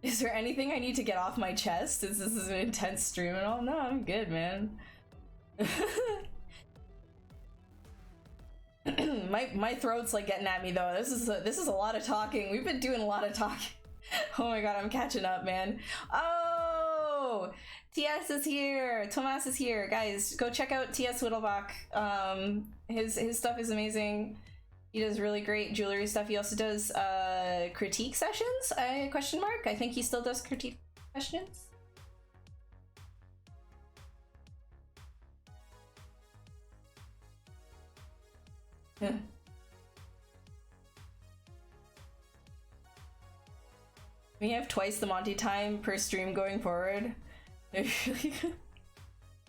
Is there anything I need to get off my chest? This is an intense stream and all? No, I'm good, man. my throat's like getting at me though. This is a lot of talking. We've been doing a lot of talking. Oh my god, I'm catching up, man. Oh, TS is here. Tomas is here. Guys, go check out TS Whittlebach. His stuff is amazing. He does really great jewelry stuff. He also does critique sessions, question mark. I think he still does critique questions. Yeah. We have twice the Monty time per stream going forward. If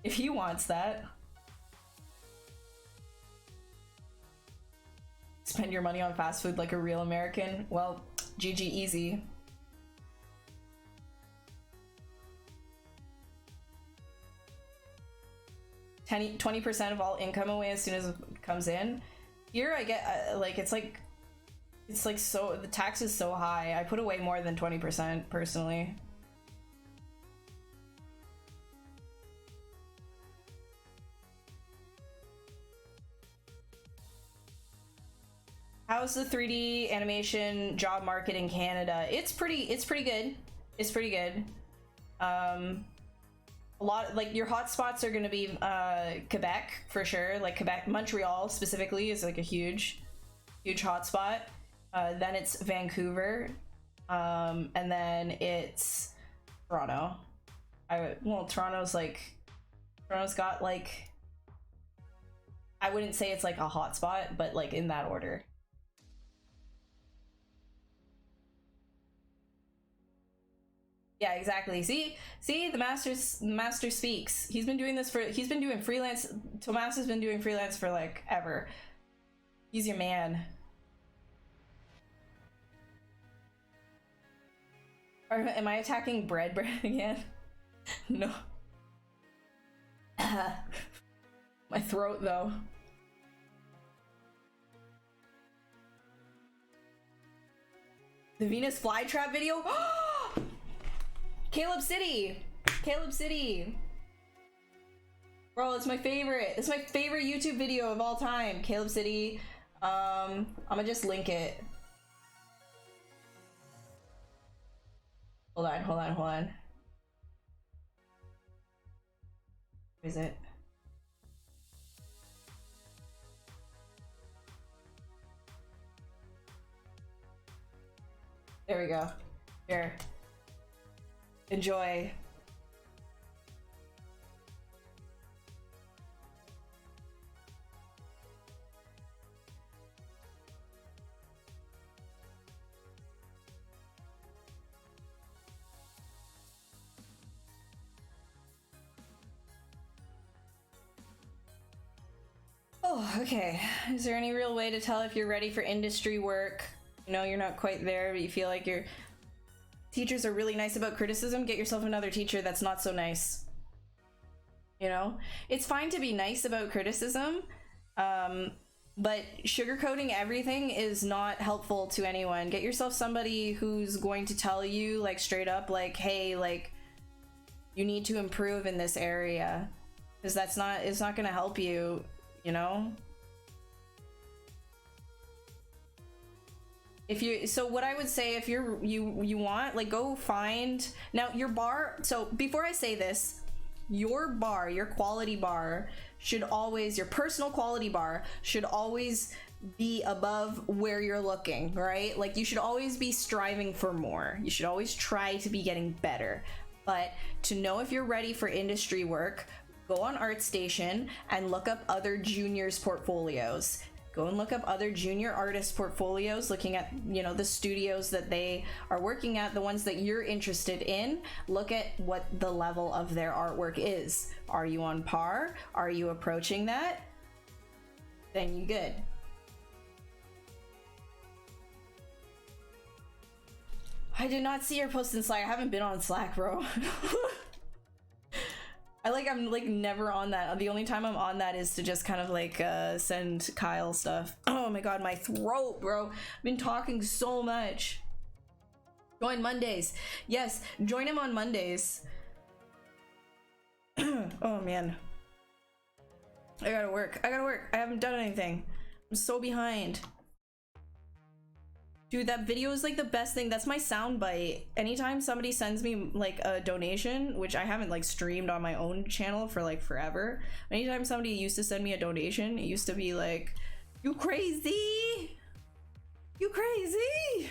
he wants that. Spend your money on fast food like a real American? Well, GG easy. $20% of all income away as soon as it comes in. Here I get like it's like so the tax is so high. I put away more than 20% personally. How's the 3D animation job market in Canada? It's pretty good. It's pretty good. A lot, like, your hotspots are gonna be Quebec for sure. Like Quebec, Montreal specifically is like a huge hotspot. Then it's Vancouver, and then it's Toronto. Toronto's got like, I wouldn't say it's like a hotspot, but like in that order. Yeah, exactly. See, the master speaks. He's been doing freelance. Tomas has been doing freelance for like ever. He's your man. Or am I attacking bread again? No. My throat though. The Venus flytrap video? Caleb City! Caleb City! Bro, it's my favorite. It's my favorite YouTube video of all time. Caleb City. I'm gonna just link it. Hold on. Where is it? There we go. Here. Enjoy. Oh, okay. Is there any real way to tell if you're ready for industry work? You know, you're not quite there, but you feel like your teachers are really nice about criticism. Get yourself another teacher that's not so nice. You know? It's fine to be nice about criticism, but sugarcoating everything is not helpful to anyone. Get yourself somebody who's going to tell you, like, straight up, like, hey, like, you need to improve in this area. Because it's not gonna help you, you know? So what I would say, if you want, like, go find, now your bar, so before I say this, your bar, your quality bar should always, your personal quality bar should always be above where you're looking, right? Like, you should always be striving for more. You should always try to be getting better. But to know if you're ready for industry work, go on ArtStation and look up other juniors' portfolios. Go and look up other junior artist portfolios, looking at, you know, the studios that they are working at, the ones that you're interested in. Look at what the level of their artwork is. Are you on par? Are you approaching that? Then you good. I did not see your post in Slack. I haven't been on Slack, bro. I'm like never on that. The only time I'm on that is to just kind of like send Kyle stuff. Oh my god, my throat, bro. I've been talking so much. Join Mondays. Yes, join him on Mondays. Oh man. I gotta work. I haven't done anything. I'm so behind. Dude, that video is like the best thing. That's my soundbite. Anytime somebody sends me like a donation, which I haven't like streamed on my own channel for like forever. Anytime somebody used to send me a donation, it used to be like, you crazy? You crazy?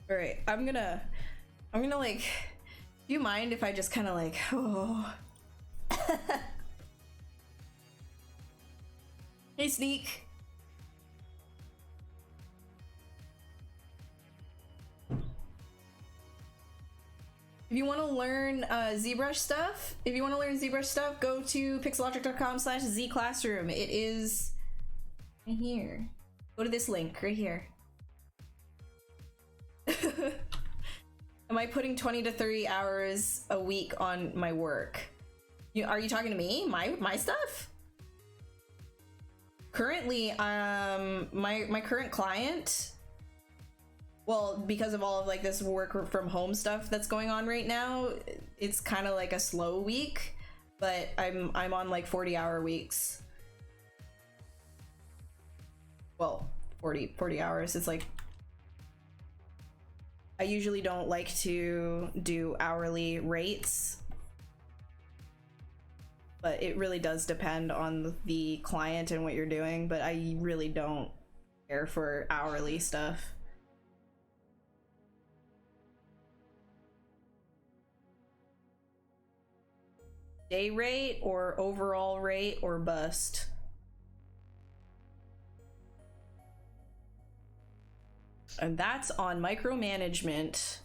All right, I'm gonna like, do you mind if I just kind of like, oh. Hey, Sneak. If you want to learn ZBrush stuff, go to pixellogic.com/zclassroom. It is right here. Go to this link right here. Am I putting 20 to 30 hours a week on my work? Are you talking to me? My stuff? Currently, my current client, well, because of all of like this work from home stuff that's going on right now, it's kind of like a slow week, but I'm on like 40-hour weeks. Well, 40 hours. It's like, I usually don't like to do hourly rates, but it really does depend on the client and what you're doing, but I really don't care for hourly stuff. Day rate or overall rate or bust? And that's on micromanagement.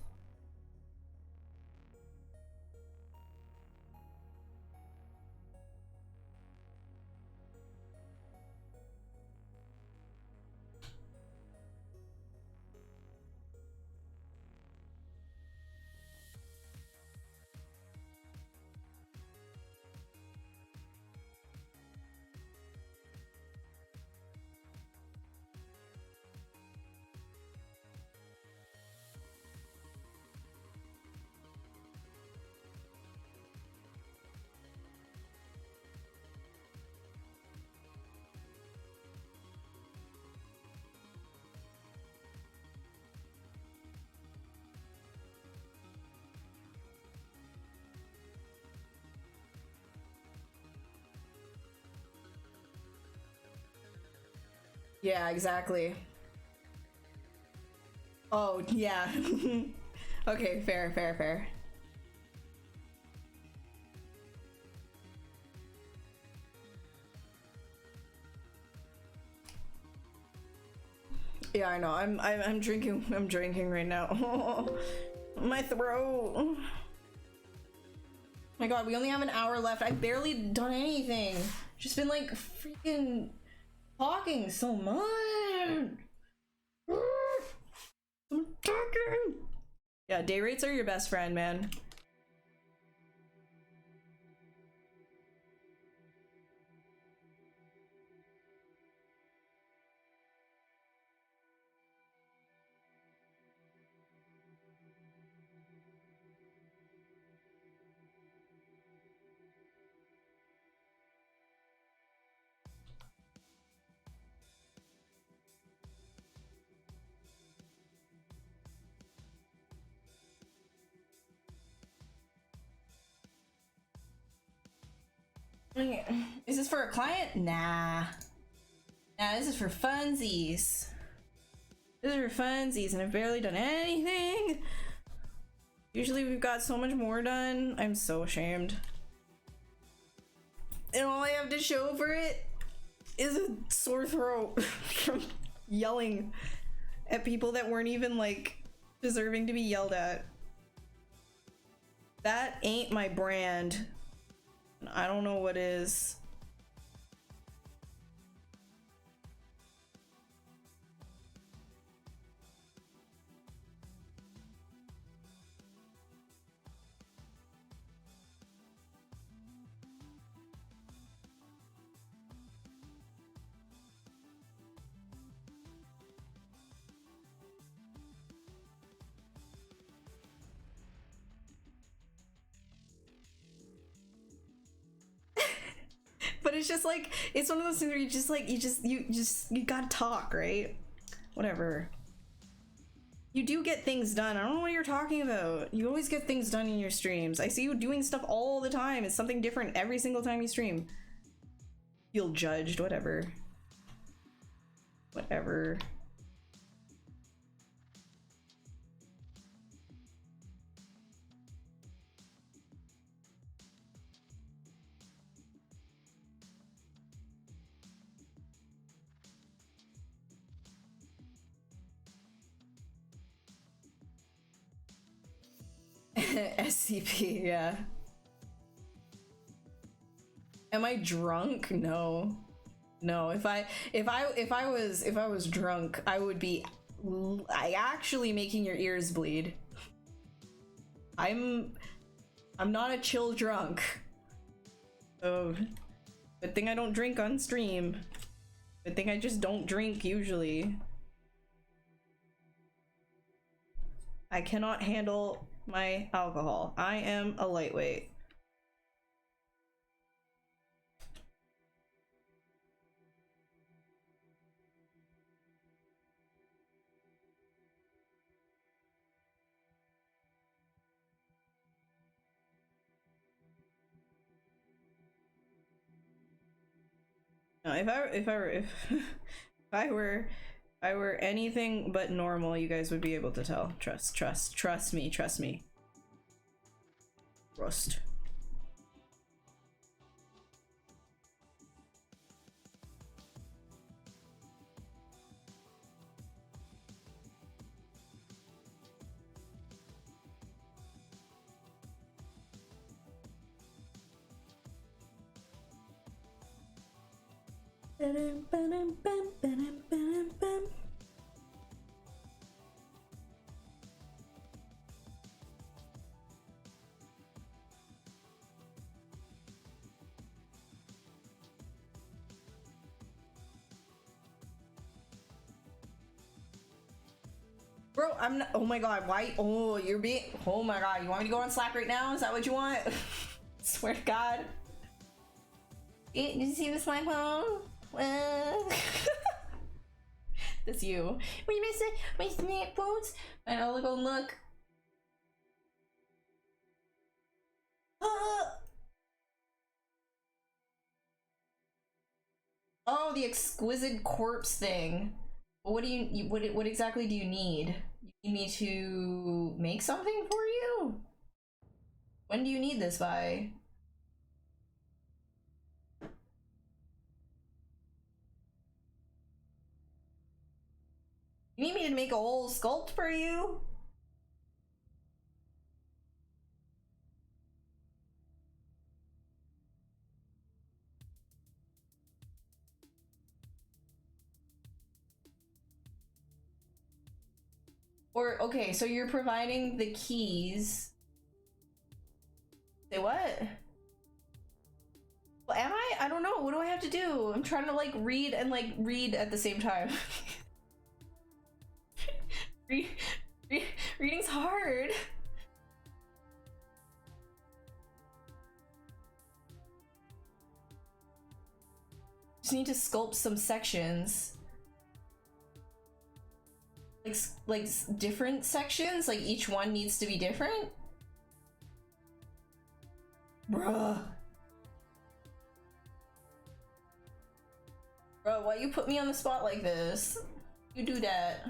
Yeah, exactly. Oh, yeah. Okay, fair. Yeah, I know. I'm drinking right now. My throat. My god, we only have an hour left. I've barely done anything. Just been like freaking talking so much. I'm talking. Yeah, day rates are your best friend, man. Is this for a client? Nah, this is for funsies. This is for funsies, and I've barely done anything. Usually we've got so much more done. I'm so ashamed. And all I have to show for it is a sore throat from yelling at people that weren't even like deserving to be yelled at. That ain't my brand. I don't know what is. But it's just like, it's one of those things where you gotta talk, right? Whatever. You do get things done. I don't know what you're talking about. You always get things done in your streams. I see you doing stuff all the time. It's something different every single time you stream. Feel judged, whatever. Whatever. SCP, yeah. Am I drunk? No. No, if I was drunk, I would be actually making your ears bleed. I'm not a chill drunk. So, good thing I don't drink on stream. Good thing I just don't drink usually. I cannot handle my alcohol. I am a lightweight. No, if I were anything but normal, you guys would be able to tell. Trust me. Trust. Bro, I'm not. Oh my god, why? Oh, you're being. Oh my god, you want me to go on Slack right now? Is that what you want? Swear to God. Did you see this my phone? That's you. Wait, my snap phones? And I'll go look. Oh, the exquisite corpse thing. What do you what exactly do you need? You need me to make something for you? When do you need this by? You need me to make a whole sculpt for you? Or, okay, so you're providing the keys. Say what? Well, am I? I don't know. What do I have to do? I'm trying to, like, read and, like, read at the same time. Reading's hard. Just need to sculpt some sections. Like different sections? Like each one needs to be different? Bruh. Bro, why you put me on the spot like this? You do that.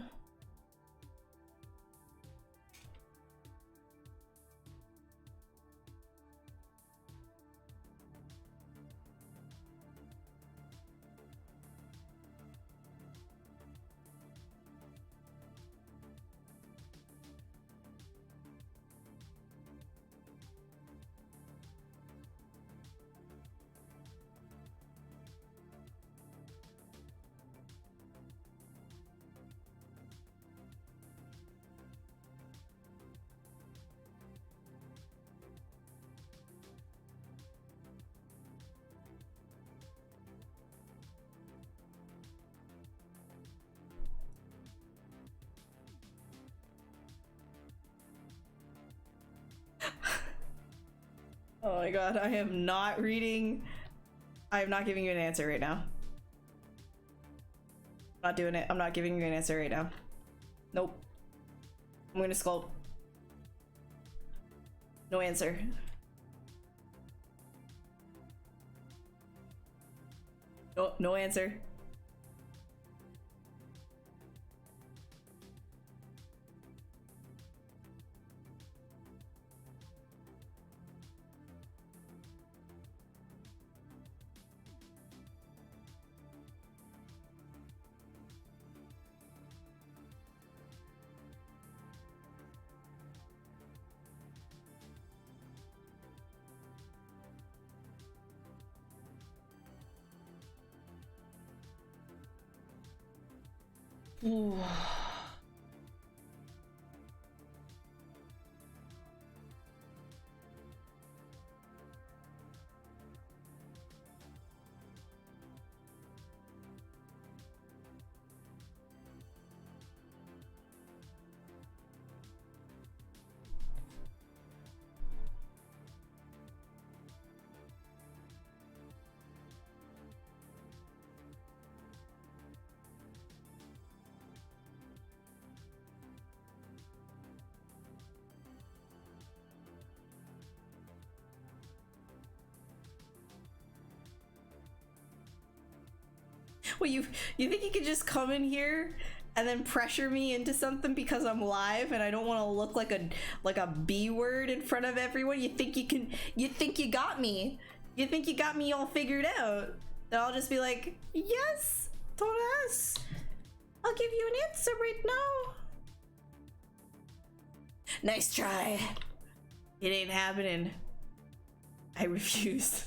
Oh my god, I am not reading. I am not giving you an answer right now. Not doing it. I'm not giving you an answer right now. Nope. I'm gonna sculpt. No answer. No answer. Ooh. Well, you think you could just come in here and then pressure me into something because I'm live and I don't want to look like a B word in front of everyone? You think you can? You think you got me? You think you got me all figured out? Then I'll just be like, yes, Thomas, I'll give you an answer right now. Nice try. It ain't happening. I refuse.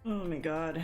Oh my god.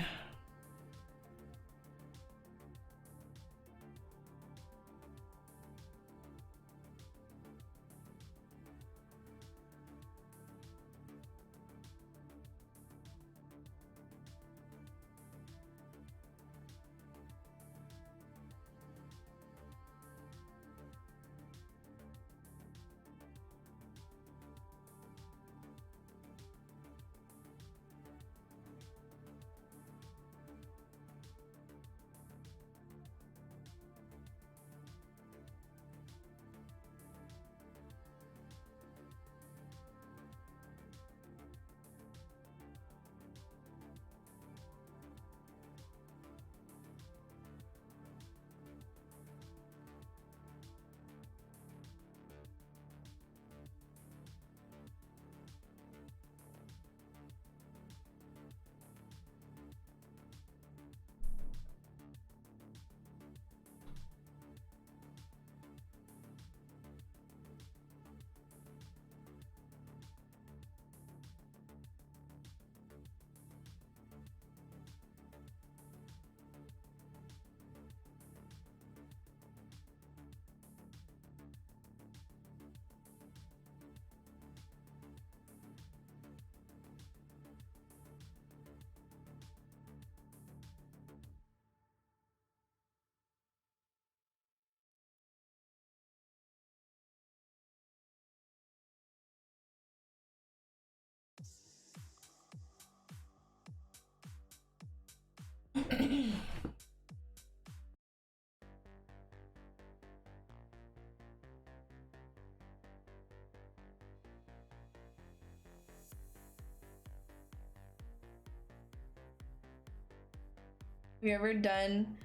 Have you ever done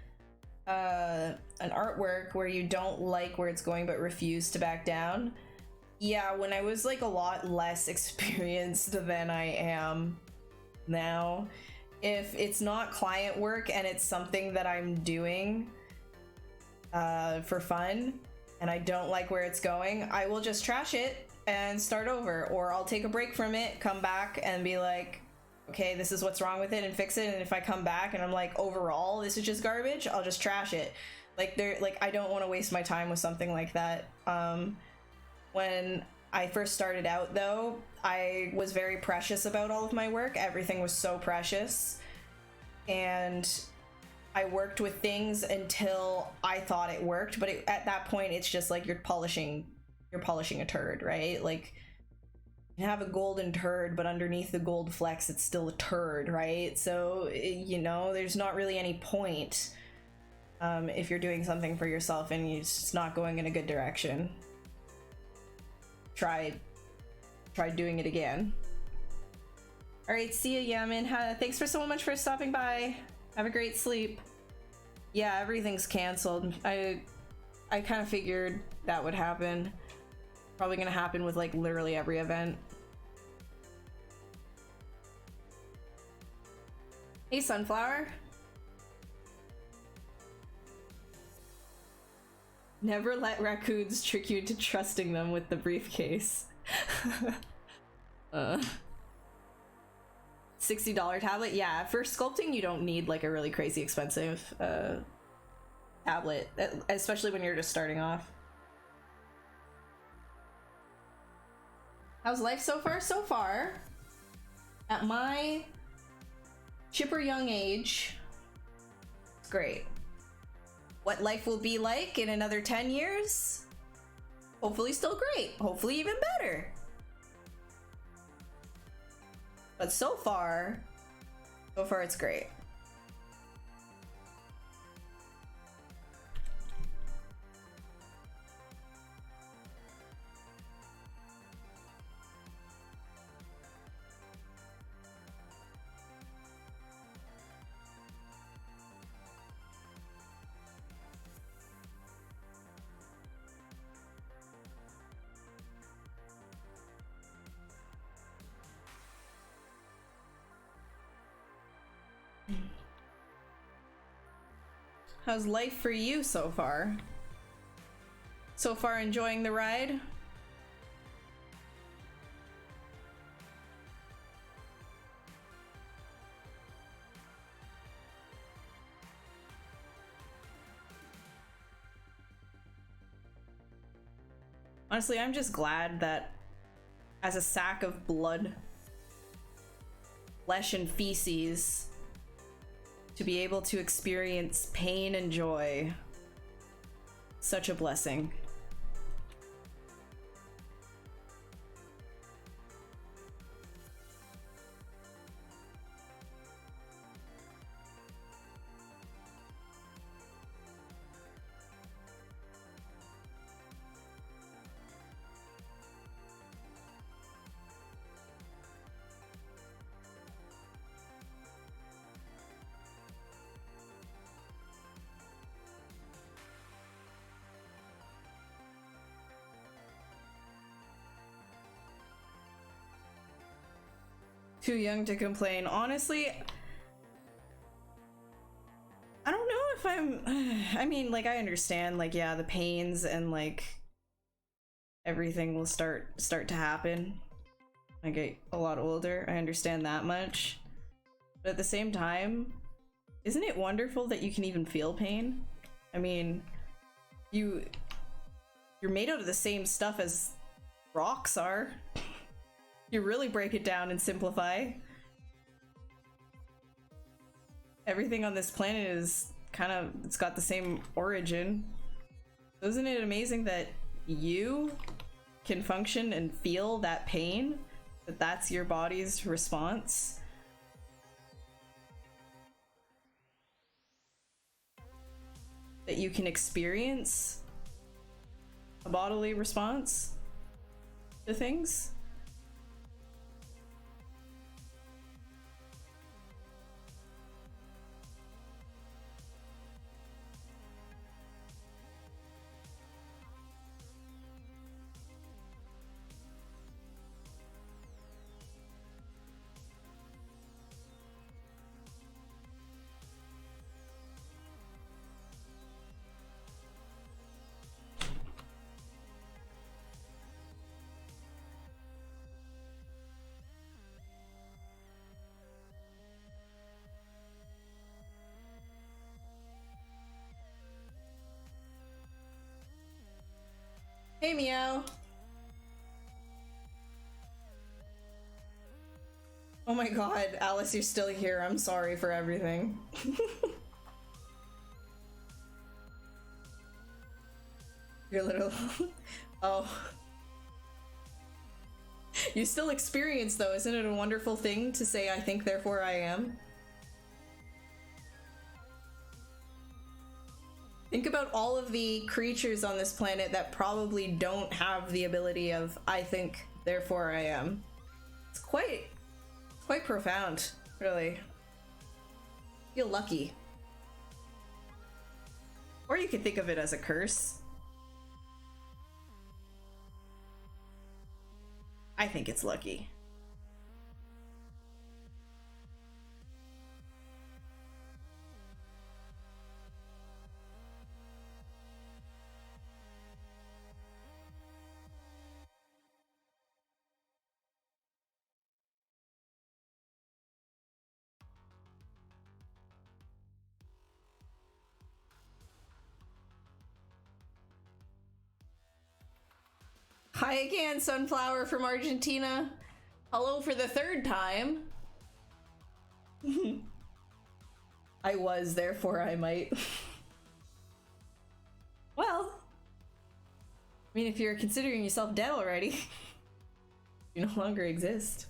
an artwork where you don't like where it's going but refuse to back down? Yeah, when I was like a lot less experienced than I am now. If it's not client work and it's something that I'm doing for fun and I don't like where it's going, I will just trash it and start over, or I'll take a break from it, come back and be like, okay, this is what's wrong with it, and fix it. And if I come back and I'm like, overall this is just garbage, I'll just trash it. I don't want to waste my time with something like that. When I first started out though, I was very precious about all of my work. Everything was so precious, and I worked with things until I thought it worked, but at that point it's just like you're polishing a turd, right? Like, you have a golden turd, but underneath the gold flecks it's still a turd, right? So, you know, there's not really any point if you're doing something for yourself and it's just not going in a good direction. Try doing it again. All right, see ya, Yamin. Thanks so much for stopping by. Have a great sleep. Yeah, everything's canceled. I kind of figured that would happen. Probably gonna happen with like literally every event. Hey, Sunflower. Never let raccoons trick you into trusting them with the briefcase. $60 tablet. Yeah, for sculpting you don't need like a really crazy expensive tablet, especially when you're just starting off. How's life so far? So far, at my chipper young age, it's great. What life will be like in another 10 years? Hopefully still great. Hopefully even better. But so far it's great. How's life for you so far? So far enjoying the ride? Honestly, I'm just glad that as a sack of blood, flesh and feces, to be able to experience pain and joy, such a blessing. Too young to complain. Honestly, I don't know if I mean, like, I understand, like, yeah, the pains and like everything will start to happen. I get a lot older. I understand that much. But at the same time, isn't it wonderful that you can even feel pain? I mean, you're made out of the same stuff as rocks are. You really break it down and simplify. Everything on this planet is it's got the same origin. Isn't it amazing that you can function and feel that pain? That's your body's response? That you can experience a bodily response to things? Hey, Meow. Oh my god, Alice, you're still here. I'm sorry for everything. You're little... Oh. You still experience, though. Isn't it a wonderful thing to say, I think, therefore I am? Think about all of the creatures on this planet that probably don't have the ability of, I think, therefore I am. It's quite profound, really. I feel lucky. Or you could think of it as a curse. I think it's lucky. Hi again, Sunflower from Argentina. Hello for the third time. I was, therefore I might. Well, I mean, if you're considering yourself dead already, you no longer exist.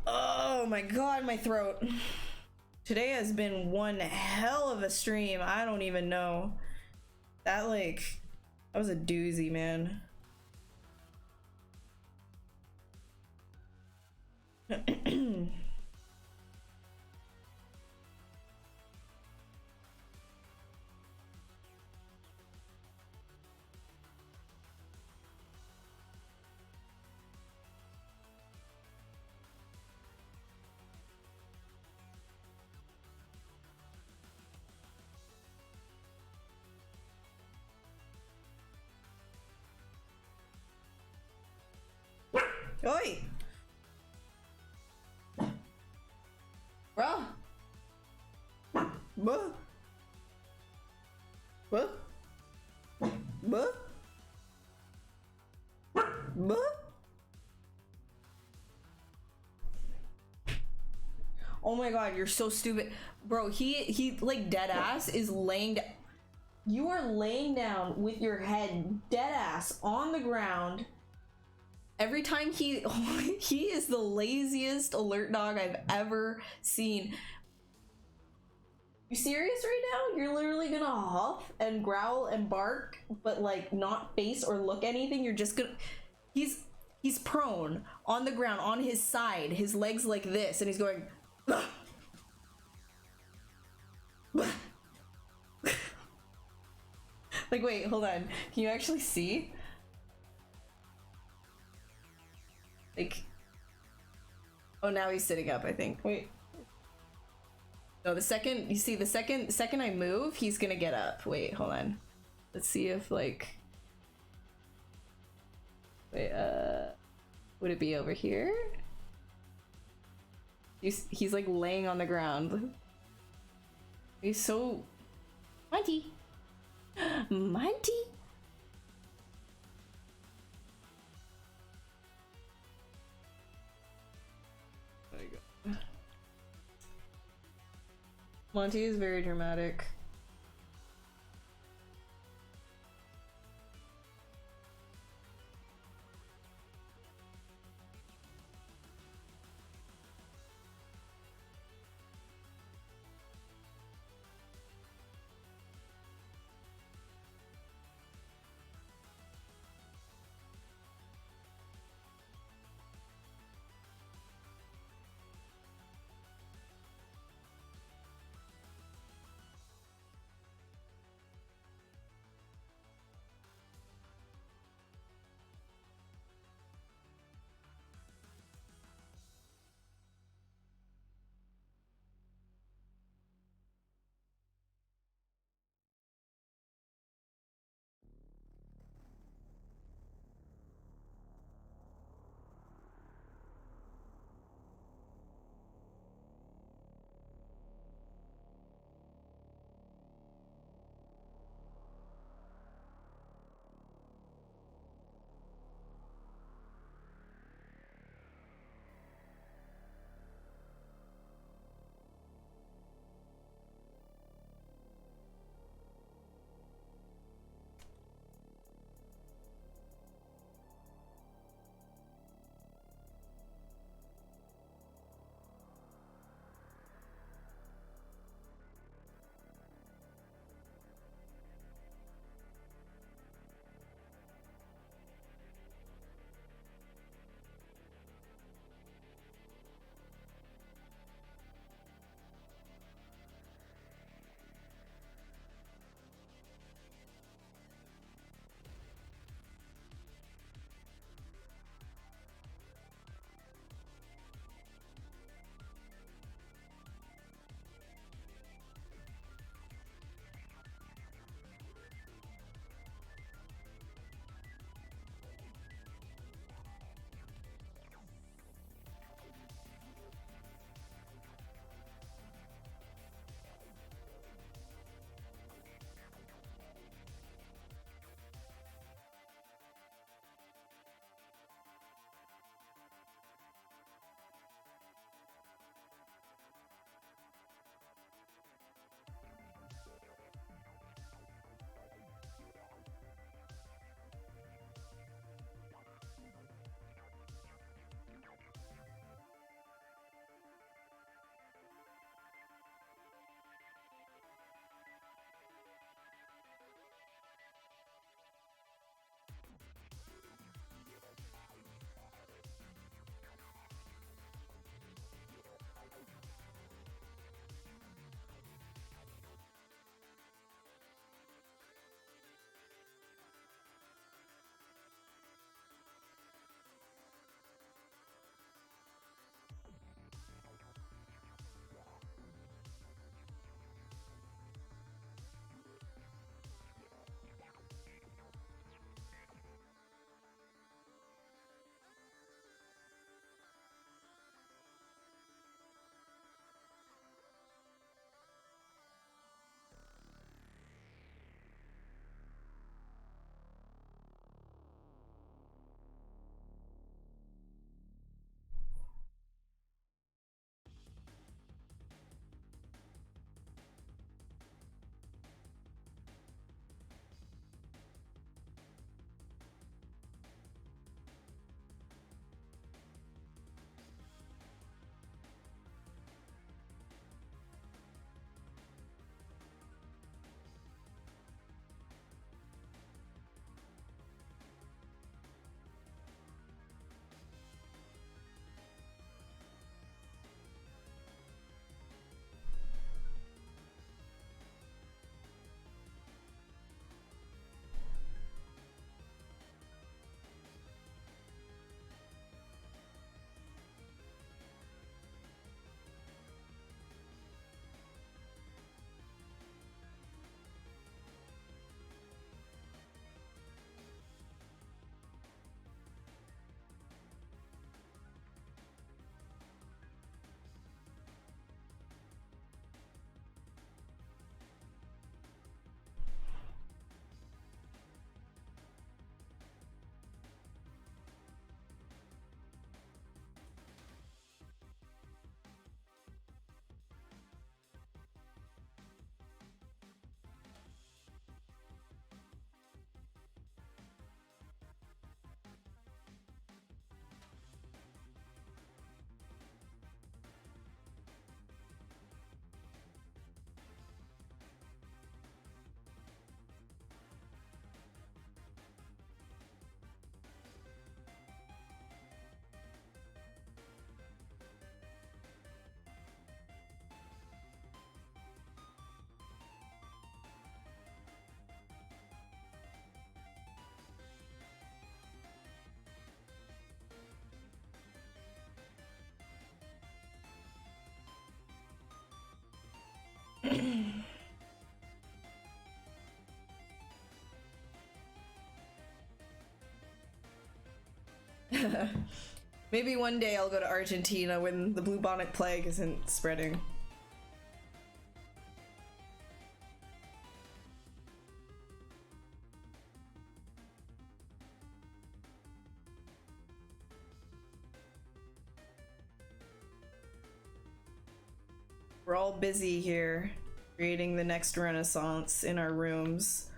Oh my god, my throat. Today has been one hell of a stream. I don't even know. That was a doozy, man. Oi! Bruh! Buh! Buh! Buh! Buh! Oh my god, you're so stupid. Bro, he like dead ass is laying down. You are laying down with your head dead ass on the ground. Every time he is the laziest alert dog I've ever seen. You serious right now? You're literally gonna huff and growl and bark, but like not face or look anything. You're just gonna. He's prone on the ground on his side, his legs like this, and he's going. Like, wait, hold on. Can you actually see? Like, oh, now he's sitting up, I think. Wait. No, the second I move, he's gonna get up. Wait, hold on. Let's see if like, wait, would it be over here? He's like laying on the ground. He's so Monty. Monty. There you go. Monty is very dramatic. Maybe one day I'll go to Argentina when the bubonic plague isn't spreading. We're all busy here, creating the next renaissance in our rooms.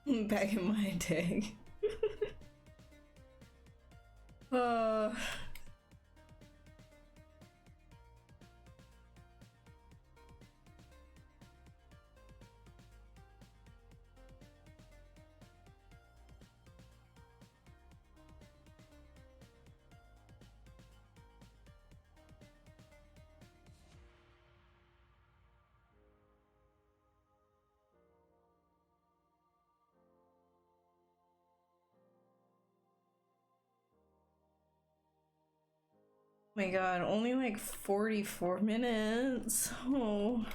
Back in my day. uh... My god, only like 44 minutes. Oh.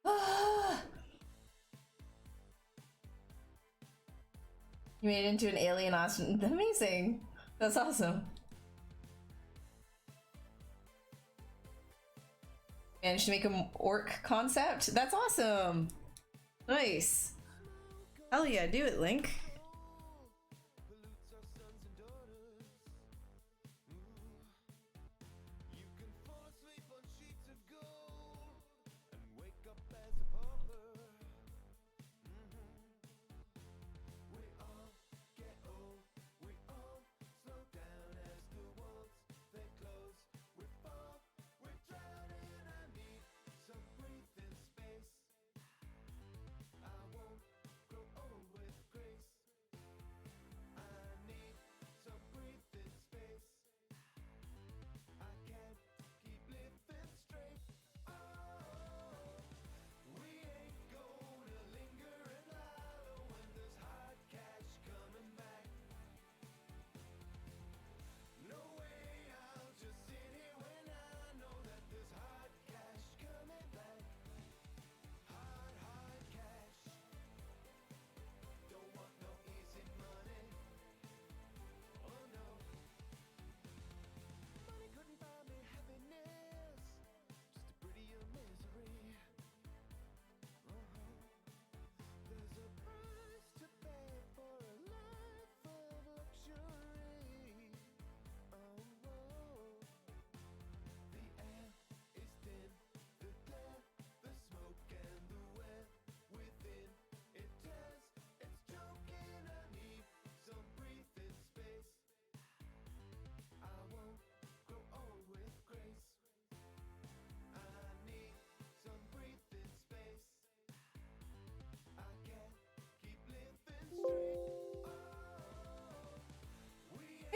You made it into an alien astronaut. Amazing. That's awesome. Managed to make an orc concept? That's awesome. Nice. Hell yeah, do it, Link.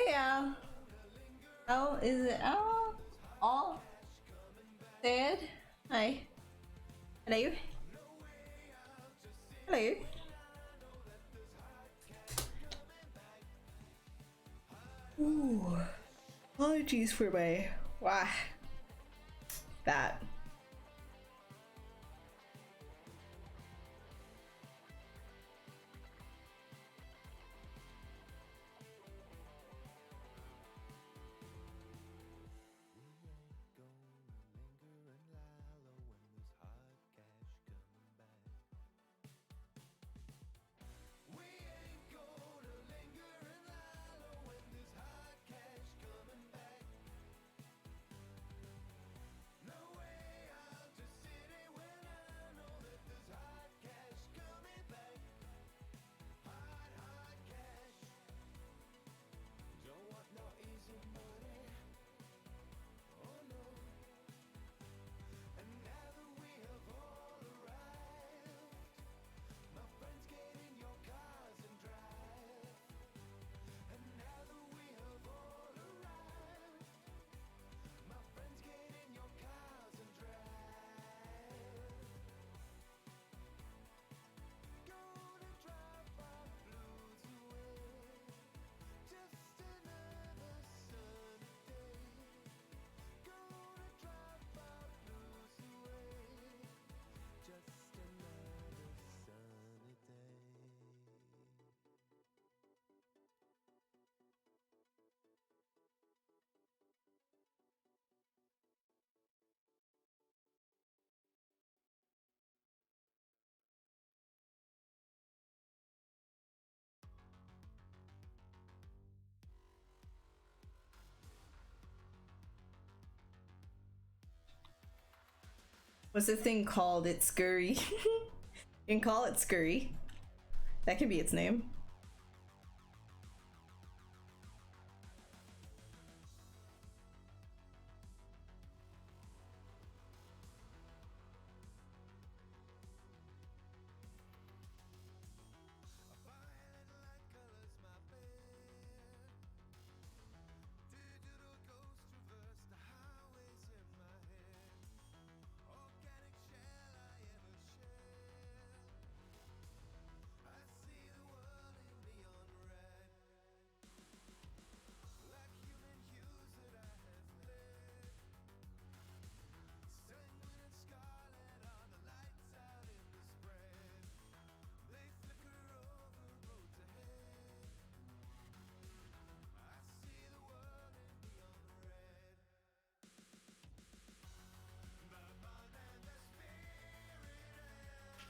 Yeah. How is it? Oh, all dead. Hi. Hello. Hello. Ooh. Apologies for my that. What's the thing called? It's Scurry. You can call it Scurry. That could be its name.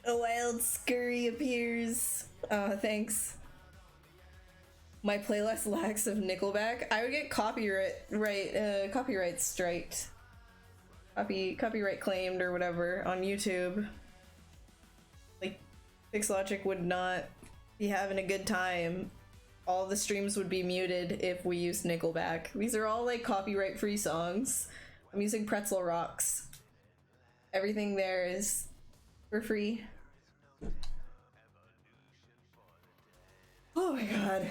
A wild scurry appears. Thanks. My playlist lacks of Nickelback. I would get copyright striked. Copyright claimed or whatever on YouTube. Like, Pixlogic would not be having a good time. All the streams would be muted if we used Nickelback. These are all like copyright free songs. I'm using Pretzel Rocks. Everything there is for free. Oh my god.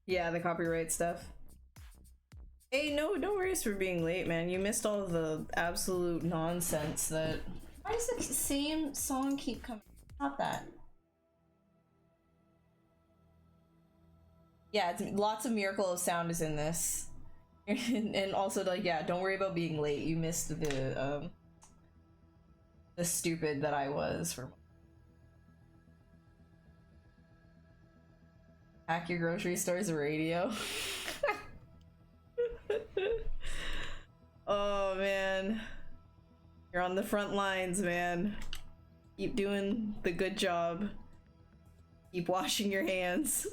Yeah, the copyright stuff. Hey, no worries for being late, man. You missed all of the absolute nonsense that... Why does the same song keep coming? Not that. Yeah, it's, lots of Miracle of Sound is in this. And also, like, yeah, don't worry about being late. You missed the stupid that I was for... Hack your grocery store's radio. Oh man, you're on the front lines, man. Keep doing the good job. Keep washing your hands.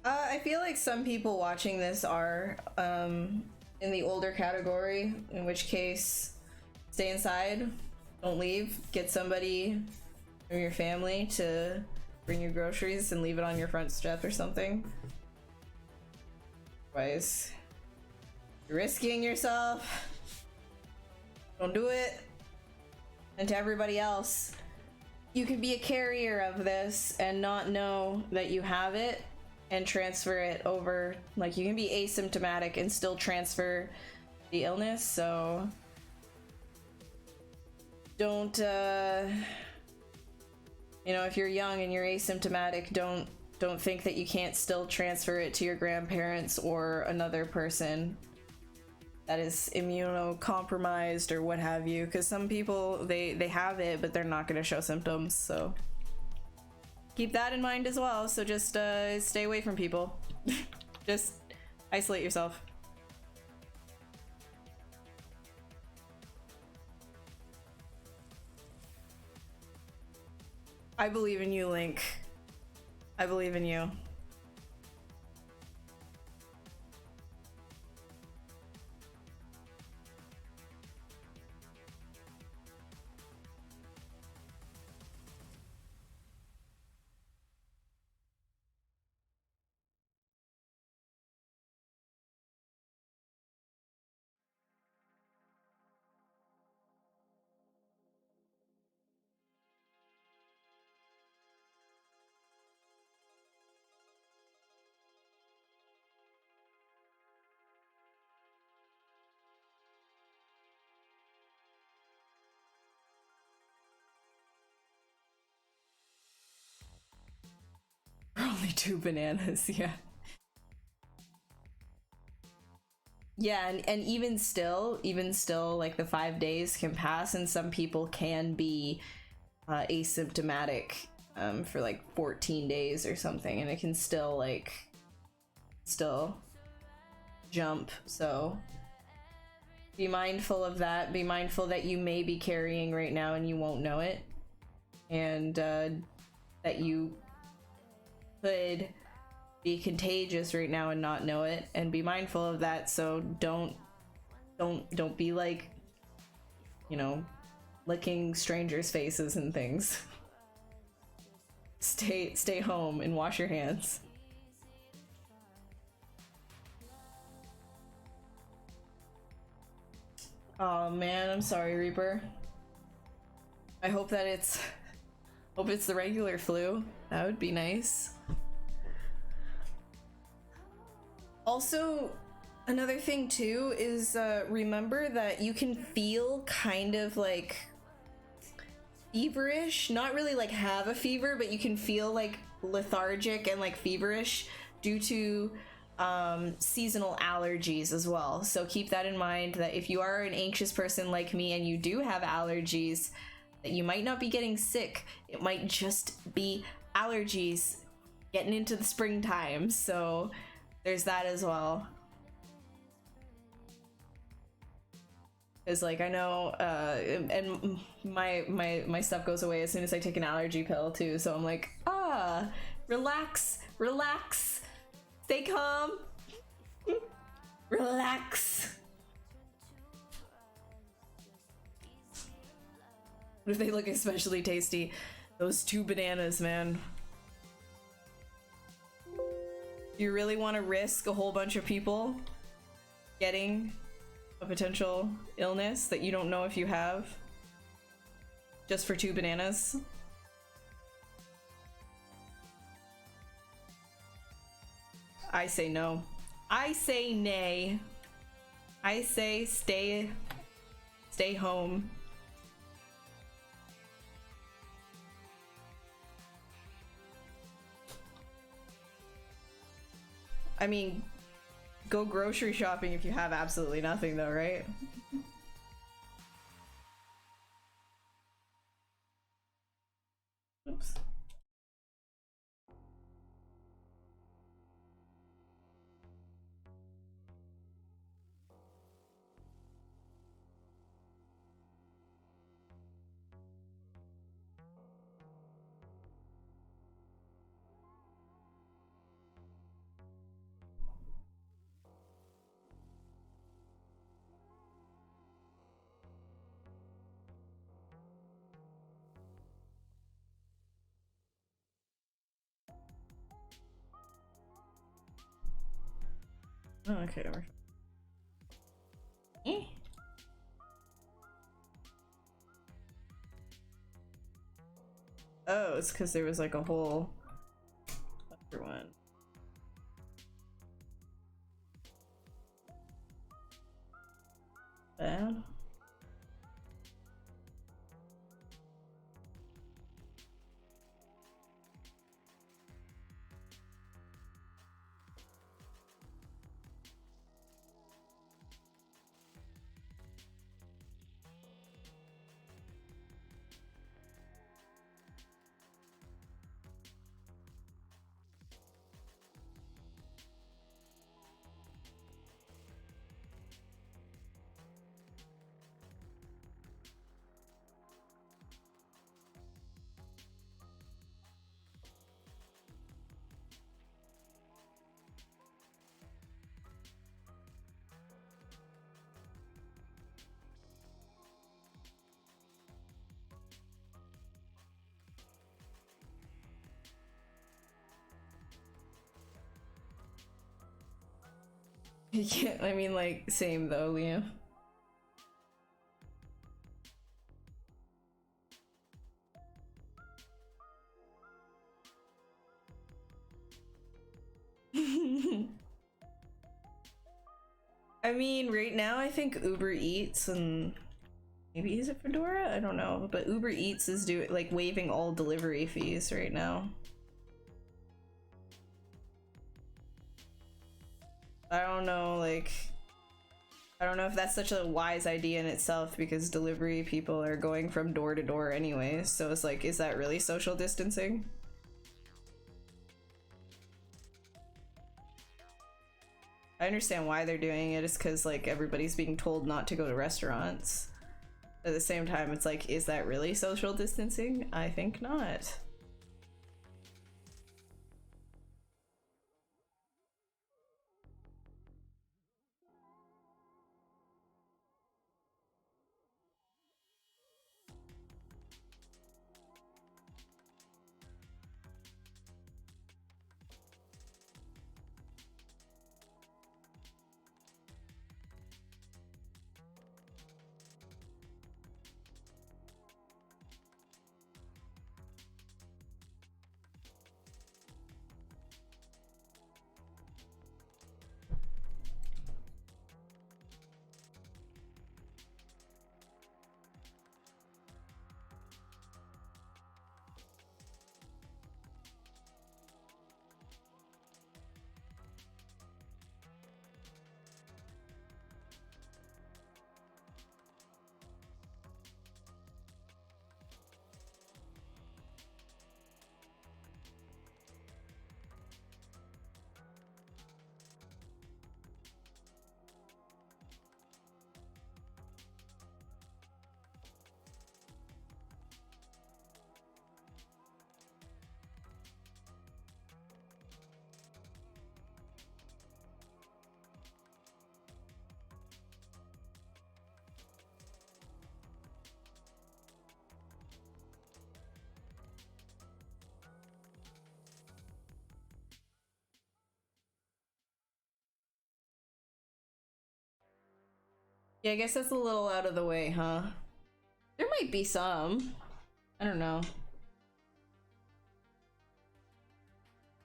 I feel like some people watching this are in the older category, in which case stay inside, don't leave, get somebody from your family to bring your groceries and leave it on your front step or something. Otherwise, you're risking yourself. Don't do it. And to everybody else, you can be a carrier of this and not know that you have it and transfer it over. Like, you can be asymptomatic and still transfer the illness, so don't, you know, if you're young and you're asymptomatic, don't think that you can't still transfer it to your grandparents or another person that is immunocompromised or what have you, because some people, they have it, but they're not going to show symptoms, so keep that in mind as well. So just stay away from people. Just isolate yourself. I believe in you, Link. I believe in you. Only 2 bananas, yeah. Yeah, and even still, like the 5 days can pass and some people can be asymptomatic for like 14 days or something, and it can still like jump. So be mindful of that. Be mindful that you may be carrying right now and you won't know it, and that you could be contagious right now and not know it, and be mindful of that. So don't be like, you know, licking strangers' faces and things. Stay home and wash your hands. Oh man, I'm sorry, Reaper. I hope that it's the regular flu. That would be nice. Also, another thing too is remember that you can feel kind of like feverish, not really like have a fever, but you can feel like lethargic and like feverish due to seasonal allergies as well. So keep that in mind, that if you are an anxious person like me and you do have allergies, that you might not be getting sick. It might just be allergies getting into the springtime. So there's that as well. Because like I know and my stuff goes away as soon as I take an allergy pill too, so I'm like, relax, stay calm. Relax. What if they look especially tasty? Those 2 bananas, man. Do you really want to risk a whole bunch of people getting a potential illness that you don't know if you have just for 2 bananas? I say no. I say nay. I say stay home. I mean, go grocery shopping if you have absolutely nothing though, right? Oops. Oh, okay. Eh? Oh, it's because there was like a whole other one. Bad. Yeah, I mean, like, same though, Liam. I mean, right now I think Uber Eats and maybe is it Fedora? I don't know, but Uber Eats is like waiving all delivery fees right now. I don't know, like, I don't know if that's such a wise idea in itself because delivery people are going from door to door anyways. So it's like, is that really social distancing? I understand why they're doing it. It's because like everybody's being told not to go to restaurants. At the same time, it's like, is that really social distancing? I think not. Yeah, I guess that's a little out of the way, huh? There might be some. I don't know.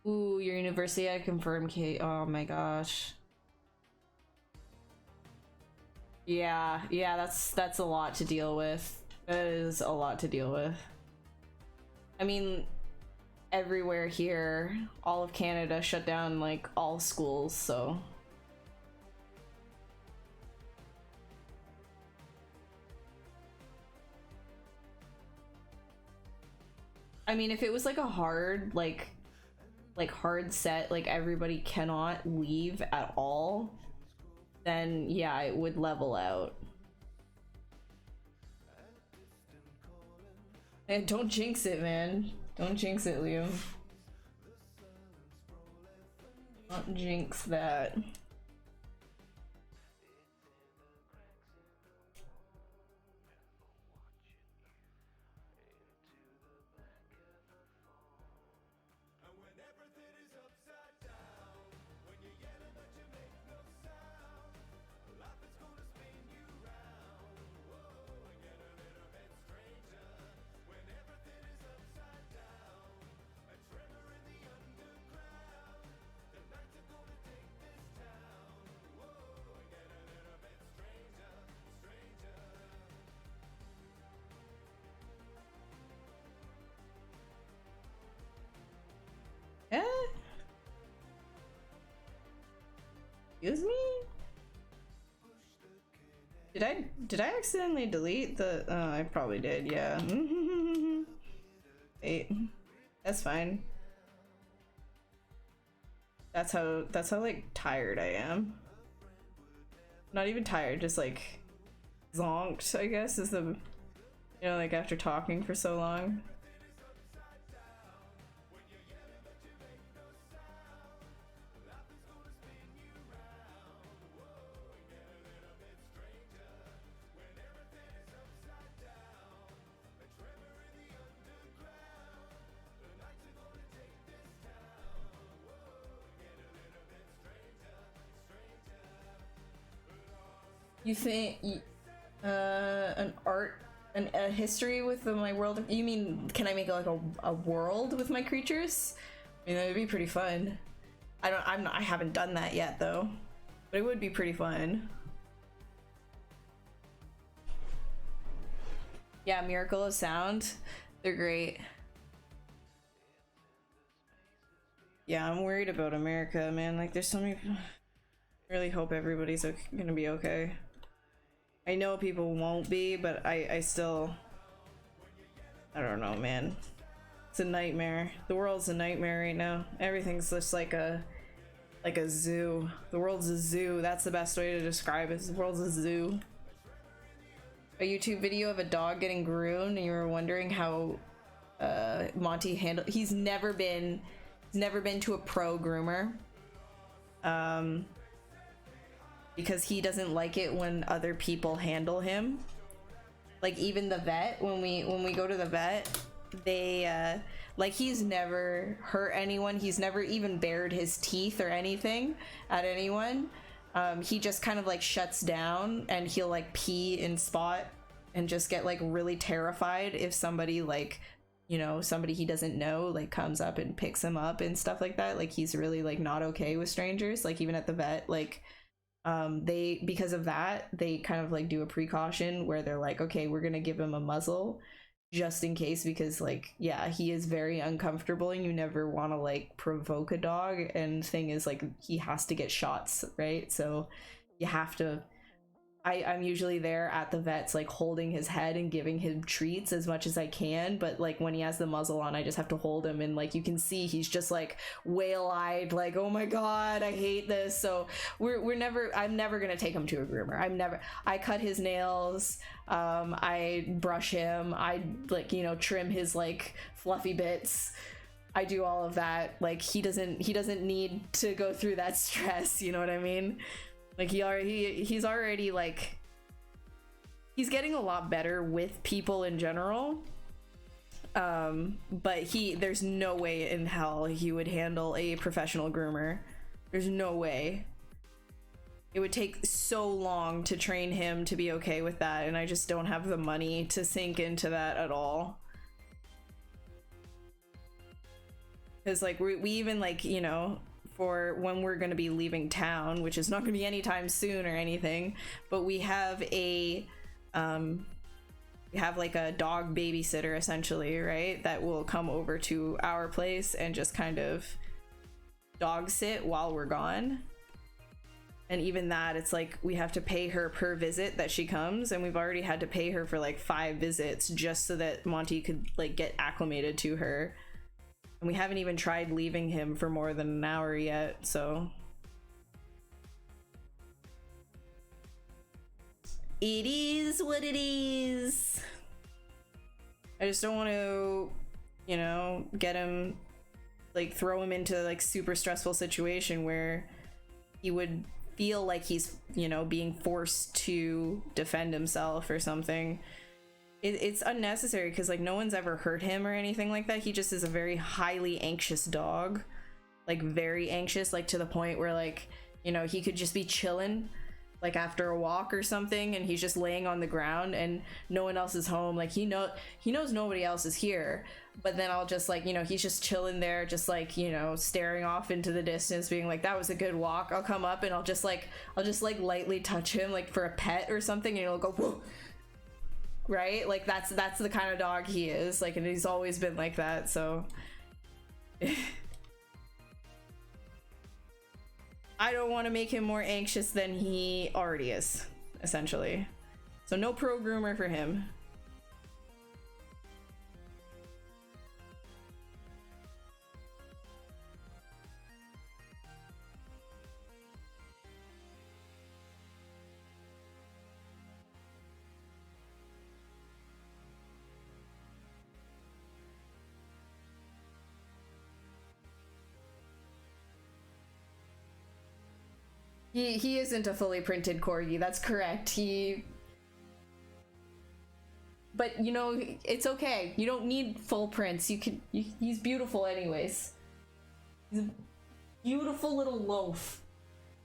Ooh, your university had confirmed Kate. Oh my gosh. Yeah, that's a lot to deal with. That is a lot to deal with. I mean, everywhere here, all of Canada shut down like all schools, so I mean, if it was like a hard hard set, like everybody cannot leave at all, then yeah, it would level out. And don't jinx it, man. Don't jinx it, Liam. Don't jinx that. Excuse me? Did I accidentally delete the I probably did, yeah. Wait. That's fine. That's how like tired I am. Not even tired, just like zonked, I guess, is the, you know, like after talking for so long. You think a history with my world? You mean, can I make like a world with my creatures? I mean, that would be pretty fun. I haven't done that yet though, but it would be pretty fun. Yeah, Miracle of Sound, they're great. Yeah, I'm worried about America, man. Like, there's so many. I really hope everybody's gonna be okay. I know people won't be, but I still, I don't know, man. It's a nightmare. The world's a nightmare right now. Everything's just like a zoo. The world's a zoo. That's the best way to describe it. The world's a zoo. A YouTube video of a dog getting groomed, and you were wondering how Monty handled. He's never been to a pro groomer. Because he doesn't like it when other people handle him. Like, even the vet, when we go to the vet, they like, he's never hurt anyone. He's never even bared his teeth or anything at anyone. He just kind of like shuts down, and he'll like pee in spot and just get like really terrified if somebody, like, you know, somebody he doesn't know like comes up and picks him up and stuff like that. Like, he's really like not okay with strangers. Like, even at the vet, like, they, because of that, they kind of like do a precaution where they're like, okay, we're gonna give him a muzzle just in case, because like, yeah, he is very uncomfortable, and you never want to like provoke a dog. And thing is, like, he has to get shots, right? So you have to, I'm usually there at the vet's, like, holding his head and giving him treats as much as I can, but like when he has the muzzle on, I just have to hold him, and like you can see he's just like whale-eyed, like, oh my god, I hate this. So I'm never gonna take him to a groomer. I cut his nails, I brush him, I, like, you know, trim his like fluffy bits. I do all of that. Like, he doesn't need to go through that stress, you know what I mean? Like, he's already like, he's getting a lot better with people in general, but there's no way in hell he would handle a professional groomer. There's no way. It would take so long to train him to be okay with that, and I just don't have the money to sink into that at all. Because like, we even, like, you know, for when we're going to be leaving town, which is not going to be anytime soon or anything, but we have like a dog babysitter, essentially, right, that will come over to our place and just kind of dog sit while we're gone. And even that, it's like we have to pay her per visit that she comes, and we've already had to pay her for like 5 visits just so that Monty could like get acclimated to her. And we haven't even tried leaving him for more than an hour yet, so. It is what it is. I just don't want to, you know, get him, like, throw him into like super stressful situation where he would feel like he's, you know, being forced to defend himself or something. It's unnecessary, because like no one's ever hurt him or anything like that. He just is a very highly anxious dog, like very anxious, like to the point where, like, you know, he could just be chilling like after a walk or something, and he's just laying on the ground and no one else is home. Like, he knows nobody else is here, but then I'll just, like, you know, he's just chilling there, just like, you know, staring off into the distance, being like, that was a good walk. I'll come up and I'll just lightly touch him, like for a pet or something, and he'll go, whoa. Right? Like, that's the kind of dog he is, like, and he's always been like that. So I don't want to make him more anxious than he already is, essentially. So no pro groomer for him. He isn't a fully printed corgi, that's correct. But you know, it's okay. You don't need full prints. He's beautiful anyways. He's a beautiful little loaf.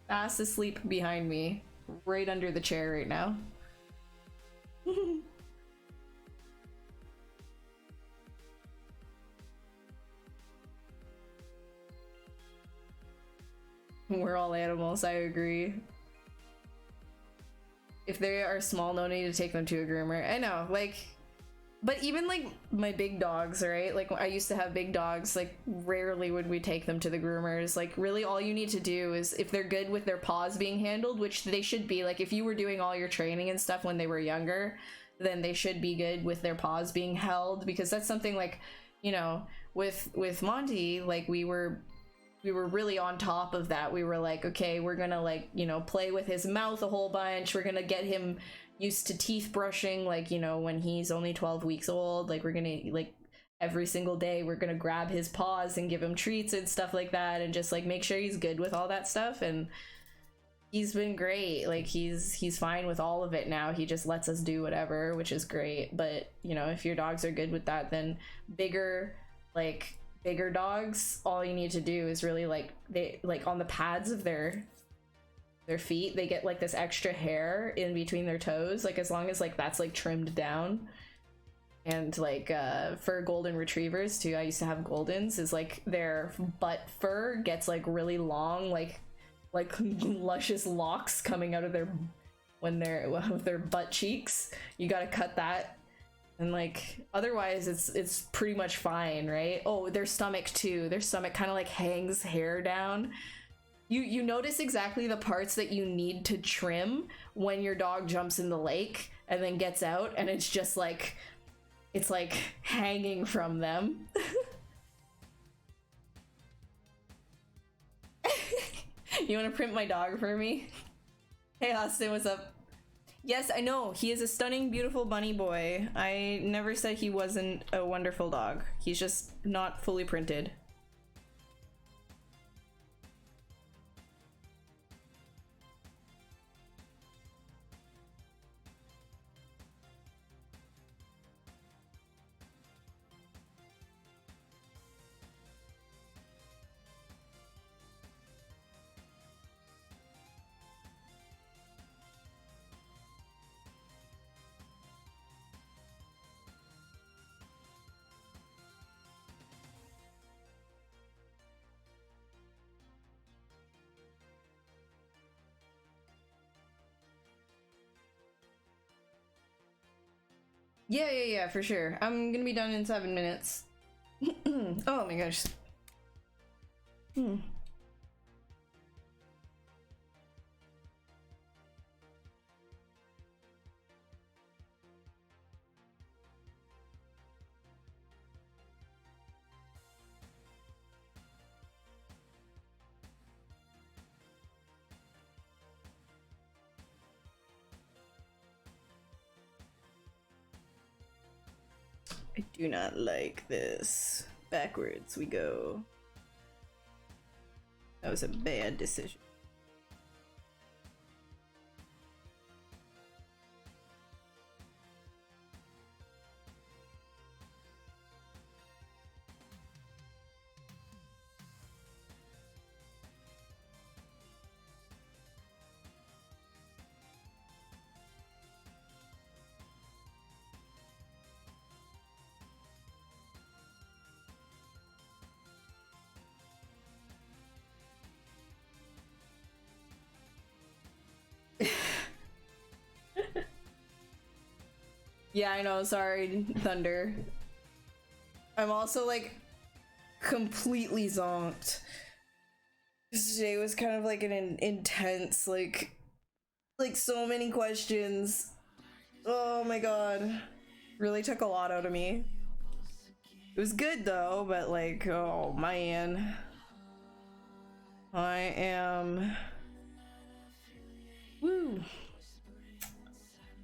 Fast asleep behind me. Right under the chair right now. We're all animals, I agree. If they are small, no need to take them to a groomer. I know, like, but even like my big dogs, right? Like I used to have big dogs, like rarely would we take them to the groomers. Like really all you need to do is if they're good with their paws being handled, which they should be, like if you were doing all your training and stuff when they were younger, then they should be good with their paws being held, because that's something like, you know, with Monty, like we were really on top of that. We were like, okay, we're gonna like, you know, play with his mouth a whole bunch. We're gonna get him used to teeth brushing, like, you know, when he's only 12 weeks old. Like we're gonna, like, every single day we're gonna grab his paws and give him treats and stuff like that, and just like make sure he's good with all that stuff. And he's been great. Like he's fine with all of it now. He just lets us do whatever, which is great. But you know, if your dogs are good with that, then bigger dogs, all you need to do is really like, they like on the pads of their feet, they get like this extra hair in between their toes, like as long as like that's like trimmed down. And like for golden retrievers too, I used to have goldens, is like their butt fur gets like really long, like luscious locks coming out of their of their butt cheeks. You gotta cut that. And like otherwise it's pretty much fine, right? Oh, their stomach too. Their stomach kind of like hangs hair down. You notice exactly the parts that you need to trim when your dog jumps in the lake and then gets out, and it's just like, it's like hanging from them. You want to print my dog for me? Hey Austin, what's up? Yes, I know. He is a stunning, beautiful bunny boy. I never said he wasn't a wonderful dog. He's just not fully printed. Yeah, for sure. I'm gonna be done in 7 minutes. Oh my gosh. I do not like this. Backwards we go. That was a bad decision. Yeah, I know, sorry, Thunder. I'm also like completely zonked. Today was kind of like an intense, like so many questions. Oh my god. Really took a lot out of me. It was good though, but like, oh man. I am... Woo.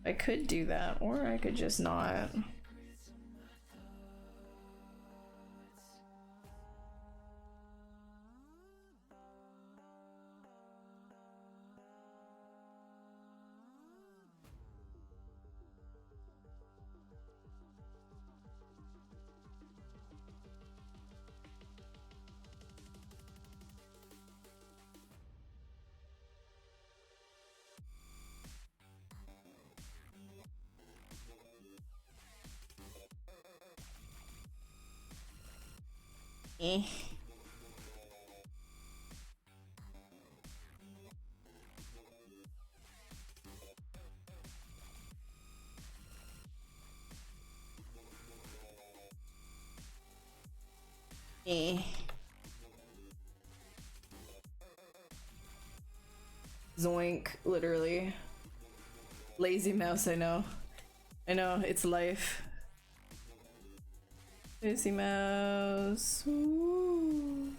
I could do that, or I could just not. Eh. Eh. Zoink, literally. Lazy mouse, I know. I know, it's life. Lazy mouse. Ooh.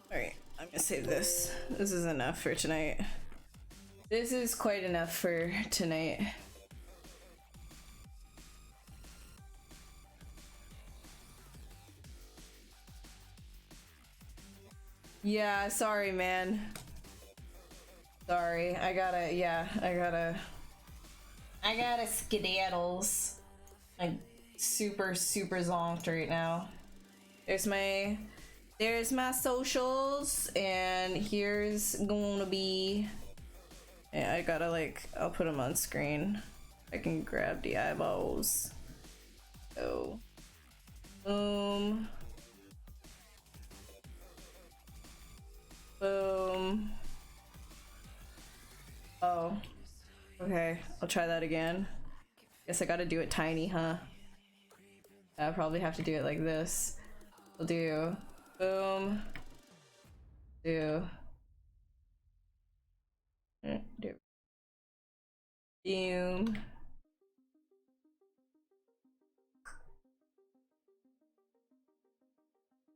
Alright, I'm gonna save this. This is enough for tonight. This is quite enough for tonight. Yeah, sorry, man. Sorry, I gotta skedaddles. I'm super zonked right now. There's my socials, and here's gonna be... Yeah, I gotta I'll put them on screen. I can grab the eyeballs. So, boom. Boom. Oh. Okay, I'll try that again. Guess I gotta do it tiny, huh? I probably have to do it like this. I'll do... Boom. Do. Do. Boom.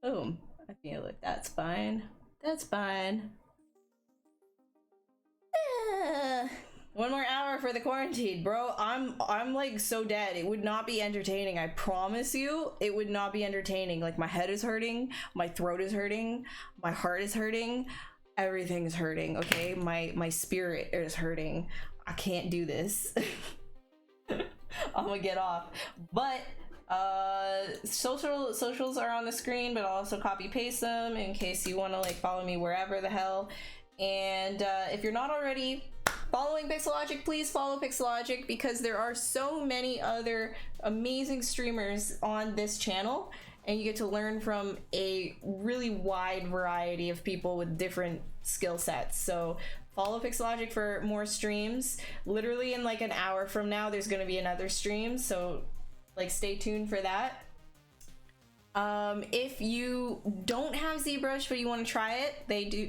Boom. I feel like that's fine. That's fine. One more hour for the quarantine, bro. I'm like so dead. It would not be entertaining. I promise you, it would not be entertaining. Like, my head is hurting, my throat is hurting, my heart is hurting, everything is hurting. Okay, my spirit is hurting. I can't do this. I'm gonna get off. But socials are on the screen, but I'll also copy paste them in case you want to follow me wherever the hell. And if you're not already following Pixelogic, please follow Pixelogic, because there are so many other amazing streamers on this channel, and you get to learn from a really wide variety of people with different skill sets. So follow Pixelogic for more streams. Literally in an hour from now, there's going to be another stream, so stay tuned for that. If you don't have ZBrush but you want to try it,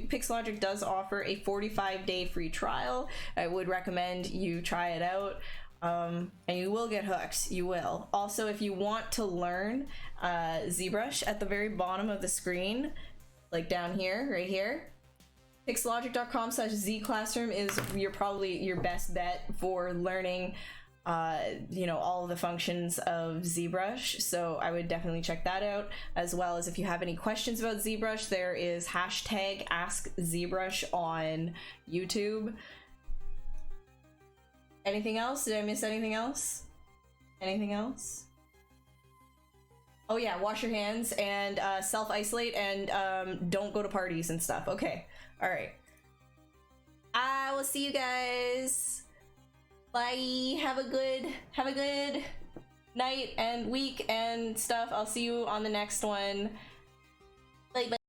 Pixologic does offer a 45-day free trial. I would recommend you try it out. And you will get hooked. You will. Also, if you want to learn ZBrush, at the very bottom of the screen, like down here, right here, pixologic.com/zclassroom is probably your best bet for learning you know, all of the functions of ZBrush. So I would definitely check that out, as well as if you have any questions about ZBrush, there is hashtag #AskZBrush on YouTube. Anything else? Did I miss anything else? Anything else? Oh yeah, wash your hands and self-isolate, and don't go to parties and stuff. Okay, all right. I will see you guys. Bye. Have a good night and week and stuff. I'll see you on the next one. Bye bye.